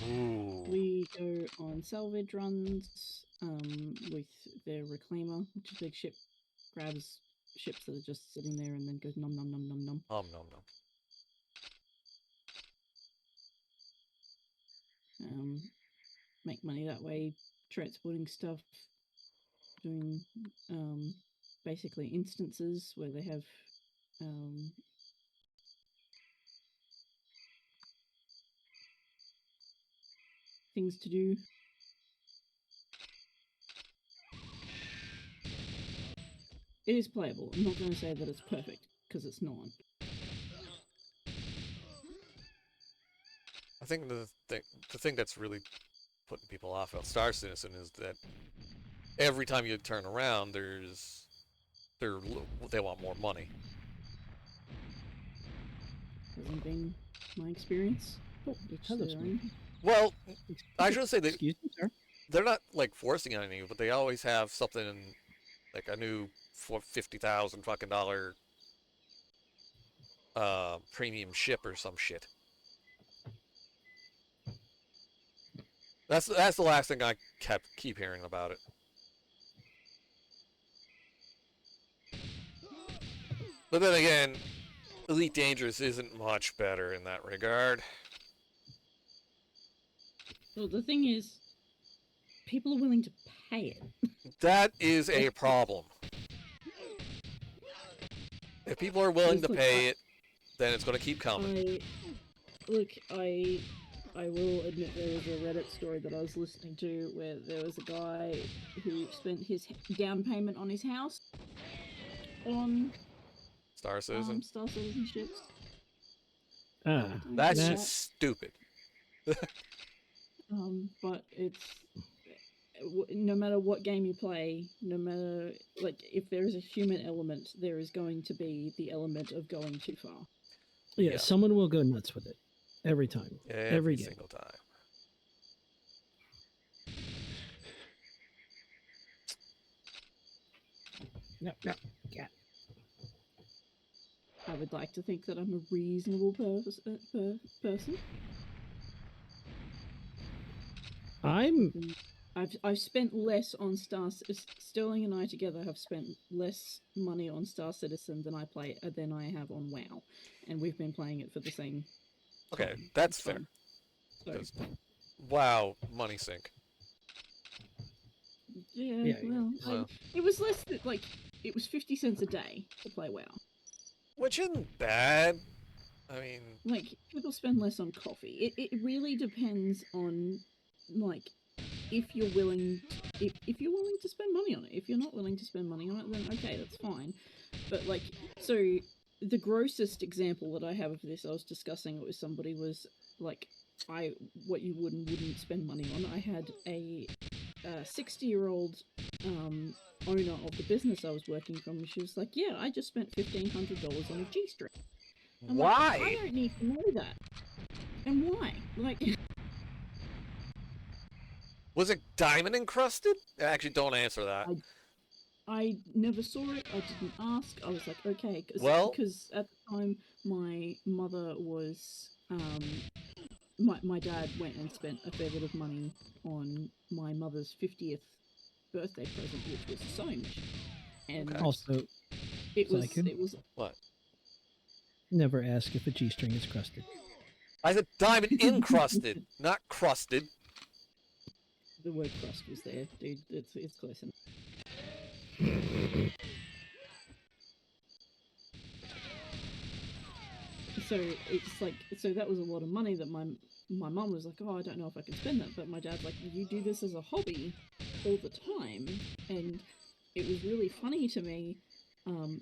Speaker 1: Ooh.
Speaker 3: We go on salvage runs with the reclaimer, which is a big ship, grabs ships that are just sitting there and then goes nom nom nom nom nom.
Speaker 1: Nom nom nom.
Speaker 3: Make money that way, transporting stuff, doing basically instances where they have things to do. It is playable. I'm not going to say that it's perfect, because it's not.
Speaker 1: I think the thing that's really putting people off about Star Citizen is that every time you turn around, they want more money.
Speaker 3: hasn't been my experience.
Speaker 2: Oh,
Speaker 3: Each
Speaker 2: hello,
Speaker 3: their
Speaker 2: Smoke.
Speaker 3: own.
Speaker 1: Well,
Speaker 2: Excuse
Speaker 1: I
Speaker 2: me-
Speaker 1: shouldn't say that
Speaker 2: Excuse me, sir.
Speaker 1: they're not like forcing on you, but they always have something like a new $50,000 fucking dollar premium ship or some shit. That's the last thing I keep hearing about it. But then again, Elite Dangerous isn't much better in that regard.
Speaker 3: Well, the thing is, people are willing to pay it.
Speaker 1: That is a problem. If people are willing to
Speaker 3: Look,
Speaker 1: pay it, then it's going to keep coming.
Speaker 3: I will admit there was a Reddit story that I was listening to where there was a guy who spent his down payment on his house on
Speaker 1: Star Citizen.
Speaker 3: Star Citizen ships.
Speaker 2: Ah,
Speaker 1: That's
Speaker 3: that-
Speaker 1: just stupid.
Speaker 3: But it's no matter what game you play, no matter like if there is a human element, there is going to be the element of going too far.
Speaker 2: yeah,
Speaker 1: Yeah.
Speaker 2: someone will go nuts with it every time.
Speaker 1: Every
Speaker 2: game.
Speaker 1: single time.
Speaker 2: No, cat.
Speaker 3: I would like to think that I'm a reasonable person. I've spent less on Sterling and I together have spent less money on Star Citizen than I have on WoW, and we've been playing it for the same.
Speaker 1: Okay,
Speaker 3: time.
Speaker 1: that's
Speaker 3: It's
Speaker 1: fair.
Speaker 3: fine. So,
Speaker 1: 'Cause, wow, money sink.
Speaker 3: yeah, well,
Speaker 1: Well.
Speaker 3: it was less than like it was 50 cents a day to play WoW.
Speaker 1: Which isn't bad. I mean,
Speaker 3: Like people spend less on coffee. It really depends on like if you're willing if you're willing to spend money on it. If you're not willing to spend money on it, then okay, that's fine. But like, so the grossest example that I have of this, I was discussing it with somebody, was like what you would and wouldn't spend money on. I had a 60-year-old owner of the business I was working from, and she was like, "Yeah, I just spent $1,500 on a G-string." I'm
Speaker 1: why?
Speaker 3: like, I don't need to know that. And why? Like,
Speaker 1: Was it diamond encrusted? Actually, don't answer that.
Speaker 3: I never saw it. I didn't ask. I was like, okay, because at the time my mother was my dad went and spent a fair bit of money on my mother's 50th birthday present, which was a sewing machine. And
Speaker 1: Okay.
Speaker 2: Also,
Speaker 3: it was
Speaker 2: Zaiaku?
Speaker 3: it was
Speaker 1: What?
Speaker 2: never ask if a G-string is crusted.
Speaker 1: I said diamond encrusted, not crusted.
Speaker 3: the word crust was there, dude. It's close enough. So it's like, so that was a lot of money that my mum was like, oh, I don't know if I can spend that, but my dad's like, you do this as a hobby all the time. And it was really funny to me.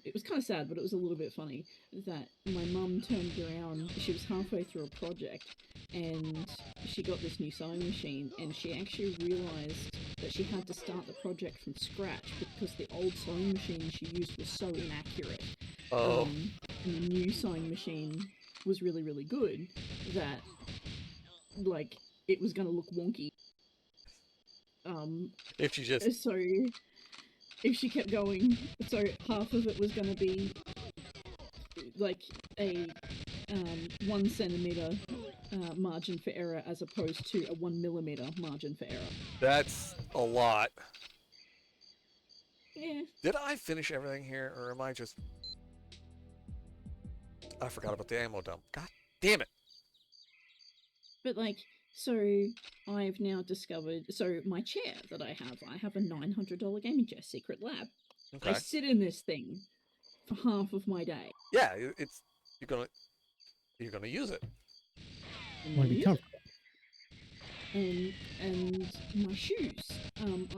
Speaker 3: It was kind of sad, but it was a little bit funny that my mum turned around. She was halfway through a project and she got this new sewing machine, and she actually realized that she had to start the project from scratch because the old sewing machine she used was so inaccurate.
Speaker 1: Oh.
Speaker 3: And the new sewing machine was really, really good, that like it was going to look wonky.
Speaker 1: If you just
Speaker 3: So if she kept going, so half of it was going to be like a 1 centimeter margin for error, as opposed to a 1 millimeter margin for error.
Speaker 1: that's a lot.
Speaker 3: Yeah.
Speaker 1: Did I finish everything here, or am I just? I forgot about the ammo dump. God damn it!
Speaker 3: But like, so I've now discovered, so my chair that I have a $900 gaming chair, Secret Lab.
Speaker 1: Okay.
Speaker 3: I sit in this thing for half of my day.
Speaker 1: Yeah, it's you're gonna use it.
Speaker 3: And
Speaker 2: Want to be
Speaker 3: use it.
Speaker 2: comfortable.
Speaker 3: And my shoes.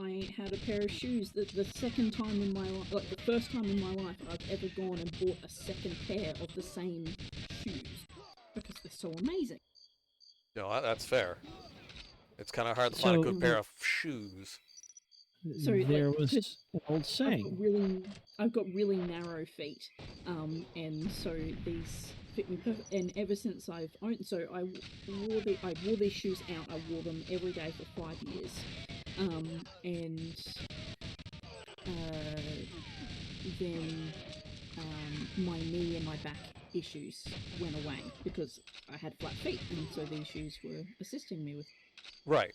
Speaker 3: I had a pair of shoes that the second time in my life, like the first time in my life, I've ever gone and bought a second pair of the same shoes because they're so amazing.
Speaker 1: No, that's fair. It's kind of hard to find a good pair of shoes.
Speaker 3: So,
Speaker 2: There
Speaker 3: like,
Speaker 2: was an old
Speaker 3: I've got
Speaker 2: saying.
Speaker 3: I've got really narrow feet, and so these fit me perfect. And ever since I've owned, so I wore these shoes out. I wore them every day for 5 years, and then my knee and my back issues went away because I had flat feet, and so these shoes were assisting me with.
Speaker 1: Right.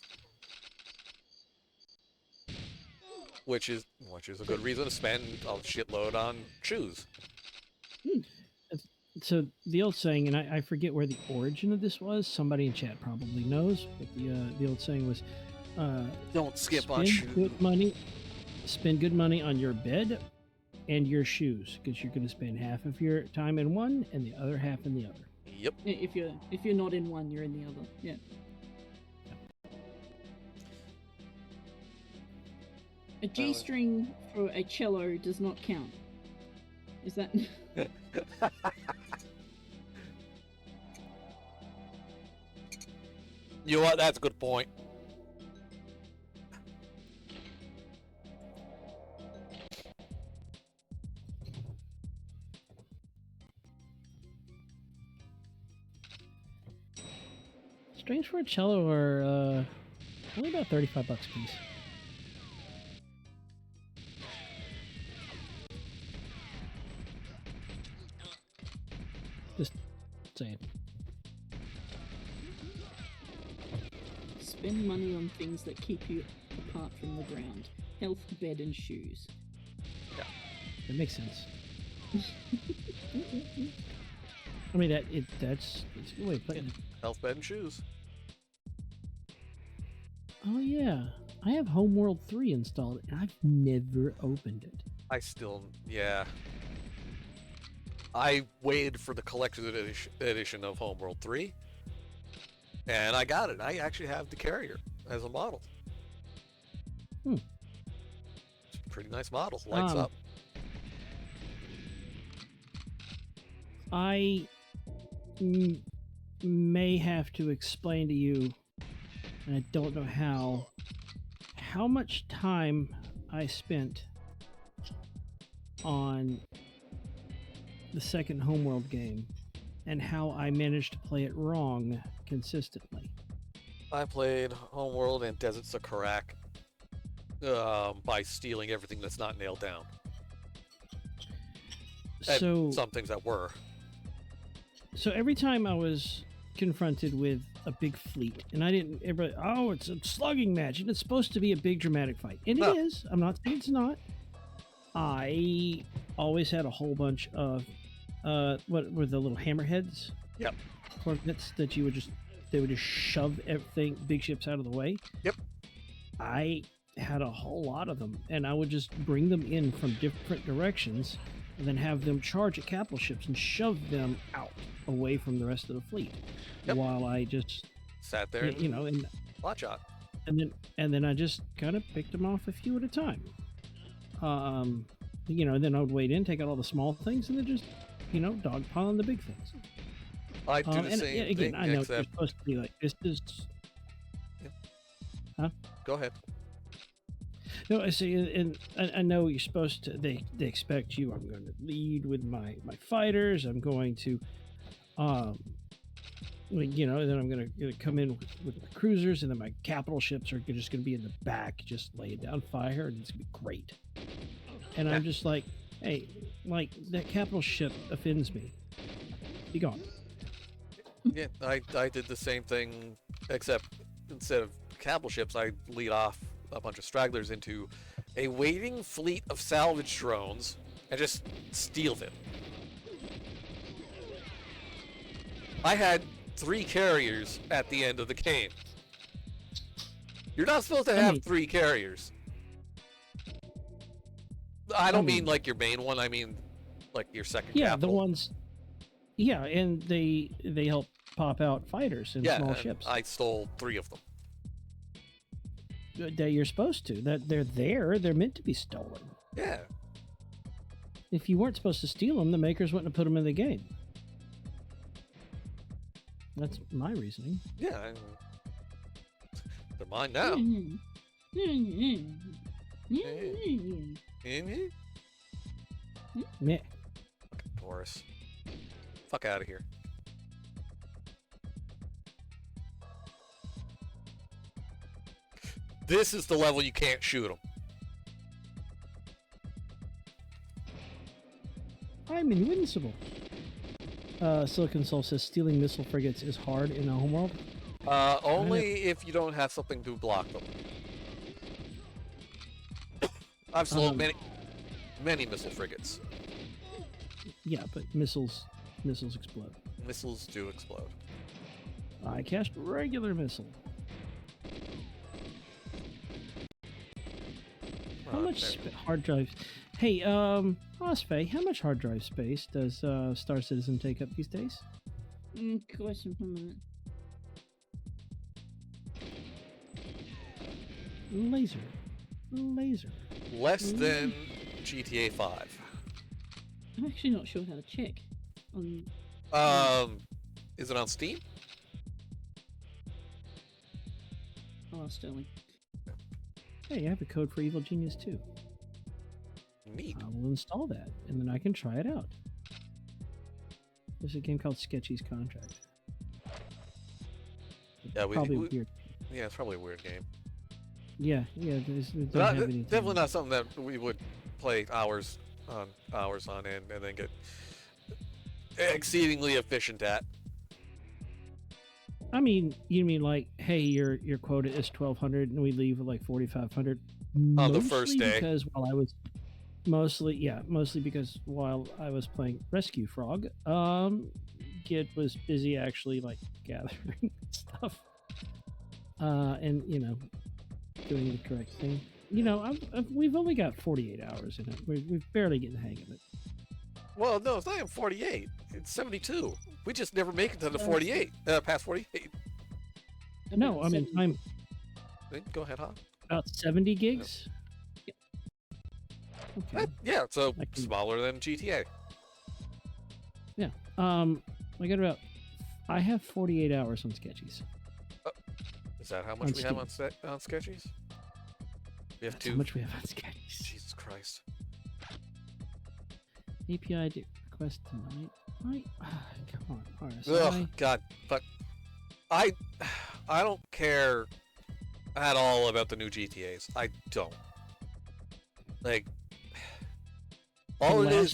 Speaker 1: Which is a good reason to spend a shitload on shoes.
Speaker 2: So the old saying, and I forget where the origin of this was. Somebody in chat probably knows, but the old saying was,
Speaker 1: Don't skip on shoes.
Speaker 2: Spend good money on your bed and your shoes, because you're going to spend half of your time in one and the other half in the other.
Speaker 1: Yep.
Speaker 3: If you're not in one, you're in the other. Yeah. A G-string for a cello does not count. Is that?
Speaker 1: You know what? That's a good point.
Speaker 2: Strings for a cello are only about $35 a piece. Just saying.
Speaker 3: Spend money on things that keep you apart from the ground. Health, bed, and shoes.
Speaker 1: Yeah.
Speaker 2: That makes sense. I mean, that's a good way of putting it.
Speaker 1: Health, bed, and shoes.
Speaker 2: Oh yeah, I have Homeworld 3 installed, and I've never opened it.
Speaker 1: Yeah. I waited for the collector's edition of Homeworld 3, and I got it. I actually have the carrier as a model. It's a pretty nice model. Lights up.
Speaker 2: I may have to explain to you, and I don't know how much time I spent on the second Homeworld game and how I managed to play it wrong consistently.
Speaker 1: I played Homeworld and Desert Sakarak by stealing everything that's not nailed down. And some things that were.
Speaker 2: So every time I was confronted with a big fleet, and it's a slugging match, and it's supposed to be a big dramatic fight. And it is. I'm not saying it's not. I always had a whole bunch of what were the little hammerheads?
Speaker 1: Yep.
Speaker 2: Corvettes that they would just shove everything, big ships out of the way.
Speaker 1: Yep.
Speaker 2: I had a whole lot of them, and I would just bring them in from different directions and then have them charge at capital ships and shove them out away from the rest of the fleet.
Speaker 1: Yep.
Speaker 2: While I just
Speaker 1: sat there,
Speaker 2: and
Speaker 1: watch out.
Speaker 2: And then I just kind of picked them off a few at a time. Then I would wait in, take out all the small things, and then just, dogpile on the big things.
Speaker 1: I do the same thing.
Speaker 2: I know you're supposed to be like, this is...
Speaker 1: Yeah.
Speaker 2: Huh?
Speaker 1: Go ahead.
Speaker 2: No, I see, and I know you're supposed to, they expect you, I'm going to lead with my fighters, I'm going to, then I'm going to come in with the cruisers, and then my capital ships are just going to be in the back, just laying down fire, and it's going to be great. And I'm just like, hey, like, that capital ship offends me. Be gone.
Speaker 1: Yeah, I did the same thing, except instead of capital ships, I lead off a bunch of stragglers into a waiting fleet of salvage drones and just steal them. I had 3 carriers at the end of the game. You're not supposed to have 3 carriers. I don't mean like your main one, I mean like your second capital.
Speaker 2: The ones... Yeah, and they help pop out fighters and small ships.
Speaker 1: I stole 3 of them.
Speaker 2: That you're supposed to. That they're there. They're meant to be stolen.
Speaker 1: Yeah.
Speaker 2: If you weren't supposed to steal them, the makers wouldn't have put them in the game. That's my reasoning.
Speaker 1: Yeah. They're mine now.
Speaker 2: Meh.
Speaker 1: Fucking Taurus. Fuck out of here. This is the level you can't shoot them.
Speaker 2: I'm invincible. Silicon Soul says stealing missile frigates is hard in a homeworld.
Speaker 1: Only if you don't have something to block them. I've stolen many missile frigates.
Speaker 2: Yeah, but missiles explode.
Speaker 1: Missiles do explode.
Speaker 2: I cast regular missile. How much hard drive? Hey, Osfey, how much hard drive space does Star Citizen take up these days?
Speaker 3: Question for a minute.
Speaker 2: Laser.
Speaker 1: Less than GTA 5.
Speaker 3: I'm actually not sure how to check.
Speaker 1: Is it on Steam?
Speaker 3: Oh, Sterling.
Speaker 2: Hey, I have a code for Evil Genius 2.
Speaker 1: Neat.
Speaker 2: I will install that, and then I can try it out. There's a game called Sketchy's Contract.
Speaker 1: Yeah,
Speaker 2: weird.
Speaker 1: Yeah, it's probably a weird game.
Speaker 2: Yeah.
Speaker 1: Definitely not something that we would play hours on end and then get exceedingly efficient at.
Speaker 2: I mean, you mean like, hey, your quota is 1,200, and we leave with like 4,500
Speaker 1: on the first day.
Speaker 2: Because while I was mostly because while I was playing Rescue Frog, Git was busy actually like gathering stuff, and doing the correct thing. We've only got 48 hours in it. We're barely getting the hang of it.
Speaker 1: Well, no, it's not even 48. It's 72. We just never make it to the 48. Past 48.
Speaker 2: No, I mean I'm.
Speaker 1: Go ahead, huh?
Speaker 2: About 70 gigs.
Speaker 3: Yep.
Speaker 2: Okay.
Speaker 1: Yeah, so smaller than GTA.
Speaker 2: Yeah. I have 48 hours on Sketchies.
Speaker 1: Is that how much we have on Sketchies? We have
Speaker 2: How much we have on Sketchies?
Speaker 1: Jesus Christ.
Speaker 2: API request tonight. Come on, RSI.
Speaker 1: Ugh, God, but I don't care at all about the new GTAs. I don't. Like, all it is.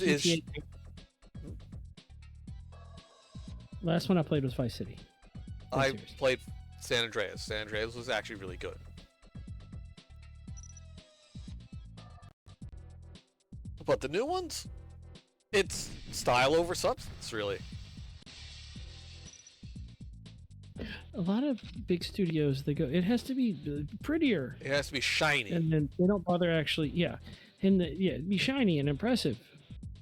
Speaker 2: Last one I played was Vice City.
Speaker 1: I played San Andreas. San Andreas was actually really good. But the new ones, it's style over substance, really.
Speaker 2: A lot of big studios, they go, it has to be prettier.
Speaker 1: It has to be shiny.
Speaker 2: And then they don't bother actually, be shiny and impressive.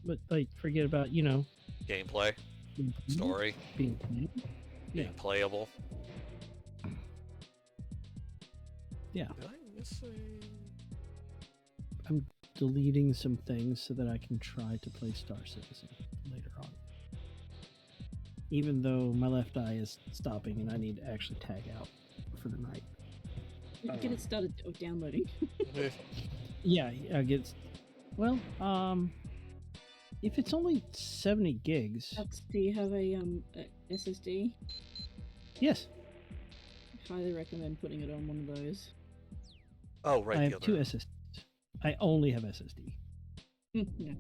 Speaker 2: But, like, forget about,
Speaker 1: Gameplay, story,
Speaker 2: being
Speaker 1: playable.
Speaker 2: Yeah.
Speaker 1: Did I miss
Speaker 2: I'm deleting some things so that I can try to play Star Citizen later on. Even though my left eye is stopping and I need to actually tag out for the night.
Speaker 3: Get it started downloading.
Speaker 2: Yeah, I get. Well, if it's only 70 gigs.
Speaker 3: Do you have a SSD?
Speaker 2: Yes.
Speaker 3: Highly recommend putting it on one of those.
Speaker 1: Oh, right.
Speaker 2: I have two SSDs. I only have SSD.
Speaker 3: Yeah.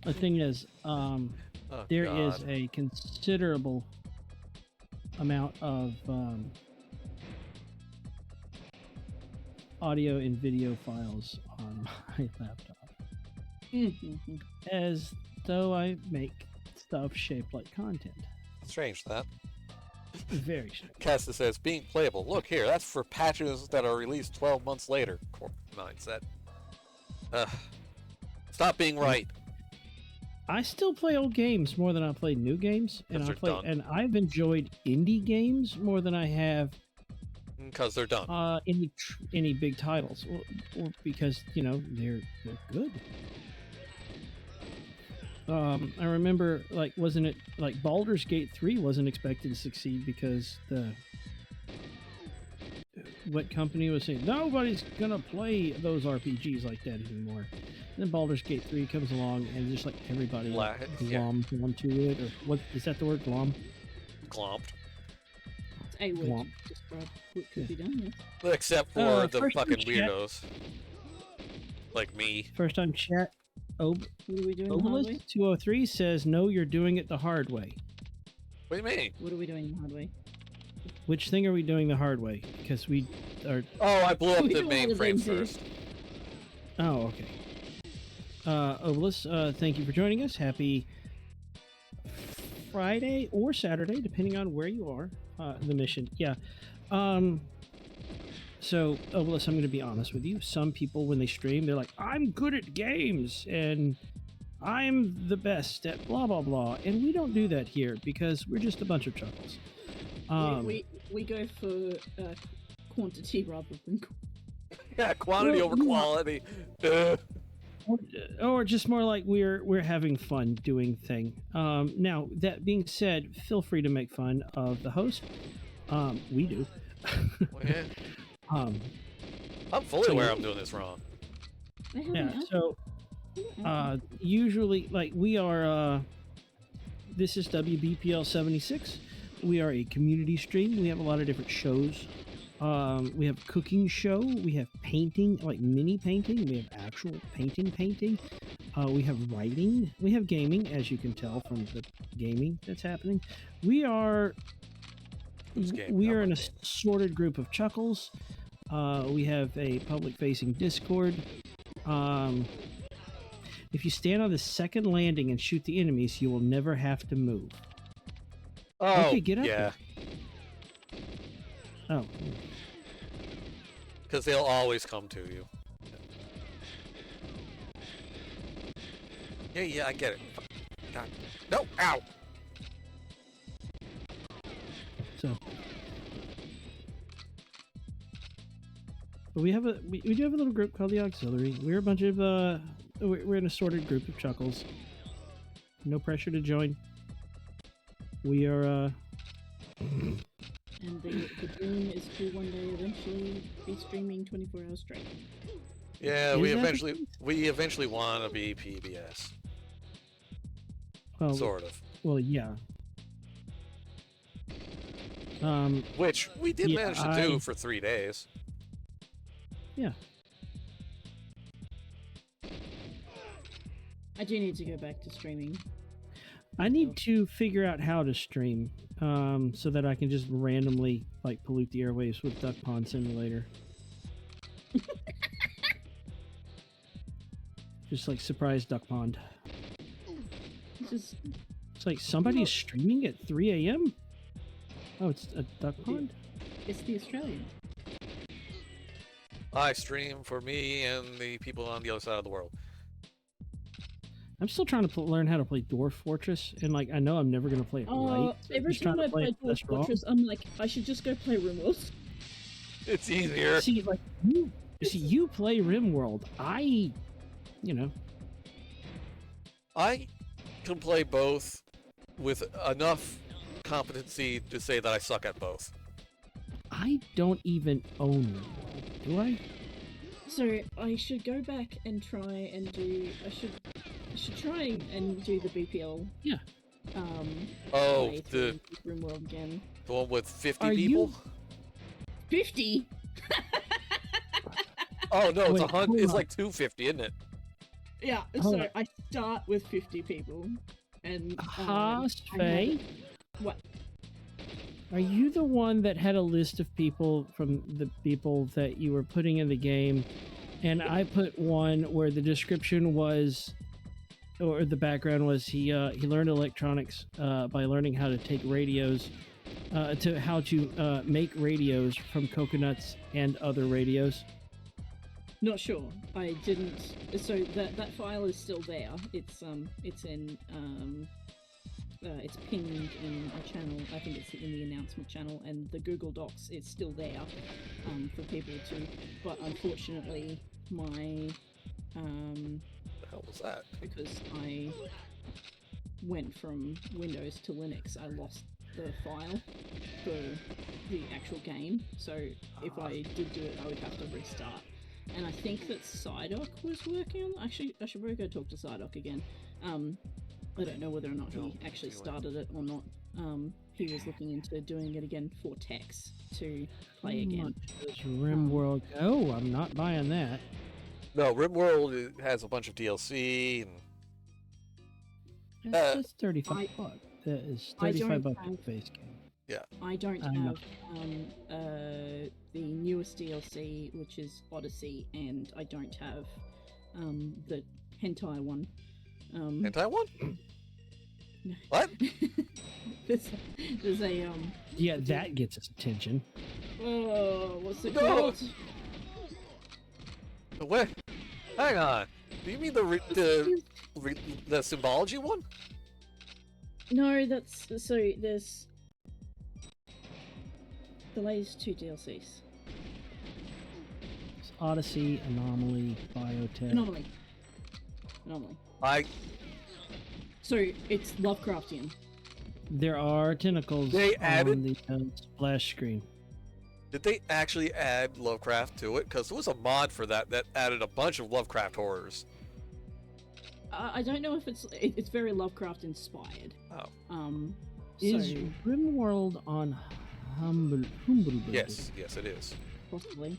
Speaker 2: The thing is, there is
Speaker 1: God.
Speaker 2: a considerable amount of audio and video files on my laptop. As though I make stuff shaped like content.
Speaker 1: Strange that.
Speaker 2: Very strange.
Speaker 1: Casta says, being playable. Look here, that's for patches that are released 12 months later. Core mindset. Stop being right.
Speaker 2: I still play old games more than I play new games, and I've enjoyed indie games more than I have
Speaker 1: because they're done.
Speaker 2: Any big titles, or because they're good. I remember, wasn't it like Baldur's Gate 3 wasn't expected to succeed because what company was saying nobody's gonna play those RPGs like that anymore. And then Baldur's Gate 3 comes along and just like everybody gloms onto it, or what is that the word, glom?
Speaker 1: Glomped.
Speaker 3: It's a word
Speaker 2: Womp.
Speaker 3: to describe what could be done. Yeah.
Speaker 1: Except for the
Speaker 2: first
Speaker 1: fucking
Speaker 2: chat.
Speaker 1: weirdos. Like me.
Speaker 2: First on chat,
Speaker 3: What are we doing the hard way?
Speaker 2: Obelisk203 says, no, you're doing it the hard way.
Speaker 1: What do you mean?
Speaker 3: What are we doing the hard way?
Speaker 2: Which thing are we doing the hard way? Because we are...
Speaker 1: Oh, I blew up
Speaker 3: We
Speaker 1: the
Speaker 3: do all the
Speaker 1: mainframe
Speaker 3: things here.
Speaker 1: first.
Speaker 2: Oh, okay. Obelisk, thank you for joining us. Happy Friday or Saturday, depending on where you are. The mission. Yeah. So, Obelisk, I'm going to be honest with you. Some people, when they stream, they're like, I'm good at games, and I'm the best at blah, blah, blah. And we don't do that here, because we're just a bunch of chuckles.
Speaker 3: We go for quantity rather than
Speaker 1: Yeah, quantity
Speaker 2: Well,
Speaker 1: over
Speaker 2: no.
Speaker 1: quality.
Speaker 2: Or just more like we're having fun doing thing. Now, that being said, feel free to make fun of the host. We do.
Speaker 1: Yeah. I'm fully aware I'm doing this wrong.
Speaker 2: Yeah, so usually, like, we are this is WBPL 76. We are a community stream. We have a lot of different shows. We have cooking show. We have painting, like mini painting. We have actual painting. We have writing. We have gaming, as you can tell from the gaming that's happening. We are in a sorted group of chuckles. We have a public-facing Discord. If you stand on the second landing and shoot the enemies, you will never have to move.
Speaker 1: Oh,
Speaker 2: Okay, get up
Speaker 1: yeah.
Speaker 2: there. Oh.
Speaker 1: Because they'll always come to you. Yeah, I get it. God. No, ow!
Speaker 2: So, but we do have a little group called the Auxiliary. We're a bunch of we're an assorted group of chuckles. No pressure to join. We are
Speaker 3: And the dream is to one day eventually be streaming 24 hours straight.
Speaker 1: Yeah,
Speaker 2: Is
Speaker 1: we
Speaker 2: that the
Speaker 1: eventually want to be PBS.
Speaker 2: well,
Speaker 1: Sort of.
Speaker 2: well, yeah.
Speaker 1: Which we did
Speaker 2: yeah,
Speaker 1: manage to do for 3 days.
Speaker 2: Yeah.
Speaker 3: I do need to go back to streaming.
Speaker 2: I need to figure out how to stream, so that I can just randomly like pollute the airwaves with Duck Pond Simulator. Just like surprise Duck Pond.
Speaker 3: Just
Speaker 2: It's like somebody's streaming at 3 a.m. Oh, it's a Duck Pond.
Speaker 3: it's the Australian.
Speaker 1: I stream for me and the people on the other side of the world.
Speaker 2: I'm still trying to learn how to play Dwarf Fortress, and like I know I'm never gonna play it right. So I'm
Speaker 3: Every
Speaker 2: just
Speaker 3: time
Speaker 2: trying
Speaker 3: I
Speaker 2: to play
Speaker 3: play
Speaker 2: it
Speaker 3: Dwarf
Speaker 2: best raw.
Speaker 3: Fortress, I'm like, I should just go play RimWorld.
Speaker 1: It's easier.
Speaker 2: See, like you play RimWorld. I
Speaker 1: can play both with enough competency to say that I suck at both.
Speaker 2: I don't even own RimWorld, do I?
Speaker 3: So I should go back and try and do. I should try and do the BPL.
Speaker 2: Yeah.
Speaker 1: Oh,
Speaker 3: playthrough
Speaker 1: the
Speaker 3: with RimWorld again.
Speaker 1: one with 50
Speaker 2: Are
Speaker 1: people?
Speaker 3: 50.
Speaker 1: Oh no, it's
Speaker 2: Wait,
Speaker 1: 100.
Speaker 2: hold
Speaker 1: It's
Speaker 2: on.
Speaker 1: like 250, isn't it?
Speaker 3: Yeah.
Speaker 2: Hold
Speaker 3: So
Speaker 2: on.
Speaker 3: I start with 50 people, and
Speaker 2: Hasfei,
Speaker 3: what?
Speaker 2: are you the one that had a list of people from the people that you were putting in the game? And I put one where the description was, or the background was, he learned electronics by learning how to take radios, how to make radios from coconuts and other radios.
Speaker 3: Not sure. I didn't. So that file is still there. It's it's pinned in a channel. I think it's in the announcement channel, and the Google Docs is still there for people to. But unfortunately, my
Speaker 1: What the hell was that?
Speaker 3: because I went from Windows to Linux, I lost the file for the actual game. So if I did do it, I would have to restart. And I think that Psydoc was working on. Actually, I should probably go talk to Psydoc again. I don't know whether or not he actually started it or not. he was looking into doing it again for Tex to play again.
Speaker 2: RimWorld. Oh, I'm not buying that.
Speaker 1: No, RimWorld has a bunch of DLC and.
Speaker 2: That's 35 bucks. That is 35 bucks
Speaker 3: have,
Speaker 2: base game.
Speaker 3: Yeah. I don't have the newest DLC, which is Odyssey, and I don't have the hentai one.
Speaker 1: Hentai one? What?
Speaker 3: there's a
Speaker 2: Yeah, that gets its attention.
Speaker 3: Oh, what's it called?
Speaker 1: Wait, hang on. Do you mean the symbology one?
Speaker 3: No, that's so. There's the latest 2 DLCs.
Speaker 2: It's Odyssey, Anomaly, Biotech.
Speaker 3: Anomaly. So it's Lovecraftian.
Speaker 2: There are tentacles on the splash screen.
Speaker 1: Did they actually add Lovecraft to it? Because there was a mod for that added a bunch of Lovecraft horrors.
Speaker 3: I don't know if it's very Lovecraft inspired.
Speaker 1: Oh.
Speaker 2: Is RimWorld on Humble?
Speaker 1: Yes, it is.
Speaker 3: Possibly.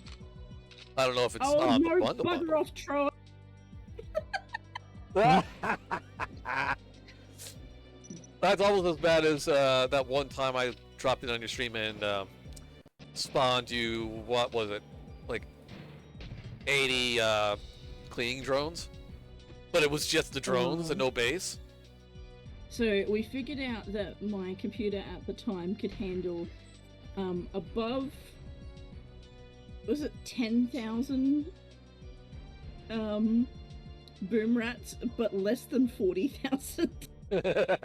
Speaker 1: I don't know if it's on the bundle.
Speaker 3: Bugger off, Troy.
Speaker 1: That's almost as bad as that one time I dropped in on your stream and spawned you, what was it, like 80 cleaning drones? But it was just the drones and no base.
Speaker 3: So we figured out that my computer at the time could handle above, was it 10,000 boom rats, but less than 40,000. It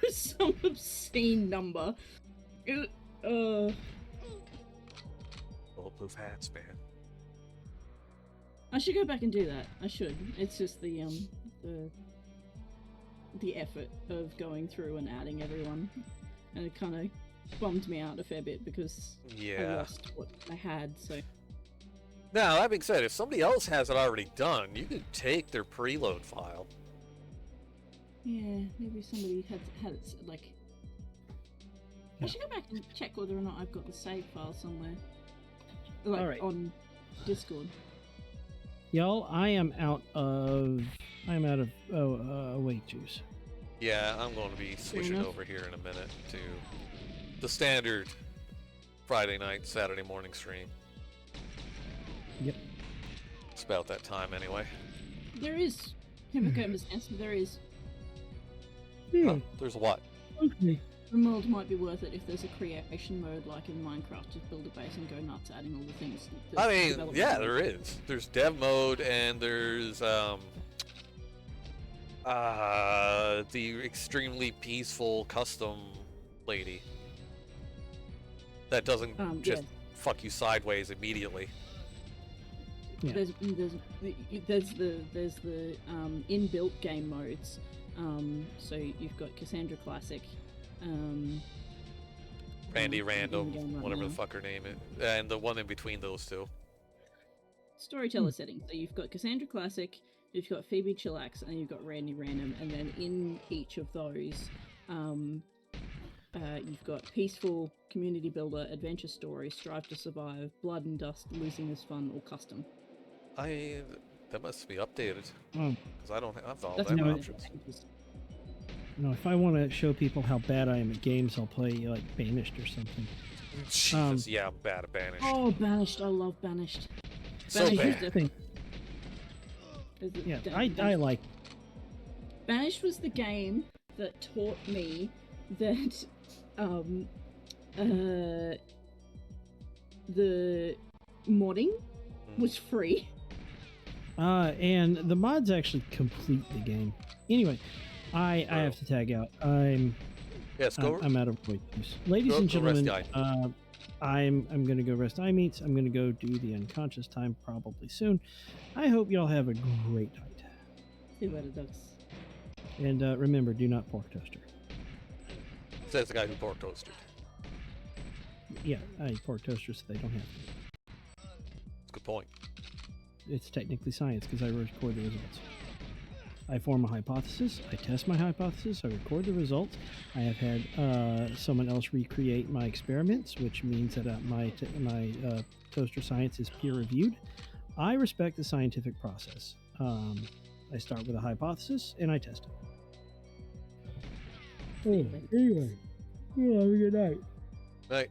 Speaker 3: was some obscene number.
Speaker 1: Bulletproof hats, man.
Speaker 3: I should go back and do that. I should. It's just the effort of going through and adding everyone, and it kind of bummed me out a fair bit because I lost what I had. So
Speaker 1: now that being said, if somebody else has it already done, you could take their preload file.
Speaker 3: Yeah, maybe somebody had it like. I should go back and check whether or not I've got the save file somewhere, like on Discord.
Speaker 2: Y'all, I am out of awake juice.
Speaker 1: Yeah, I'm going to be switching over here in a minute to the standard Friday night, Saturday morning stream.
Speaker 2: Yep.
Speaker 1: It's about that time anyway.
Speaker 3: There is, there is.
Speaker 2: Yeah.
Speaker 1: Huh? There's what?
Speaker 2: Okay.
Speaker 3: RimWorld might be worth it if there's a creation mode like in Minecraft. Just build a base and go nuts adding all the things.
Speaker 1: I mean, yeah, there is. There's dev mode and there's the extremely peaceful custom lady that doesn't just fuck you sideways immediately.
Speaker 2: Yeah.
Speaker 3: There's the inbuilt game modes. So you've got Cassandra Classic.
Speaker 1: Randy Random, whatever the fuck her name is, and the one in between those two.
Speaker 3: Storyteller settings. So you've got Cassandra Classic, you've got Phoebe Chillax, and you've got Randy Random, and then in each of those, you've got Peaceful, Community Builder, Adventure Story, Strive to Survive, Blood and Dust, Losing is Fun, or Custom.
Speaker 1: That must be updated because I don't have all that options.
Speaker 2: No, if I want to show people how bad I am at games, I'll play like Banished or something.
Speaker 1: Jesus, yeah, I'm bad at Banished.
Speaker 3: Oh, Banished! I love Banished.
Speaker 1: So bad.
Speaker 2: Yeah, I like.
Speaker 3: Banished was the game that taught me that the modding was free.
Speaker 2: And the mods actually complete the game. Anyway, I have to tag out. I'm out of voice juice. Ladies and gentlemen, I'm gonna go rest eye meats. I'm gonna go do the unconscious time probably soon. I hope y'all have a great night.
Speaker 3: See you later, ducks.
Speaker 2: And remember, do not pork toaster.
Speaker 1: Says the guy who pork toasted.
Speaker 2: Yeah, I pork toasters so they don't have to.
Speaker 1: That's a good point.
Speaker 2: It's technically science because I record the results. I form a hypothesis, I test my hypothesis, I record the results. I have had someone else recreate my experiments, which means that my toaster science is peer reviewed. I respect the scientific process. I start with a hypothesis and I test it. Anyway, have a good night.
Speaker 1: Right.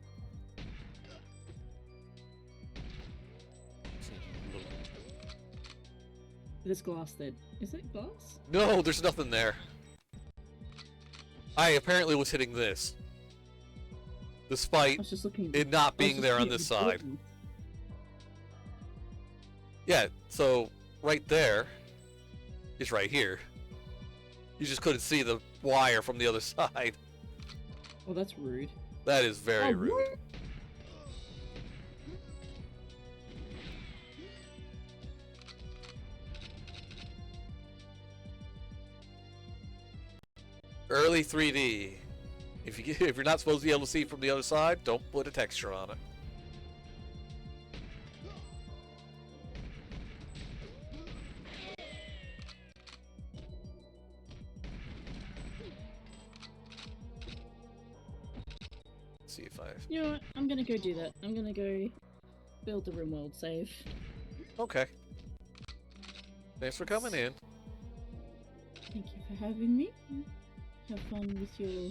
Speaker 3: There's glass there. Is it glass?
Speaker 1: No, there's nothing there. I apparently was hitting this.
Speaker 3: I
Speaker 1: Despite
Speaker 3: was just looking.
Speaker 1: it not
Speaker 3: I was
Speaker 1: being
Speaker 3: just
Speaker 1: there on
Speaker 3: looking at
Speaker 1: this
Speaker 3: the
Speaker 1: side.
Speaker 3: button.
Speaker 1: Yeah, so right there is right here. You just couldn't see the wire from the other side.
Speaker 3: Oh, that's rude.
Speaker 1: That is very rude.
Speaker 3: What?
Speaker 1: Early 3D. If you're not supposed to be able to see from the other side, don't put a texture on it. Let's see if I...
Speaker 3: You know what? I'm gonna go do that. I'm gonna go build the RimWorld save.
Speaker 1: Okay. Thanks for coming in.
Speaker 3: Thank you for having me. Have fun with your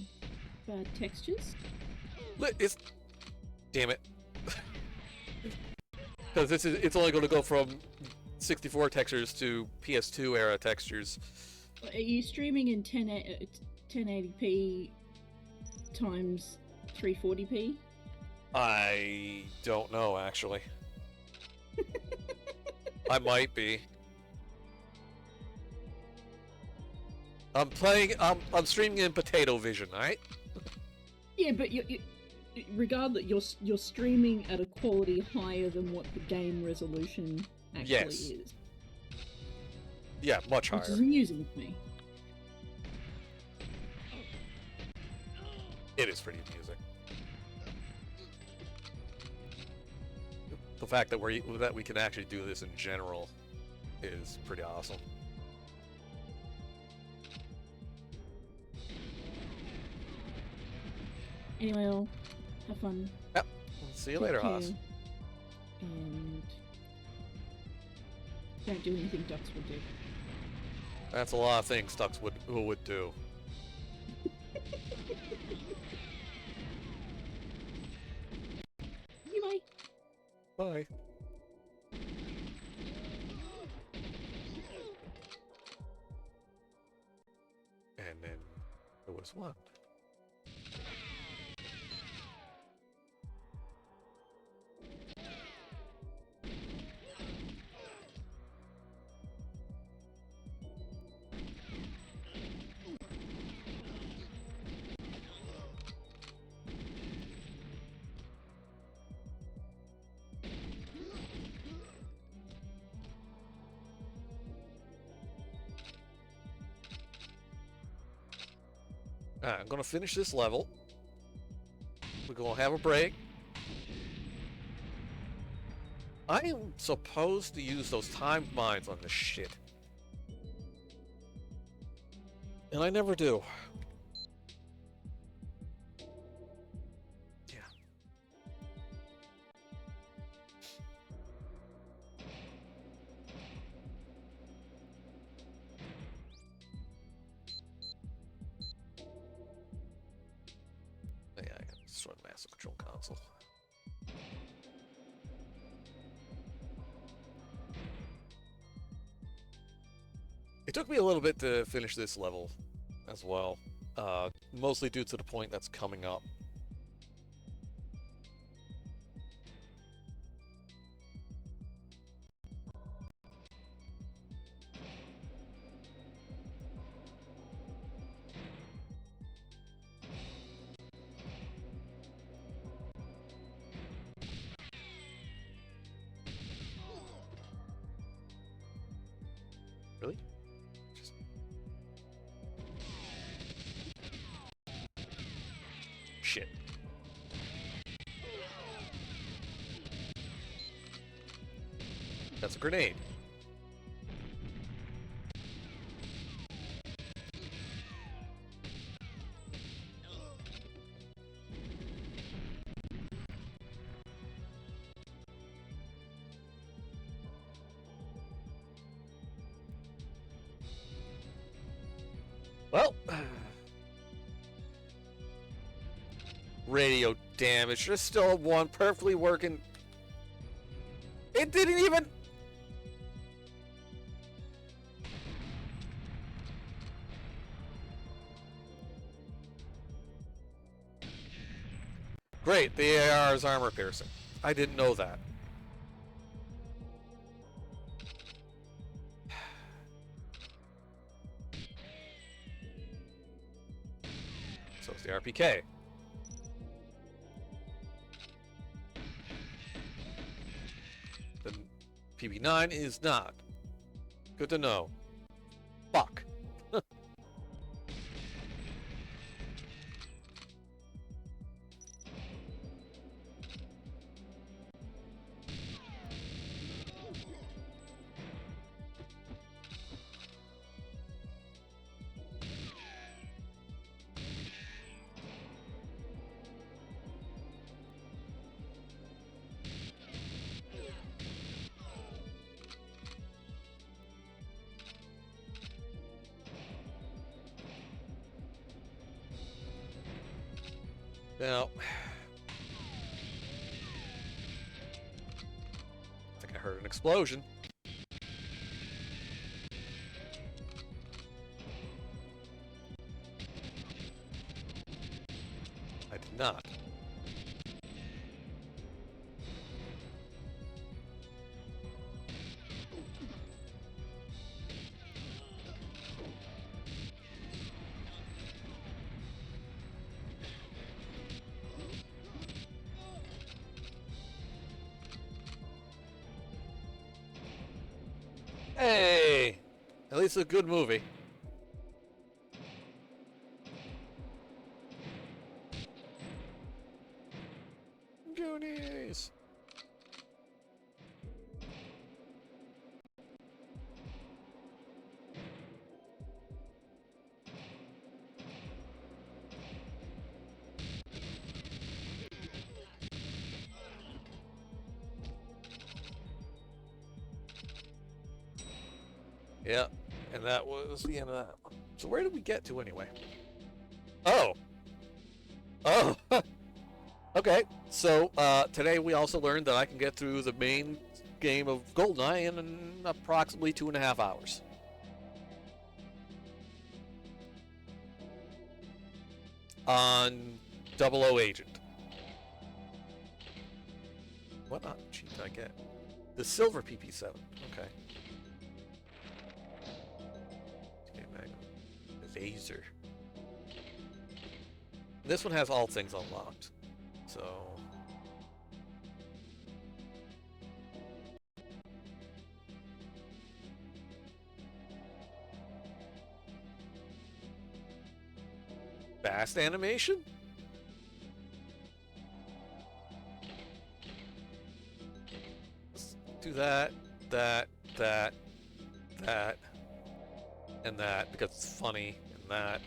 Speaker 3: bad textures.
Speaker 1: It's... Damn it. Because it's only going to go from 64 textures to PS2 era textures.
Speaker 3: Are you streaming in 1080p times 340p?
Speaker 1: I don't know, actually. I might be. I'm streaming in Potato Vision, right?
Speaker 3: Yeah, but regardless, you're streaming at a quality higher than what the game resolution actually
Speaker 1: Yes.
Speaker 3: is.
Speaker 1: Yeah, much
Speaker 3: Which
Speaker 1: higher.
Speaker 3: is amusing to me.
Speaker 1: It is pretty amusing. The fact that we can actually do this in general is pretty awesome.
Speaker 3: Anyway, I'll have fun.
Speaker 1: Yep. See you
Speaker 3: Take
Speaker 1: later,
Speaker 3: care,
Speaker 1: Haas.
Speaker 3: And don't do anything ducks would do.
Speaker 1: That's a lot of things Stux would do.
Speaker 3: Anyway,
Speaker 1: Bye. And then there was one. Alright, I'm gonna finish this level. We're gonna have a break. I am supposed to use those timed mines on this shit. And I never do. Yeah. Yeah, I gotta destroy the master control console. It took me a little bit to finish this level as well, mostly due to the point that's coming up. Really? Just... Shit. That's a grenade. radio damage. There's still one perfectly working. It didn't even. Great, the AR is armor piercing. I didn't know that. So it's the RPK. The PB9 is not. Good to know. Fuck. Now, I think I heard an explosion. I did not. Hey! At least a good movie. Goonies! Yeah, and that was the end of that one. So where did we get to anyway? Oh! Oh! Okay, so today we also learned that I can get through the main game of GoldenEye in approximately 2.5 hours. On 00 Agent. What cheat did I get? The silver PP7. Okay. Laser. This one has all things unlocked. So fast animation? Let's do that, and that because it's funny, and that.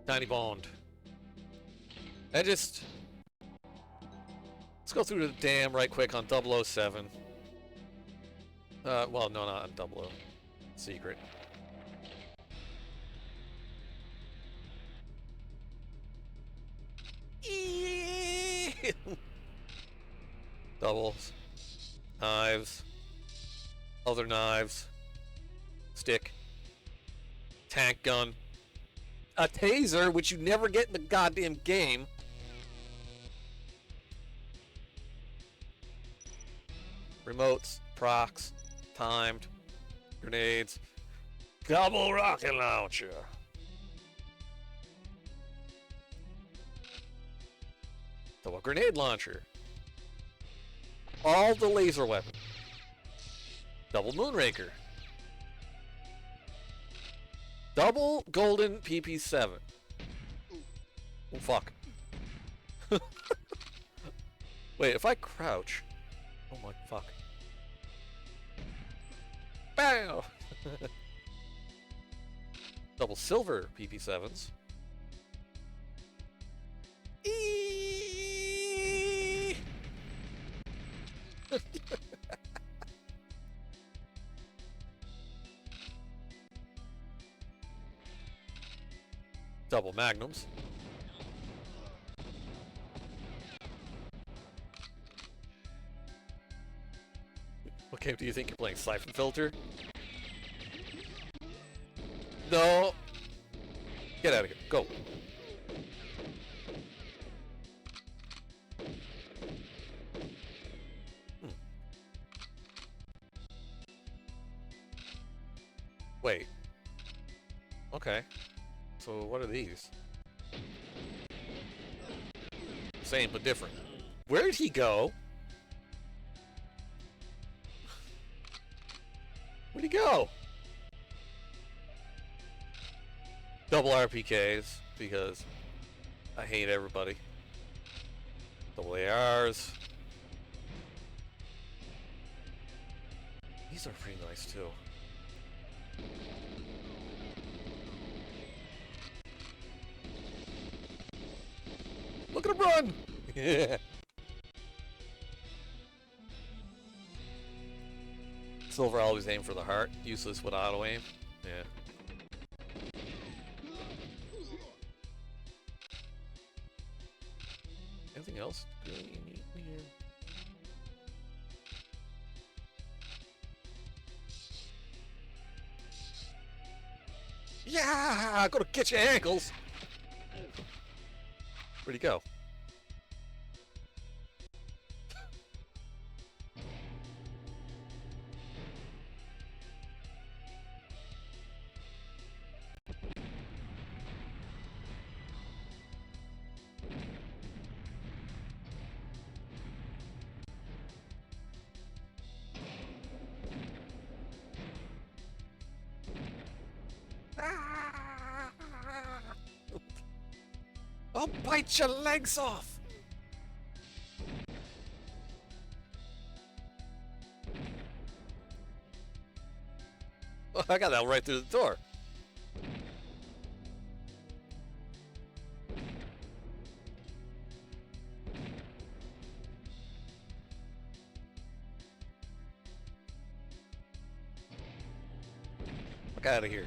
Speaker 1: Tiny Bond. Let's go through the dam right quick on 007. Well, no, not on 00. Secret. Doubles. Knives. Other knives. Stick. Tank gun. A taser, which you never get in the goddamn game. Remotes, procs, timed, grenades, double rocket launcher. Double grenade launcher. All the laser weapon. Double moonraker. Double golden PP7. Oh, fuck. Wait, if I crouch... Oh my fuck. Bam! Double silver PP7s. Eee! Double magnums. game do you think you're playing? Siphon Filter? No! Get out of here. Go. Wait. Okay. So what are these? Same but different. Where did he go? Where'd he go? Double RPKs, because I hate everybody. Double ARs. These are pretty nice too. Look at him run! Yeah. Silver always aim for the heart. Useless with auto aim. Yeah. Anything else? Yeah! Gonna get your ankles! Where'd he go? I'll bite your legs off! Oh, I got that right through the door. Fuck out of here.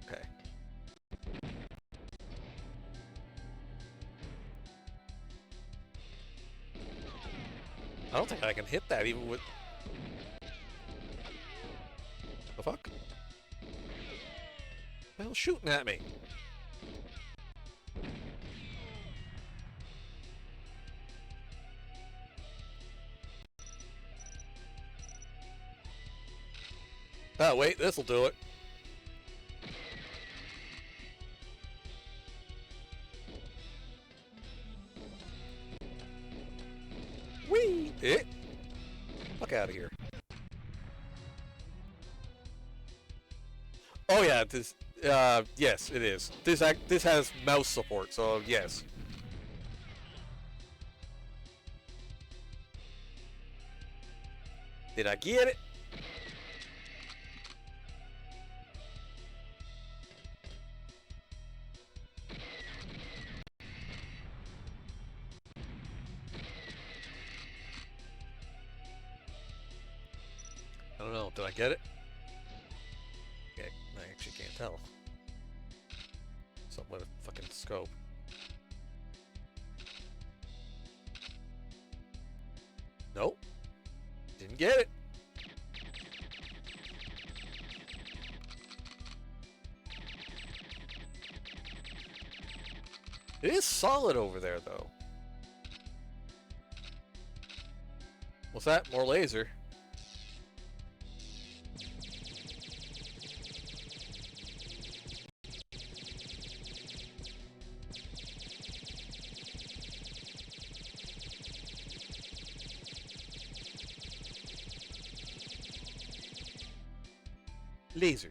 Speaker 1: Okay. I don't think I can hit that even with... The fuck? The hell's shooting at me? Oh, wait, this'll do it. Whee! It. Fuck out of here. Oh yeah, this. Yes, it is. This has mouse support, so yes. Did I get it? I don't know. Did I get it? Yeah, I actually can't tell. Something with a fucking scope. Nope. Didn't get it. It is solid over there, though. What's that? More laser. Laser.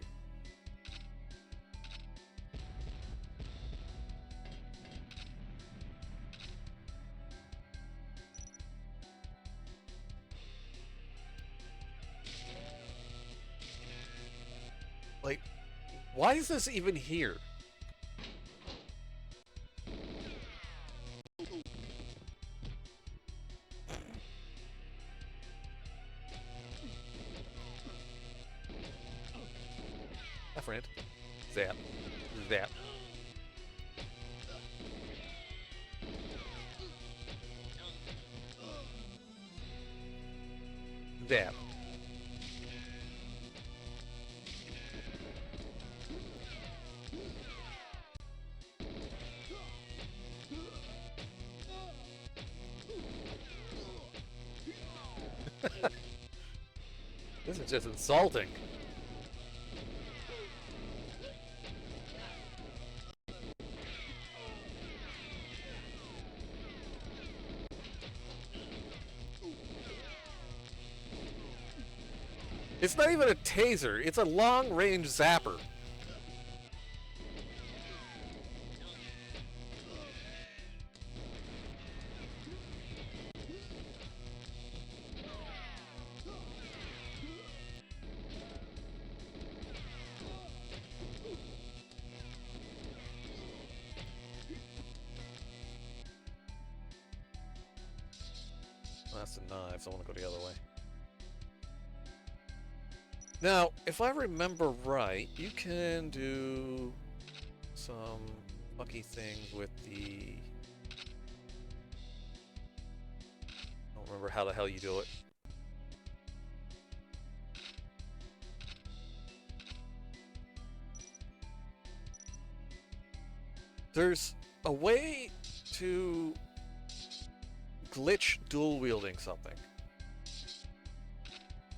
Speaker 1: Like, why is this even here? My friend. Zap. Zap. Dab. This is just insulting. It's not even a taser, it's a long-range zapper. That's the knives, I want to go the other way. Now, if I remember right, you can do some lucky things with the... I don't remember how the hell you do it. There's a way to glitch dual wielding something.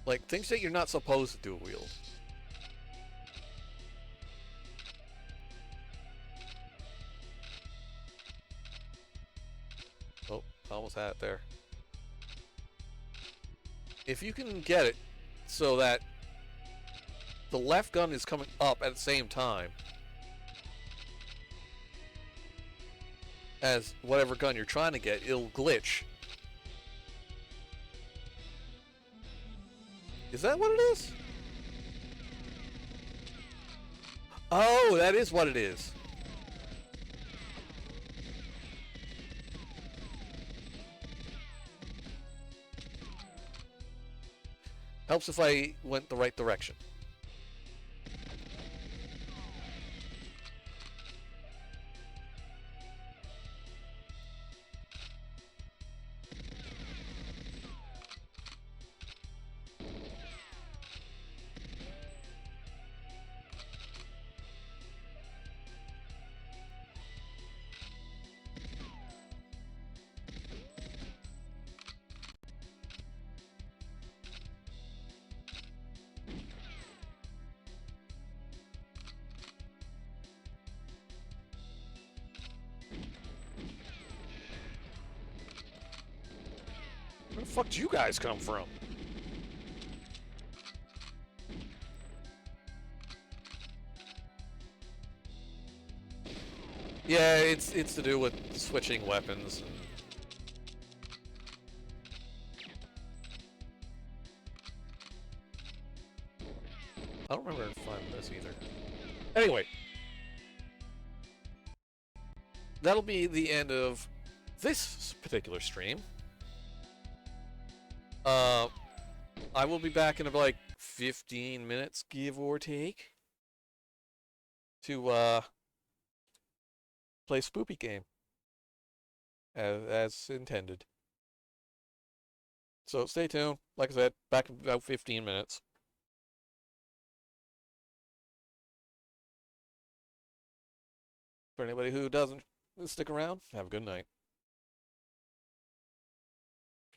Speaker 1: Like, things that you're not supposed to dual wield. Oh, almost had it there. If you can get it so that the left gun is coming up at the same time as whatever gun you're trying to get, it'll glitch. Is that what it is? Oh, that is what it is. Helps if I went the right direction. Where the fuck did you guys come from? Yeah, it's to do with switching weapons. I don't remember finding this either. Anyway, that'll be the end of this particular stream. I will be back in about like 15 minutes, give or take, to play Spoopy game as intended. So stay tuned. Like I said, back in about 15 minutes. For anybody who doesn't stick around, have a good night.